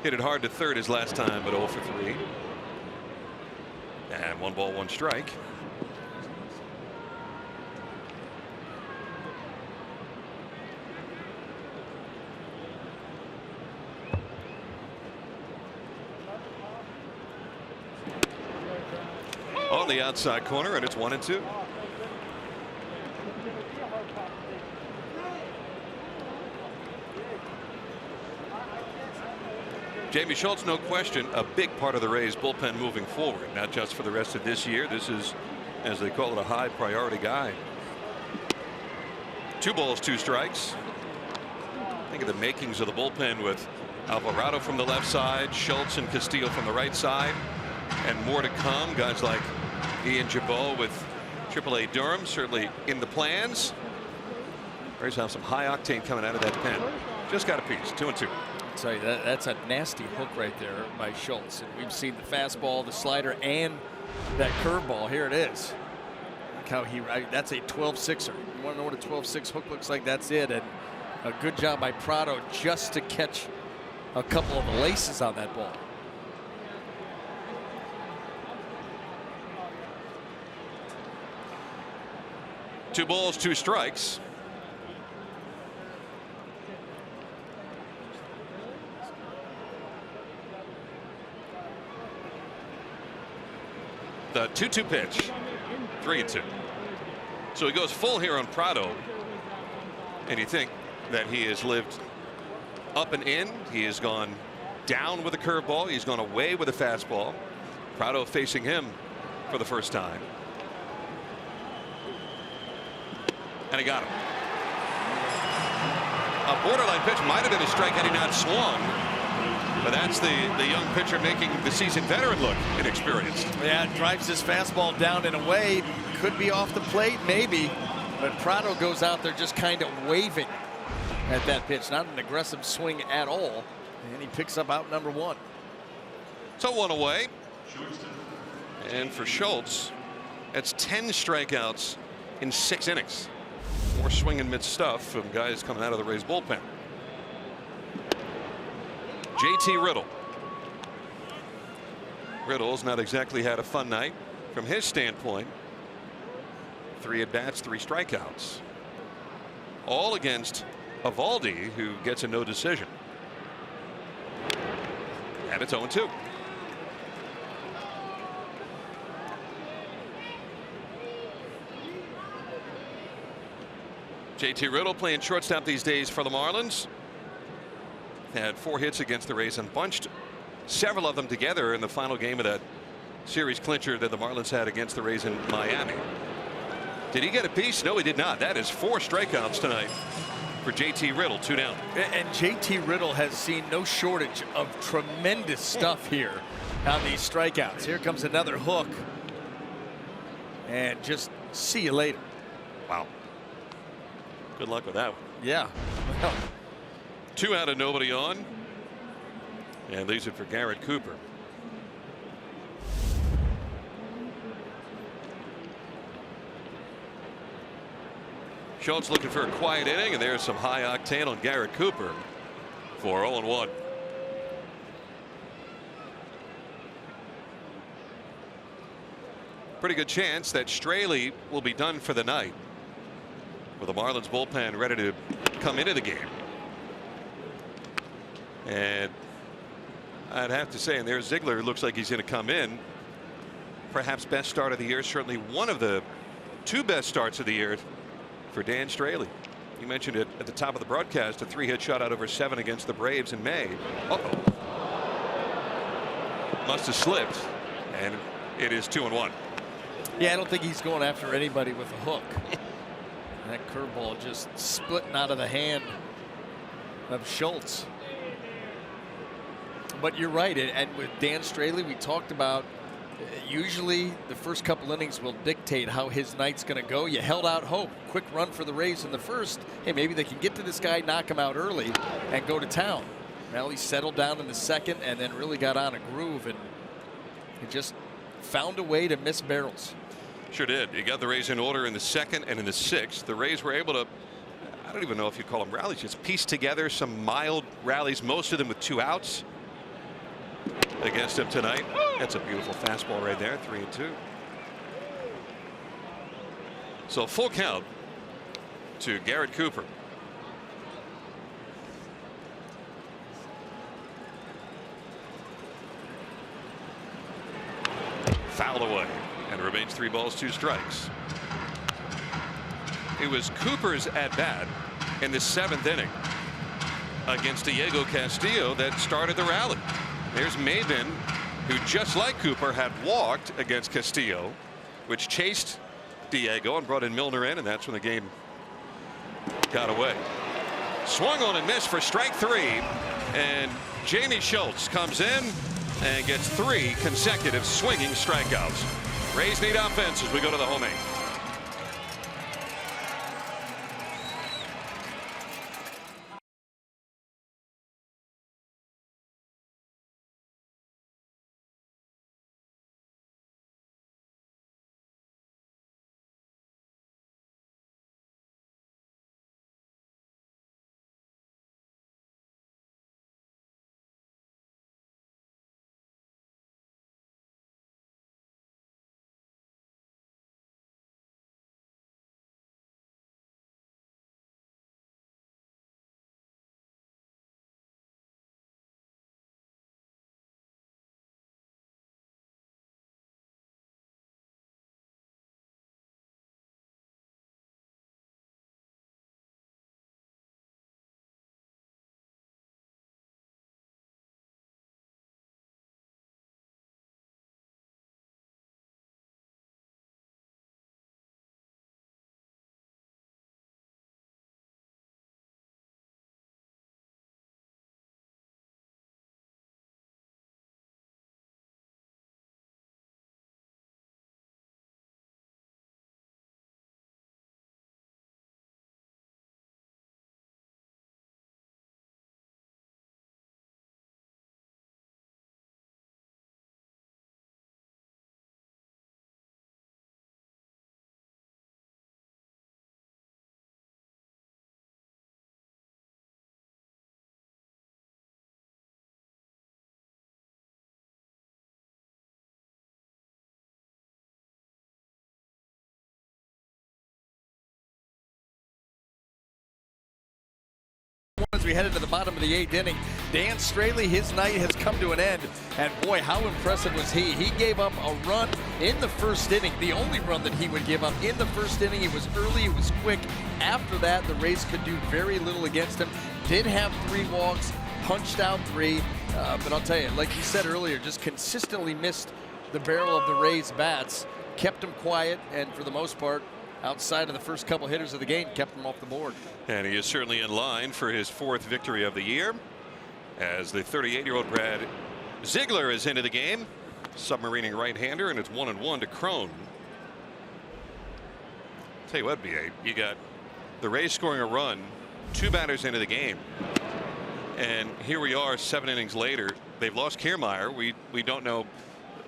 Hit it hard to third his last time, but 0 for 3. And 1 ball, 1 strike. On the outside corner, and it's 1-2. Jamie Schultz, no question, a big part of the Rays bullpen moving forward, not just for the rest of this year. This is, as they call it, a high priority guy. 2 balls, 2 strikes. Think of the makings of the bullpen with Alvarado from the left side, Schultz and Castillo from the right side, and more to come. Guys like Ian Jabot with AAA Durham certainly in the plans. Rays have some high octane coming out of that pen. Just got a piece. 2-2. I'll tell you, that's a nasty hook right there by Schultz. And we've seen the fastball, the slider, and that curveball. Here it is. Look how that's a 12-6er. You want to know what a 12-6 hook looks like? That's it. And a good job by Prado just to catch a couple of the laces on that ball. Two balls, 2 strikes. The 2-2 pitch. 3-2. So he goes full here on Prado. And you think that he has lived up and in. He has gone down with a curveball. He's gone away with a fastball. Prado facing him for the first time. And he got him. A borderline pitch might have been a strike had he not swung. But that's the young pitcher making the seasoned veteran look inexperienced. Yeah, drives his fastball down and away. Could be off the plate, maybe. But Prado goes out there just kind of waving at that pitch. Not an aggressive swing at all. And he picks up out number 1. So 1 away. And for Schultz, that's 10 strikeouts in 6 innings. More swing and miss stuff from guys coming out of the Rays bullpen. JT Riddle. Riddle's not exactly had a fun night from his standpoint. 3 at bats, 3 strikeouts. All against Eovaldi, who gets a no decision. And it's 0-2. JT Riddle playing shortstop these days for the Marlins. Had 4 hits against the Rays and bunched several of them together in the final game of that series clincher that the Marlins had against the Rays in Miami. Did he get a piece? No, he did not. That is 4 strikeouts tonight for JT Riddle. 2 down. And JT Riddle has seen no shortage of tremendous stuff here on these strikeouts. Here comes another hook. And just see you later. Wow. Good luck with that one. Yeah. Well, 2 out and nobody on. And leaves it for Garrett Cooper. Schultz looking for a quiet inning, and there's some high octane on Garrett Cooper for 0-1. Pretty good chance that Straley will be done for the night, with the Marlins bullpen ready to come into the game. And I'd have to say, and there's Ziegler, looks like he's going to come in. Perhaps best start of the year, certainly one of the 2 best starts of the year for Dan Straley. You mentioned it at the top of the broadcast, a 3-hit shutout over 7 against the Braves in May. Must have slipped, and it is 2-1. yeah, I don't think he's going after anybody with a hook. That curveball just splitting out of the hand of Schultz. But you're right, and with Dan Straley, we talked about usually the first couple innings will dictate how his night's going to go. You held out hope. Quick run for the Rays in the first. Hey, maybe they can get to this guy, knock him out early, and go to town. Well, he settled down in the second and then really got on a groove, and he just found a way to miss barrels. Sure did. You got the Rays in order in the second and in the 6th. The Rays were able to, I don't even know if you call them rallies, just piece together some mild rallies, most of them with 2 outs. against him tonight. That's a beautiful fastball right there. 3-2. So full count to Garrett Cooper. Fouled away, and it remains 3 balls, 2 strikes. It was Cooper's at bat in the 7th inning against Diego Castillo that started the rally. There's Maven, who just like Cooper had walked against Castillo, which chased Diego and brought in Milner in, and that's when the game got away. Swung on and missed for strike 3, and Jamie Schultz comes in and gets 3 consecutive swinging strikeouts. Rays need offense as we go to the home 8th. As we head into the bottom of the 8th inning, Dan Straley, his night has come to an end, and boy, how impressive was he. He gave up a run in the 1st inning, the only run that he would give up in the 1st inning. It was early, it was quick. After that, the Rays could do very little against him. Did have 3 walks, punched out 3, but I'll tell you, like you said earlier, just consistently missed the barrel of the Rays' bats, kept them quiet, and for the most part, outside of the first couple hitters of the game, kept them off the board. And he is certainly in line for his 4th victory of the year, as the 38-year-old Brad Ziegler is into the game, submarining right-hander, and it's 1-1 to Crone. Tell you what, BA, you got the Rays scoring a run, 2 batters into the game, and here we are 7 innings later. They've lost Kiermaier. We don't know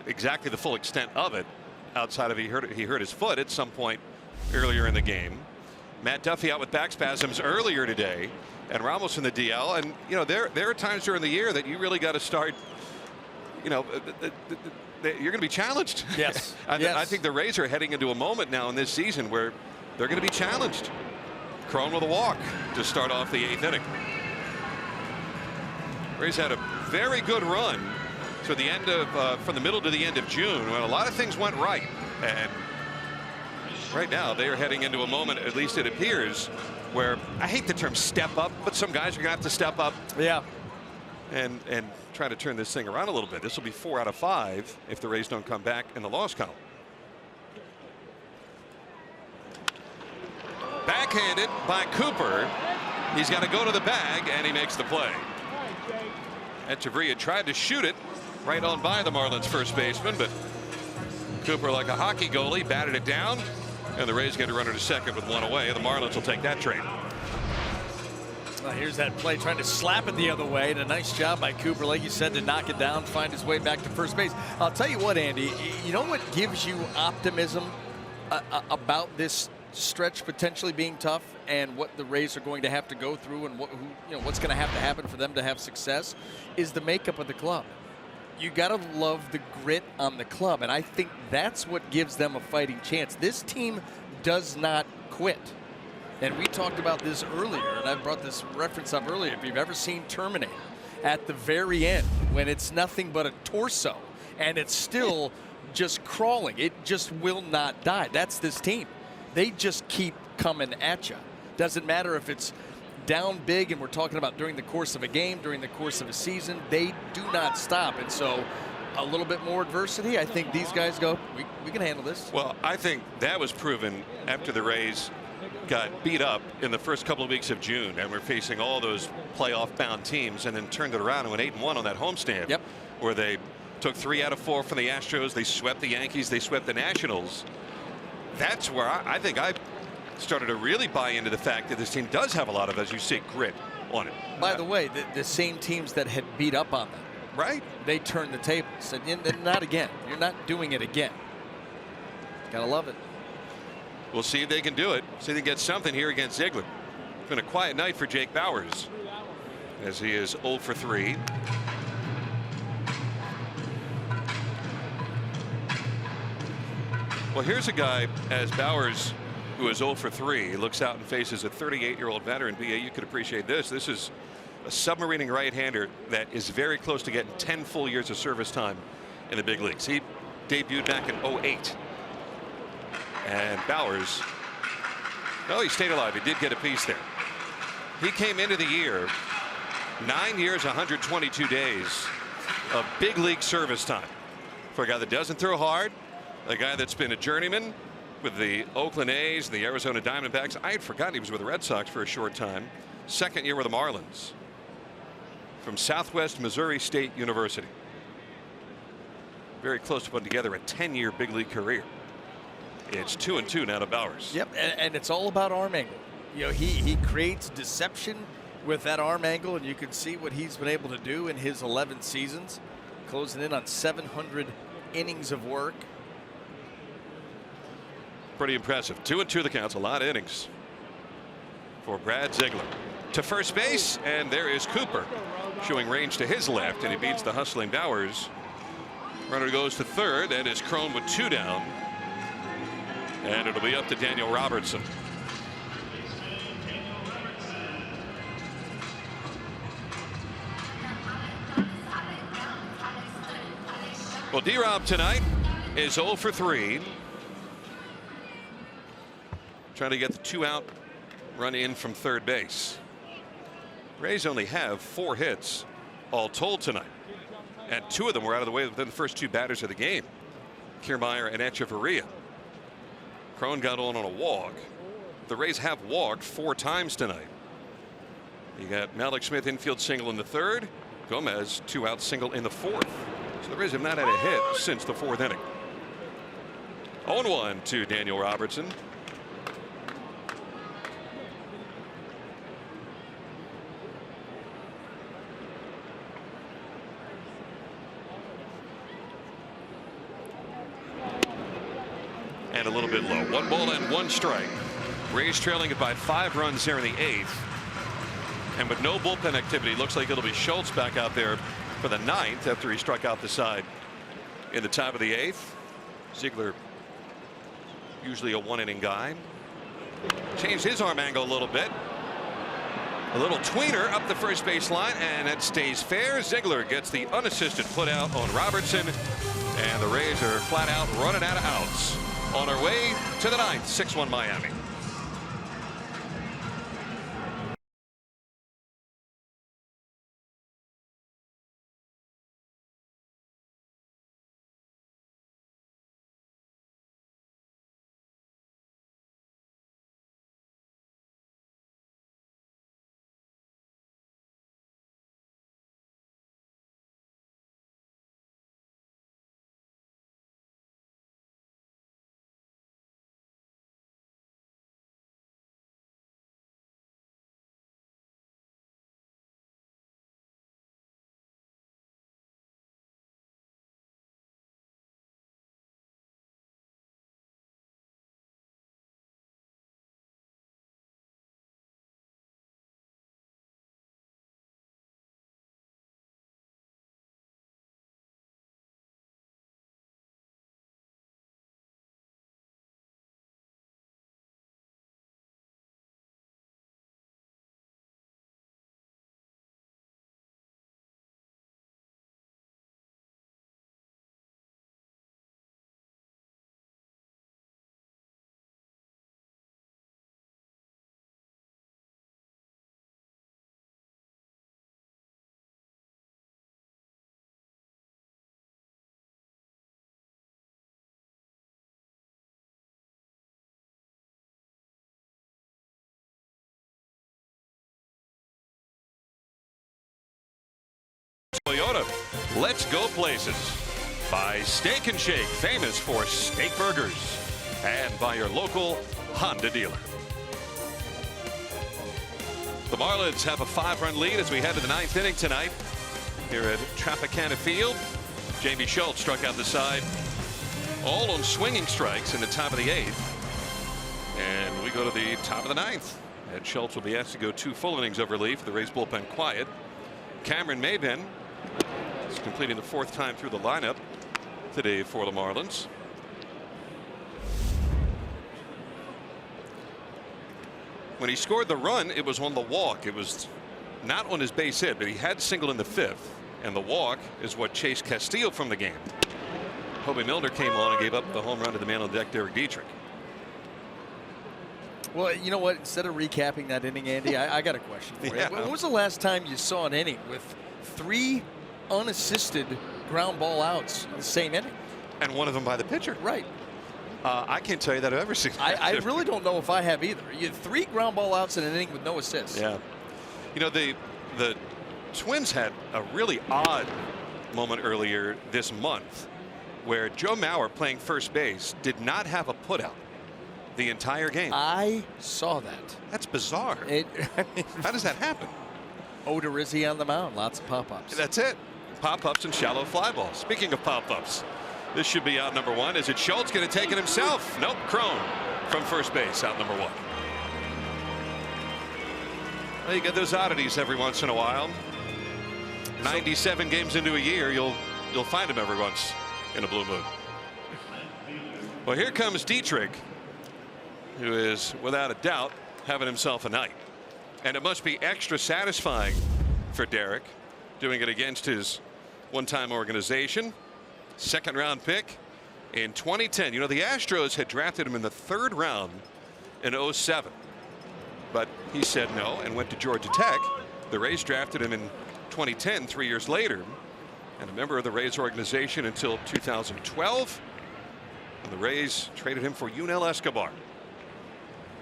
exactly the full extent of it, outside of he hurt his foot at some point earlier in the game. Matt Duffy out with back spasms earlier today, and Ramos in the DL. And you know, there are times during the year that you really got to start, you know, you're going to be challenged. Yes. I think the Rays are heading into a moment now in this season where they're going to be challenged. Crone with a walk to start off the 8th inning. Rays had a very good run to the end of from the middle to the end of June when a lot of things went right, and right now they are heading into a moment, at least it appears, where I hate the term step up, but some guys are gonna have to step up, yeah, and try to turn this thing around a little bit. This will be 4 out of 5 if the Rays don't come back in the loss column. Backhanded by Cooper. He's got to go to the bag, and he makes the play. Echeverria tried to shoot it right on by the Marlins first baseman, but Cooper, like a hockey goalie, batted it down, and the Rays get a runner to second with 1 away. The Marlins will take that trade. Well, here's that play, trying to slap it the other way, and a nice job by Cooper, like you said, to knock it down, find his way back to first base. I'll tell you what, Andy, you know what gives you optimism about this stretch potentially being tough and what the Rays are going to have to go through and what's going to happen for them to have success is the makeup of the club. you got to love the grit on the club, and I think that's what gives them a fighting chance. This team does not quit. And we talked about this earlier, and I brought this reference up earlier. If you've ever seen Terminator, at the very end, when it's nothing but a torso, and it's still just crawling, it just will not die. That's this team. They just keep coming at you. Doesn't matter if it's down big, and we're talking about during the course of a game, during the course of a season, they do not stop. And so a little bit more adversity, I think these guys go, we can handle this. Well, I think that was proven after the Rays got beat up in the first couple of weeks of June, and we're facing all those playoff-bound teams, and then turned it around and went 8-1 on that homestand. Yep. Where they took 3 out of 4 from the Astros. They swept the Yankees. They swept the Nationals. That's where I think I started to really buy into the fact that this team does have a lot of, as you say, grit on it. By the way, the same teams that had beat up on them, right? They turned the tables. Said, not again. You're not doing it again. Gotta love it. We'll see if they can do it. See if they can get something here against Ziegler. It's been a quiet night for Jake Bauers, as he is 0 for 3. Well, here's a guy, as Bauers, who is 0 for 3, looks out and faces a 38-year-old veteran. BA, you could appreciate this. This is a submarining right-hander that is very close to getting 10 full years of service time in the big leagues. He debuted back in 08. And Bauers, well, he stayed alive. He did get a piece there. He came into the year 9 years, 122 days of big league service time for a guy that doesn't throw hard, a guy that's been a journeyman with the Oakland A's and the Arizona Diamondbacks. I had forgotten he was with the Red Sox for a short time. Second year with the Marlins. From Southwest Missouri State University. Very close to putting together a 10-year big league career. It's 2-2 now to Bauers. Yep, and it's all about arm angle. You know, he creates deception with that arm angle, and you can see what he's been able to do in his 11 seasons, closing in on 700 innings of work. Pretty impressive. 2-2 the count's a lot of innings for Brad Ziegler. To first base, and there is Cooper showing range to his left, and he beats the hustling Bauers. Runner goes to third. That is Crone with 2 down. And it'll be up to Daniel Robertson. Well, D-Rob tonight is 0 for 3. Trying to get the 2-out run in from third base. Rays only have 4 hits all told tonight, and 2 of them were out of the way within the first 2 batters of the game. Kiermaier and Echeverria. Crone got on a walk. The Rays have walked 4 times tonight. You got Malik Smith infield single in the 3rd. Gomez 2-out single in the 4th. So the Rays have not had a hit since the 4th inning. 0-1 to Daniel Robertson. And a little bit low. 1 ball and 1 strike. Rays trailing it by 5 runs here in the 8th. And with no bullpen activity, looks like it'll be Schultz back out there for the 9th after he struck out the side in the top of the 8th. Ziegler, usually a 1-inning guy, changed his arm angle a little bit. A little tweener up the first base line, and it stays fair. Ziegler gets the unassisted put out on Robertson, and the Rays are flat out running out of outs on our way to the 9th. 6-1 Miami. Let's go places by Steak and Shake, famous for steak burgers, and by your local Honda dealer. The Marlins have a 5-run lead as we head to the 9th inning tonight here at Tropicana Field. Jamie Schultz struck out the side, all on swinging strikes in the top of the 8th. And we go to the top of the 9th. And Schultz will be asked to go 2 full innings of relief. The Rays bullpen quiet. Cameron Maybin is completing the 4th time through the lineup today for the Marlins. When he scored the run, it was on the walk. It was not on his base hit, but he had singled in the 5th. And the walk is what chased Castillo from the game. Hobie Milner came on and gave up the home run to the man on deck, Derek Dietrich. Well, you know what? Instead of recapping that inning, Andy, I got a question for you. Yeah. When was the last time you saw an inning with 3 unassisted ground ball outs in the same inning? And one of them by the pitcher. Right. I can't tell you that I've ever seen that. I really don't know if I have either. You had 3 ground ball outs in an inning with no assists. Yeah. You know, the Twins had a really odd moment earlier this month where Joe Mauer, playing first base, did not have a putout the entire game. I saw that. That's bizarre. How does that happen? Odorizzi on the mound. Lots of pop-ups. That's it. Pop-ups and shallow fly balls. Speaking of pop-ups, this should be out number 1. Is it Schultz going to take it himself? Nope. Crone from first base, out number 1. Well, you get those oddities every once in a while. 97 games into a year, you'll find them every once in a blue moon. Well, here comes Dietrich, who is without a doubt having himself a night. And it must be extra satisfying for Derek, doing it against his one-time organization. 2nd-round pick in 2010. You know, the Astros had drafted him in the 3rd round in 07. But he said no and went to Georgia Tech. The Rays drafted him in 2010, 3 years later, and a member of the Rays organization until 2012. And the Rays traded him for Yunel Escobar,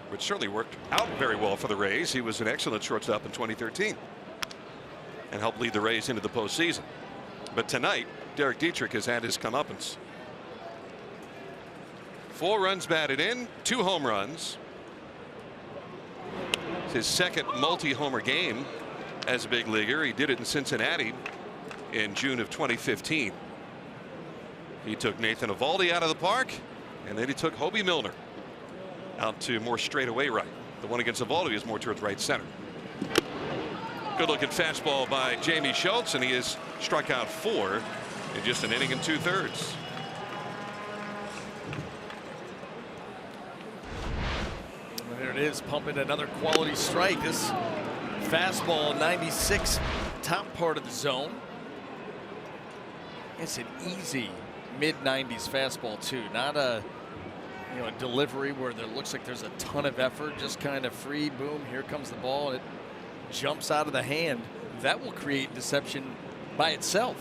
which certainly worked out very well for the Rays. He was an excellent shortstop in 2013 and helped lead the Rays into the postseason. But tonight, Derek Dietrich has had his comeuppance. 4 runs batted in, 2 home runs. It's his 2nd multi-homer game as a big leaguer. He did it in Cincinnati in June of 2015. He took Nathan Eovaldi out of the park, and then he took Hobie Milner out to more straightaway right. The one against Eovaldi is more towards right center. Good looking fastball by Jamie Schultz, and he has struck out 4 in just an inning and 2/3. There it is, pumping another quality strike. This fastball, 96, top part of the zone. It's an easy mid-90s fastball too, not a a delivery where there looks like there's a ton of effort, just kind of free. Boom, here comes the ball, and it jumps out of the hand. That will create deception by itself.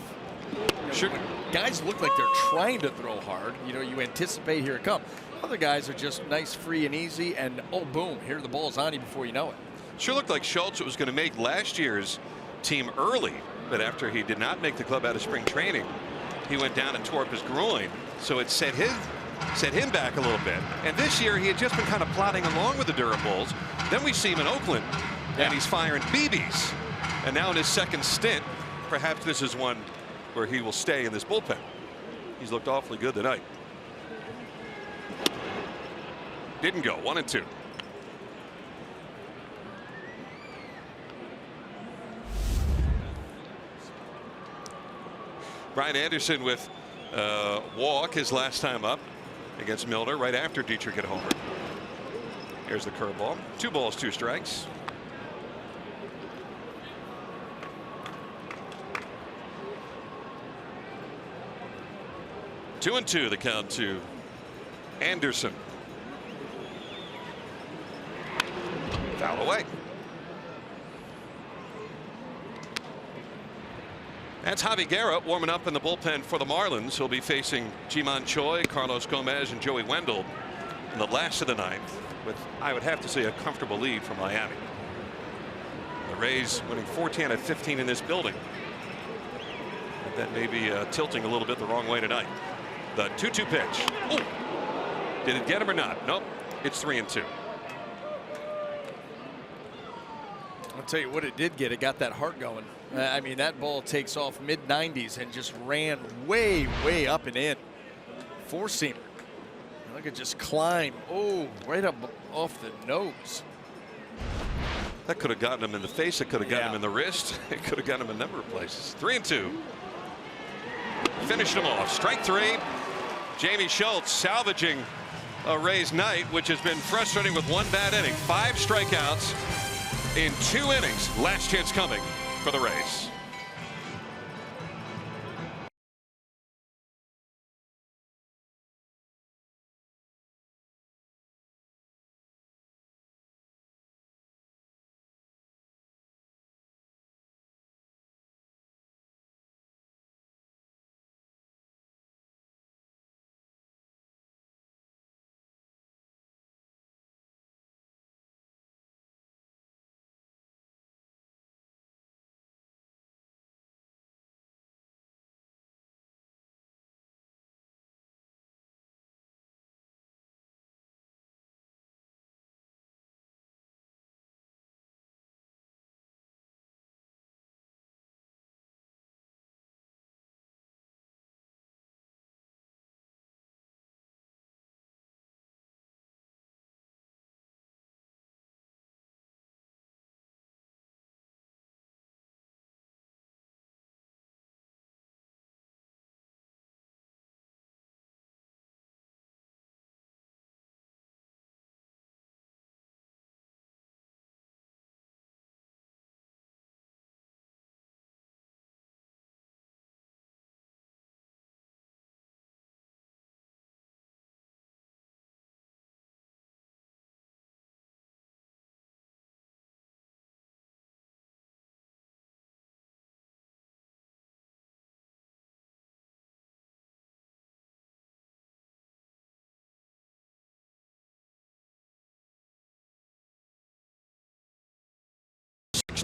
Sure. Guys look like they're trying to throw hard. You anticipate, here it comes. Other guys are just nice, free and easy, and oh boom, here the ball's on you before you know it. Sure looked like Schultz was going to make last year's team early, but after he did not make the club out of spring training, he went down and tore up his groin, so it set him back a little bit. And this year he had just been kind of plodding along with the Durables. Then we see him in Oakland, and he's firing BBs. And now in his 2nd stint, perhaps this is one where he will stay in this bullpen. He's looked awfully good tonight. Didn't go. 1-2. Brian Anderson with walk his last time up against Milner right after Dietrich hit homer. Here's the curveball. 2 balls, 2 strikes. Two and 2 the count to Anderson. Foul away. That's Javi Guerra warming up in the bullpen for the Marlins. He'll be facing Ji-Man Choi, Carlos Gomez, and Joey Wendell in the last of the 9th, with, I would have to say, a comfortable lead for Miami. The Rays winning 14 out of 15 in this building. that may be tilting a little bit the wrong way tonight. The 2-2 pitch. Ooh. Did it get him or not? Nope. It's 3-2. I'll tell you what it did get. It got that heart going. I mean, that ball takes off mid-90s and just ran way, way up and in. Four-seamer. Look at just climb. Oh, right up off the nose. That could have gotten him in the face. It could have gotten him in the wrist. It could have gotten him a number of places. 3-2. Finished him off. Strike 3. Jamie Schultz salvaging a Rays night, which has been frustrating with one bad inning. 5 strikeouts in 2 innings. Last chance coming for the Rays.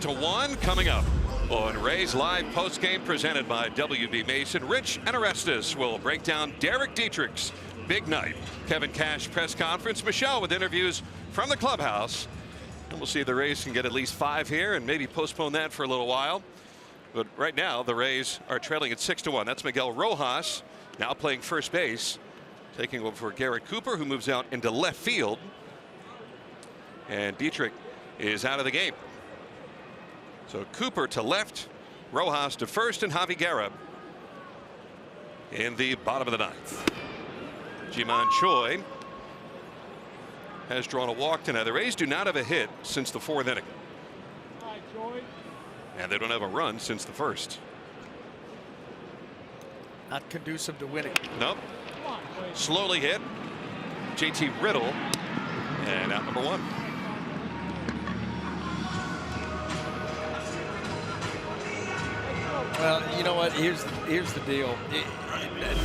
To 1 coming up on Rays Live postgame presented by WB Mason. Rich and Orestes will break down Derek Dietrich's big night. Kevin Cash press conference. Michelle with interviews from the clubhouse. And we'll see if the Rays can get at least 5 here and maybe postpone that for a little while. But right now the Rays are trailing at 6-1. That's Miguel Rojas now playing first base, taking over for Garrett Cooper, who moves out into left field. And Dietrich is out of the game. So Cooper to left, Rojas to first, and Javi Guerra in the bottom of the 9th. Ji-Man Choi has drawn a walk tonight. The Rays do not have a hit since the 4th inning. And they don't have a run since the 1st. Not conducive to winning. Nope. Slowly hit. JT Riddle. And out number 1. Well, you know what? Here's the deal.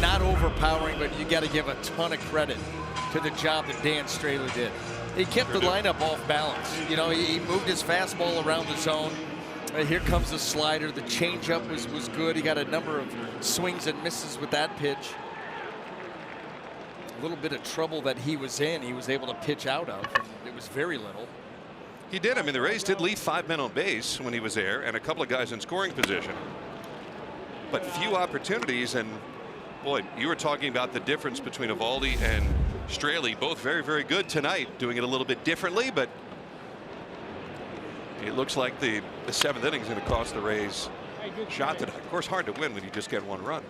Not overpowering, but you got to give a ton of credit to the job that Dan Straley did. He kept the lineup off balance. You know, he moved his fastball around the zone. Here comes the slider. The changeup was good. He got a number of swings and misses with that pitch. A little bit of trouble that he was in, he was able to pitch out of. It was very little. He did. I mean, the Rays did leave 5 men on base when he was there, and a couple of guys in scoring position. But few opportunities, and boy, you were talking about the difference between Eovaldi and Straley. Both very, very good tonight, doing it a little bit differently, but it looks like the 7th inning is going to cost the Rays a shot tonight. Of course, hard to win when you just get 1 run.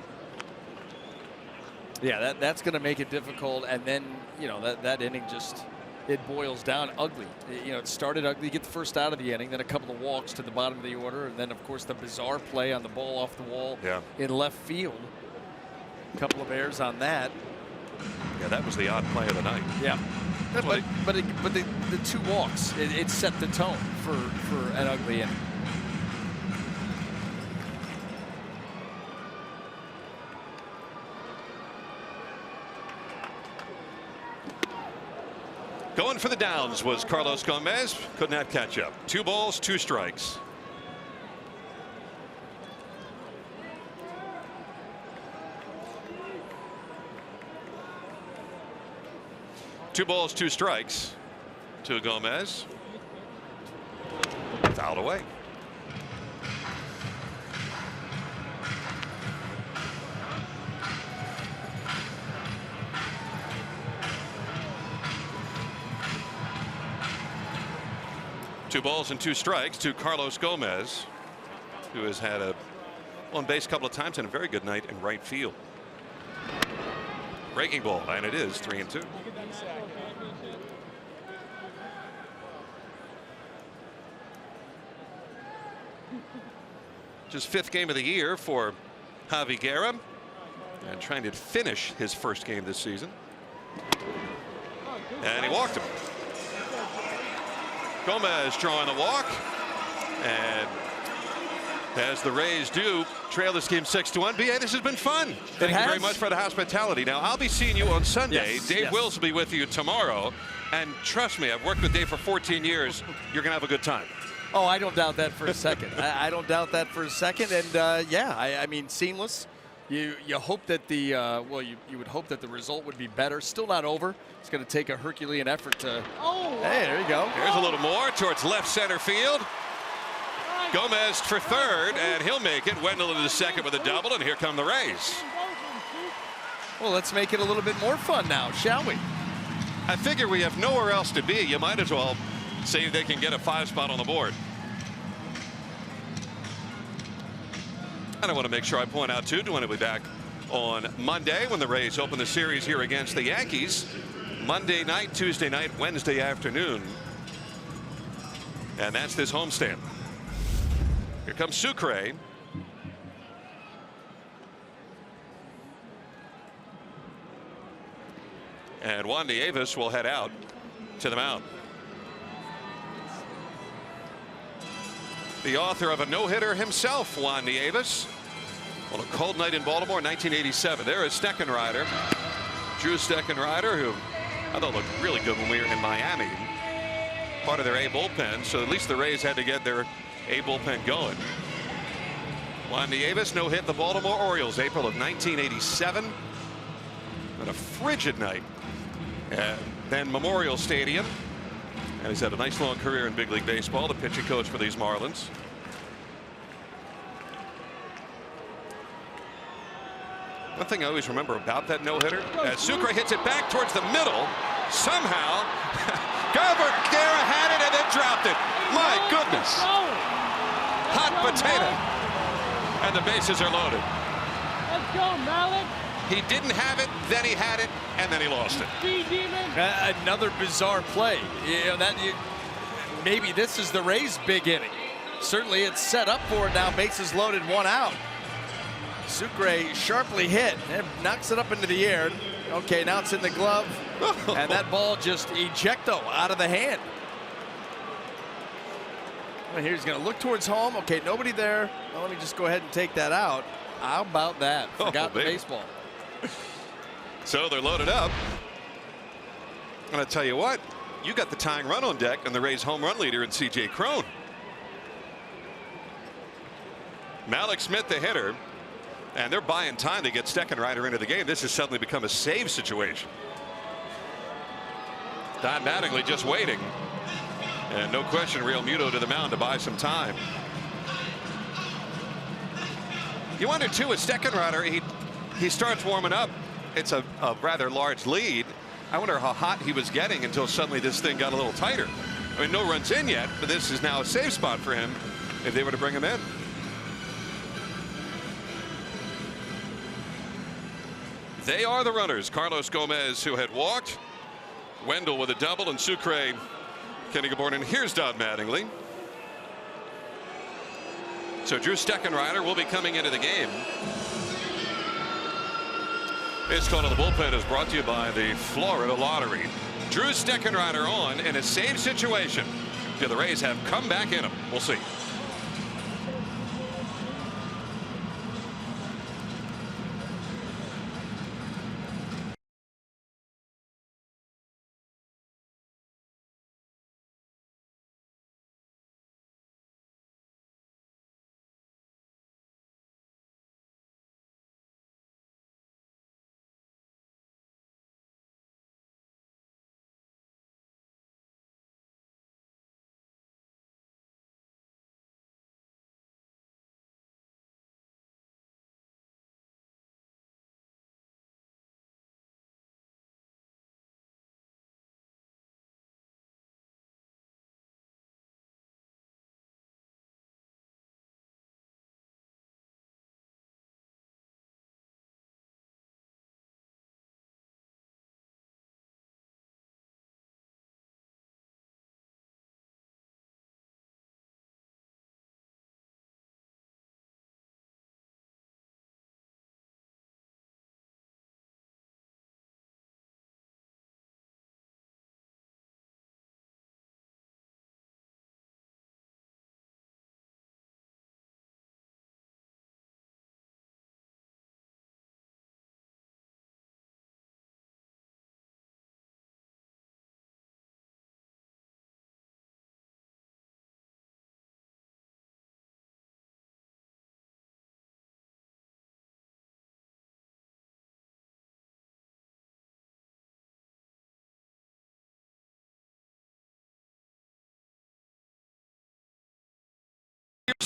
Yeah, that's going to make it difficult, and then, you know, that inning just, it boils down ugly. You know, it started ugly. You get the first out of the inning, then a couple of walks to the bottom of the order, and then, of course, the bizarre play on the ball off the wall in left field. A couple of errors on that. Yeah, that was the odd play of the night. Yeah. But the 2 walks, it set the tone for an ugly inning. Going for the downs was Carlos Gomez. Could not catch up. 2 balls, 2 strikes. 2 balls, 2 strikes to Gomez. Fouled away. Two balls and 2 strikes to Carlos Gomez, who has had a on base a couple of times and a very good night in right field. Breaking ball, and it is 3-2. Just 5th game of the year for Javi Guerra, and trying to finish his first game this season. And he walked him. Gomez drawing the walk, and as the Rays do trail this game 6-1. BA, this has been fun. Thank you very much for the hospitality. Now, I'll be seeing you on Sunday. Yes, Dave Wills will be with you tomorrow. And trust me, I've worked with Dave for 14 years. You're going to have a good time. Oh, I don't doubt that for a second. I don't doubt that for a second. And yeah, I mean, seamless. You hope that the well, you would hope that the result would be better. Still not over. It's going to take a Herculean effort to. Oh, hey, there you go. Here's a little more towards left center field. Gomez for third, and he'll make it. Wendell into the second with a double, and here come the Rays. Well, let's make it a little bit more fun now, shall we? I figure we have nowhere else to be. You might as well see if they can get a 5 spot on the board. And I want to make sure I point out, too, Dwayne will be back on Monday when the Rays open the series here against the Yankees. Monday night, Tuesday night, Wednesday afternoon. And that's this homestand. Here comes Sucre. And Juan Nieves will head out to the mound. The author of a no-hitter himself, Juan Nieves, on a cold night in Baltimore, 1987. There is Steckenrider, Drew Steckenrider, who I thought looked really good when we were in Miami. Part of their A bullpen, so at least the Rays had to get their A bullpen going. Juan Nieves no hit the Baltimore Orioles, April of 1987. And a frigid night at then Memorial Stadium. And he's had a nice long career in big league baseball, the pitching coach for these Marlins. One thing I always remember about that no-hitter, as Sucre hits it back towards the middle, somehow Guerra had it and then dropped it. My goodness. Hot potato. And the bases are loaded. Let's go, Malik. He didn't have it, then he had it, and then he lost it. Another bizarre play. Maybe this is the Rays' big inning. Certainly it's set up for it now. Bases loaded, 1 out. Sucre sharply hit and knocks it up into the air. Okay, now it's in the glove. And that ball just ejecto out of the hand. Well, here he's going to look towards home. Okay, nobody there. Well, let me just go ahead and take that out. How about that? Forgot the baseball. So they're loaded up. And I tell you what, you got the tying run on deck and the Rays home run leader in C.J. Cron. Malik Smith, the hitter, and they're buying time to get Steckenrider into the game. This has suddenly become a save situation. Don Mattingly just waiting. And no question, Real Muto to the mound to buy some time. You wonder, too, with Steckenrider, he starts warming up. It's a rather large lead. I wonder how hot he was getting until suddenly this thing got a little tighter. I mean, no runs in yet, but this is now a safe spot for him if they were to bring him in. They are the runners. Carlos Gomez, who had walked. Wendell with a double, and Sucre, Kenny Gabor, and here's Don Mattingly. So Drew Steckenrider will be coming into the game. This call to the bullpen is brought to you by the Florida Lottery. Drew Steckenrider on in a save situation. Do the Rays have come back in him? We'll see.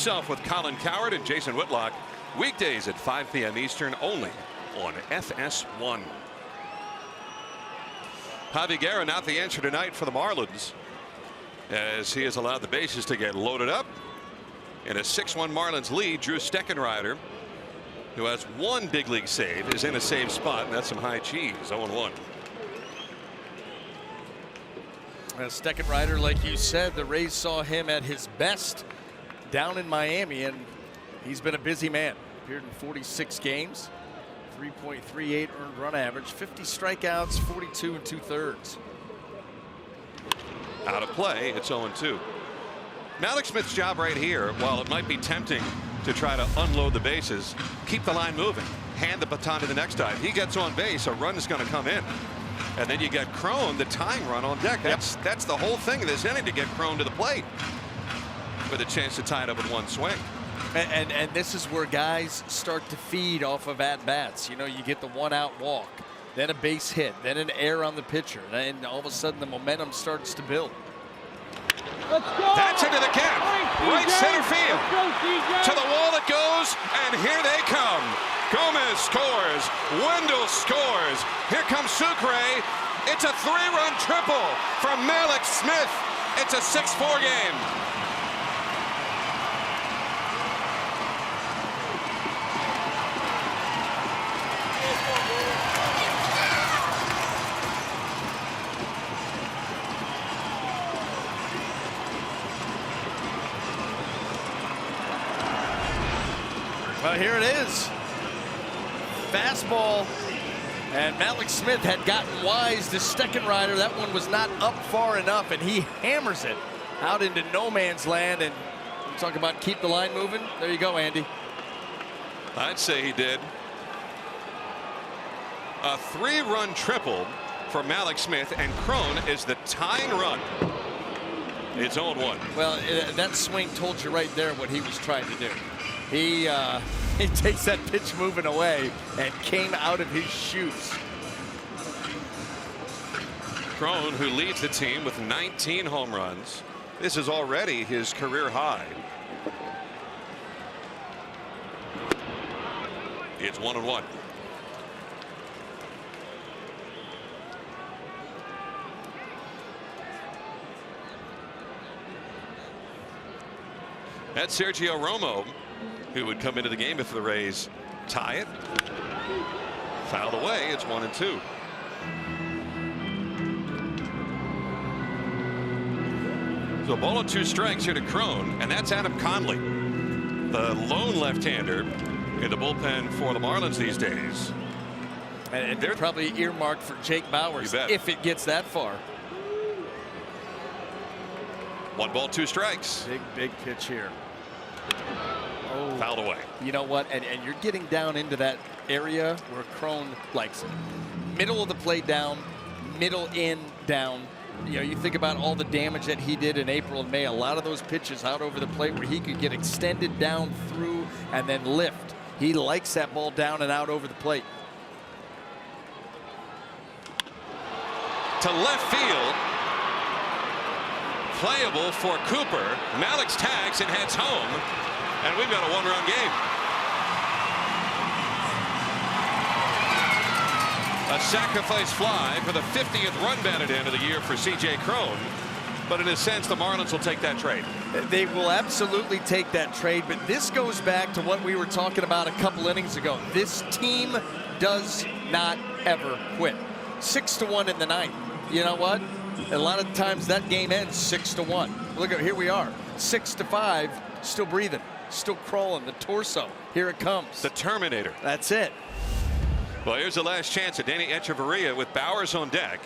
Yourself with Colin Coward and Jason Whitlock. Weekdays at 5 p.m. Eastern only on FS1. Javi Guerra not the answer tonight for the Marlins, as he has allowed the bases to get loaded up. In a 6-1 Marlins lead, Drew Steckenrider, who has one big league save, is in a save spot, and that's some high cheese. 0-1. Steckenrider, like you said, the Rays saw him at his best down in Miami, and he's been a busy man. Appeared in 46 games, 3.38 earned run average, 50 strikeouts, 42 2/3. Out of play, it's 0-2. Malik Smith's job right here, while it might be tempting to try to unload the bases, keep the line moving, hand the baton to the next guy. If he gets on base, a run is going to come in. And then you get Crone, the tying run on deck. That's the whole thing of this inning, to get Crone to the plate with a chance to tie it up with one swing. And this is where guys start to feed off of at-bats. You know, you get the one-out walk, then a base hit, then an error on the pitcher, and all of a sudden the momentum starts to build. Let's go. That's into the gap, right center field. Let's go, CJ. To the wall it goes, and here they come. Gomez scores, Wendell scores. Here comes Sucre. It's a 3-run triple from Malik Smith. It's a 6-4 game. Well, here it is. Fastball, and Malik Smith had gotten wise to Steckenrider. That one was not up far enough, and he hammers it out into no man's land. And you talk about keep the line moving. There you go, Andy. I'd say he did. A 3-run triple for Malik Smith, and Crone is the tying run. It's 0-1. Well, that swing told you right there what he was trying to do. He takes that pitch moving away and came out of his shoes. Crone, who leads the team with 19 home runs. This is already his career high. It's 1-1. That's Sergio Romo, who would come into the game if the Rays tie it. Fouled away. It's 1-2. So a ball and 2 strikes here to Crone, and that's Adam Conley, the lone left-hander in the bullpen for the Marlins these days. And they're probably earmarked for Jake Bauers if it gets that far. 1 ball, 2 strikes. Big pitch here. Oh, fouled away. You know what? And you're getting down into that area where Crone likes it. Middle of the plate down, middle in down. You know, you think about all the damage that he did in April and May. A lot of those pitches out over the plate where he could get extended down through and then lift. He likes that ball down and out over the plate. To left field. Playable for Cooper. Malik's tags and heads home. And we've got a 1-run game. A sacrifice fly for the 50th run batted in of the year for C.J. Crone. But in a sense, the Marlins will take that trade. They will absolutely take that trade. But this goes back to what we were talking about a couple innings ago. This team does not ever quit. 6-1 in the ninth. You know what? A lot of times that game ends 6-1. Look at here we are, 6-5, still breathing, still crawling. The torso, here it comes. The Terminator. That's it. Well, here's the last chance at Danny Echeverria with Bauers on deck.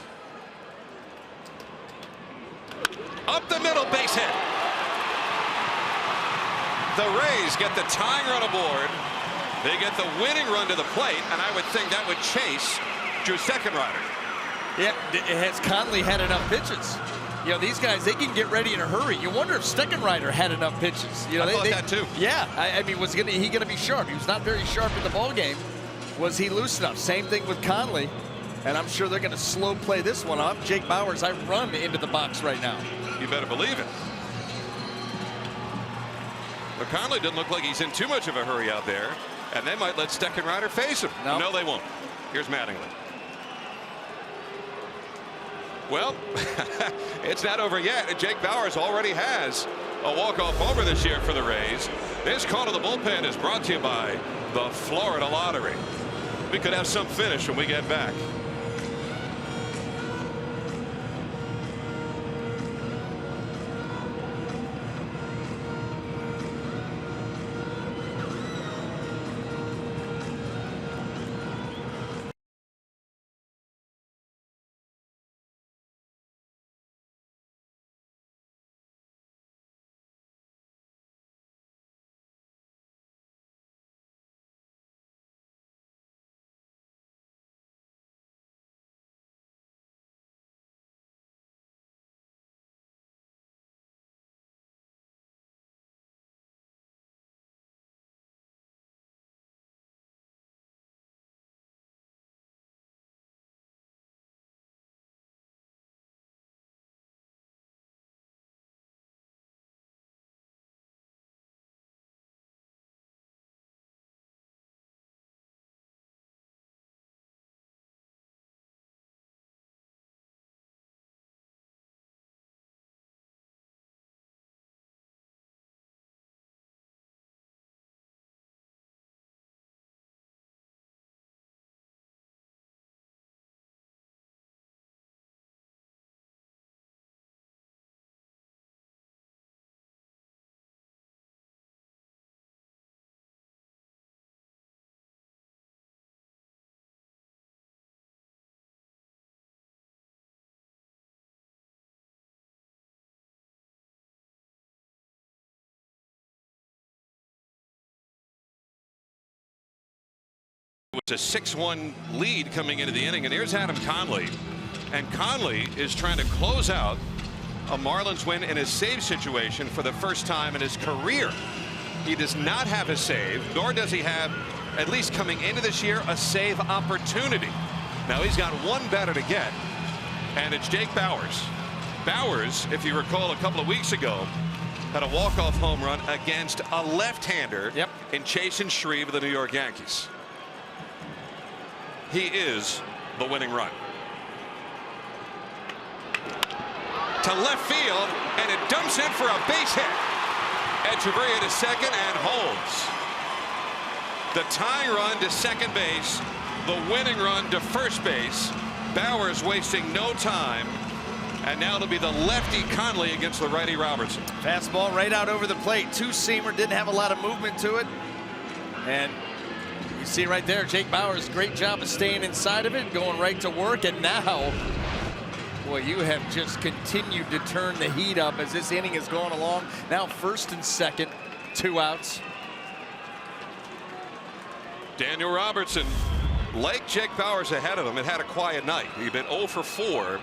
Up the middle, base hit. The Rays get the tying run aboard. They get the winning run to the plate, and I would think that would chase Drew Steckenrider. Yeah, has Conley had enough pitches? You know, these guys, they can get ready in a hurry. You wonder if Steckenrider had enough pitches. You know, I thought that too. Yeah, I mean, was he going to be sharp? He was not very sharp in the ball game. Was he loose enough? Same thing with Conley, and I'm sure they're going to slow play this one off. Jake Bauers, I run into the box right now. You better believe it. But Conley doesn't look like he's in too much of a hurry out there, and they might let Steckenrider face him. No, they won't. Here's Mattingly. Well, it's not over yet. Jake Bauers already has a walk-off homer this year for the Rays. This call to the bullpen is brought to you by the Florida Lottery. We could have some finish when we get back. It's a 6-1 lead coming into the inning, and here's Adam Conley. And Conley is trying to close out a Marlins win in a save situation for the first time in his career. He does not have a save, nor does he have, at least coming into this year, a save opportunity. Now he's got one better to get, and it's Jake Bauers. Bauers, if you recall a couple of weeks ago, had a walk-off home run against a left-hander in Chasen Shreve of the New York Yankees. He is the winning run. To left field, and it dumps in for a base hit. Echeverria to second and holds. The tying run to second base, the winning run to first base. Bauers wasting no time. And now it'll be the lefty Conley against the righty Robertson. Fastball right out over the plate. Two-seamer, didn't have a lot of movement to it. And you see right there, Jake Bauers, great job of staying inside of it, going right to work. And now, boy, you have just continued to turn the heat up as this inning is going along. Now first and second, 2 outs. Daniel Robertson, like Jake Bauers ahead of him, it had a quiet night. He'd been 0 for 4.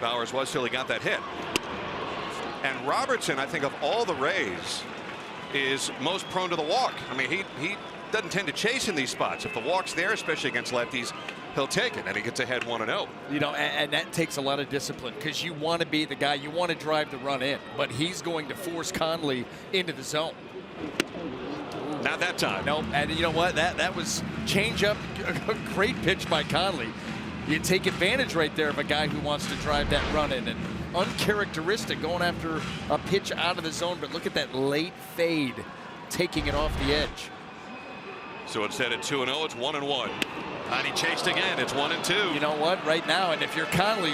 Bauers was till he got that hit. And Robertson, I think of all the Rays, is most prone to the walk. I mean, he doesn't tend to chase in these spots. If the walk's there, especially against lefties, he'll take it, and he gets ahead 1-0. You know, and that takes a lot of discipline, because you want to be the guy, you want to drive the run in, but he's going to force Conley into the zone. Not that time. No, and you know what? That was change up, a great pitch by Conley. You take advantage right there of a guy who wants to drive that run in, and uncharacteristic going after a pitch out of the zone, but look at that late fade, taking it off the edge. So instead of 2-0, it's 1-1. And he chased again. It's 1-2. You know what? Right now, and if you're Conley,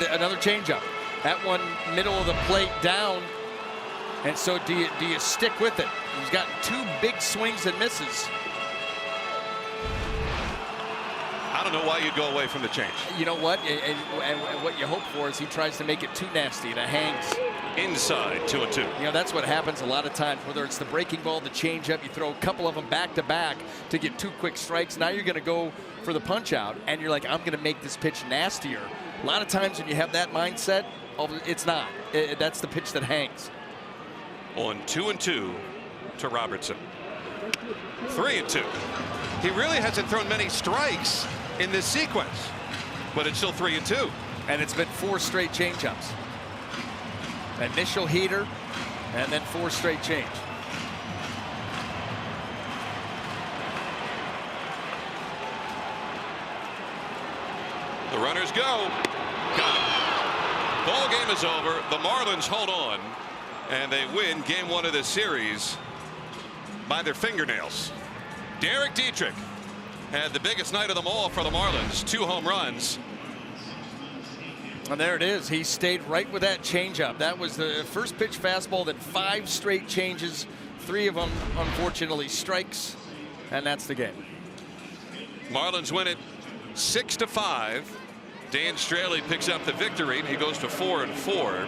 another changeup. That one middle of the plate down. And so do you stick with it? He's got 2 big swings and misses. I don't know why you'd go away from the change. You know what? And what you hope for is he tries to make it too nasty. It hangs. Inside, 2-2. You know, that's what happens a lot of times, whether it's the breaking ball, the changeup, you throw a couple of them back to back to get 2 quick strikes. Now you're going to go for the punch out, and you're like, I'm going to make this pitch nastier. A lot of times when you have that mindset, it's not. That's the pitch that hangs. On 2-2 to Robertson. 3-2. He really hasn't thrown many strikes in this sequence, but it's still 3-2. And it's been 4 straight changeups. Initial heater, and then 4 straight change. The runners go. Got him. Ball game is over. The Marlins hold on, and they win game 1 of this series by their fingernails. Derek Dietrich had the biggest night of them all for the Marlins. 2 home runs. And there it is. He stayed right with that changeup. That was the first pitch fastball, then 5 straight changes. 3 of them, unfortunately, strikes. And that's the game. Marlins win it 6-5. Dan Straley picks up the victory. He goes to 4-4.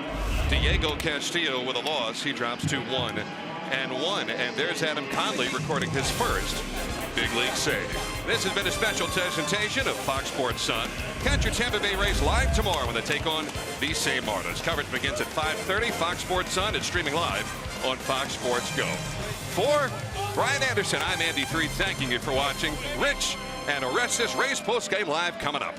Diego Castillo with a loss. He drops to 1-1. And there's Adam Conley recording his first big league save. This has been a special presentation of Fox Sports Sun. Catch your Tampa Bay Rays live tomorrow when they take on these same Marlins. Coverage begins at 5:30. Fox Sports Sun is streaming live on Fox Sports Go. For Brian Anderson, I'm Andy Freed, thanking you for watching. Rich and Orestes Rays postgame live coming up.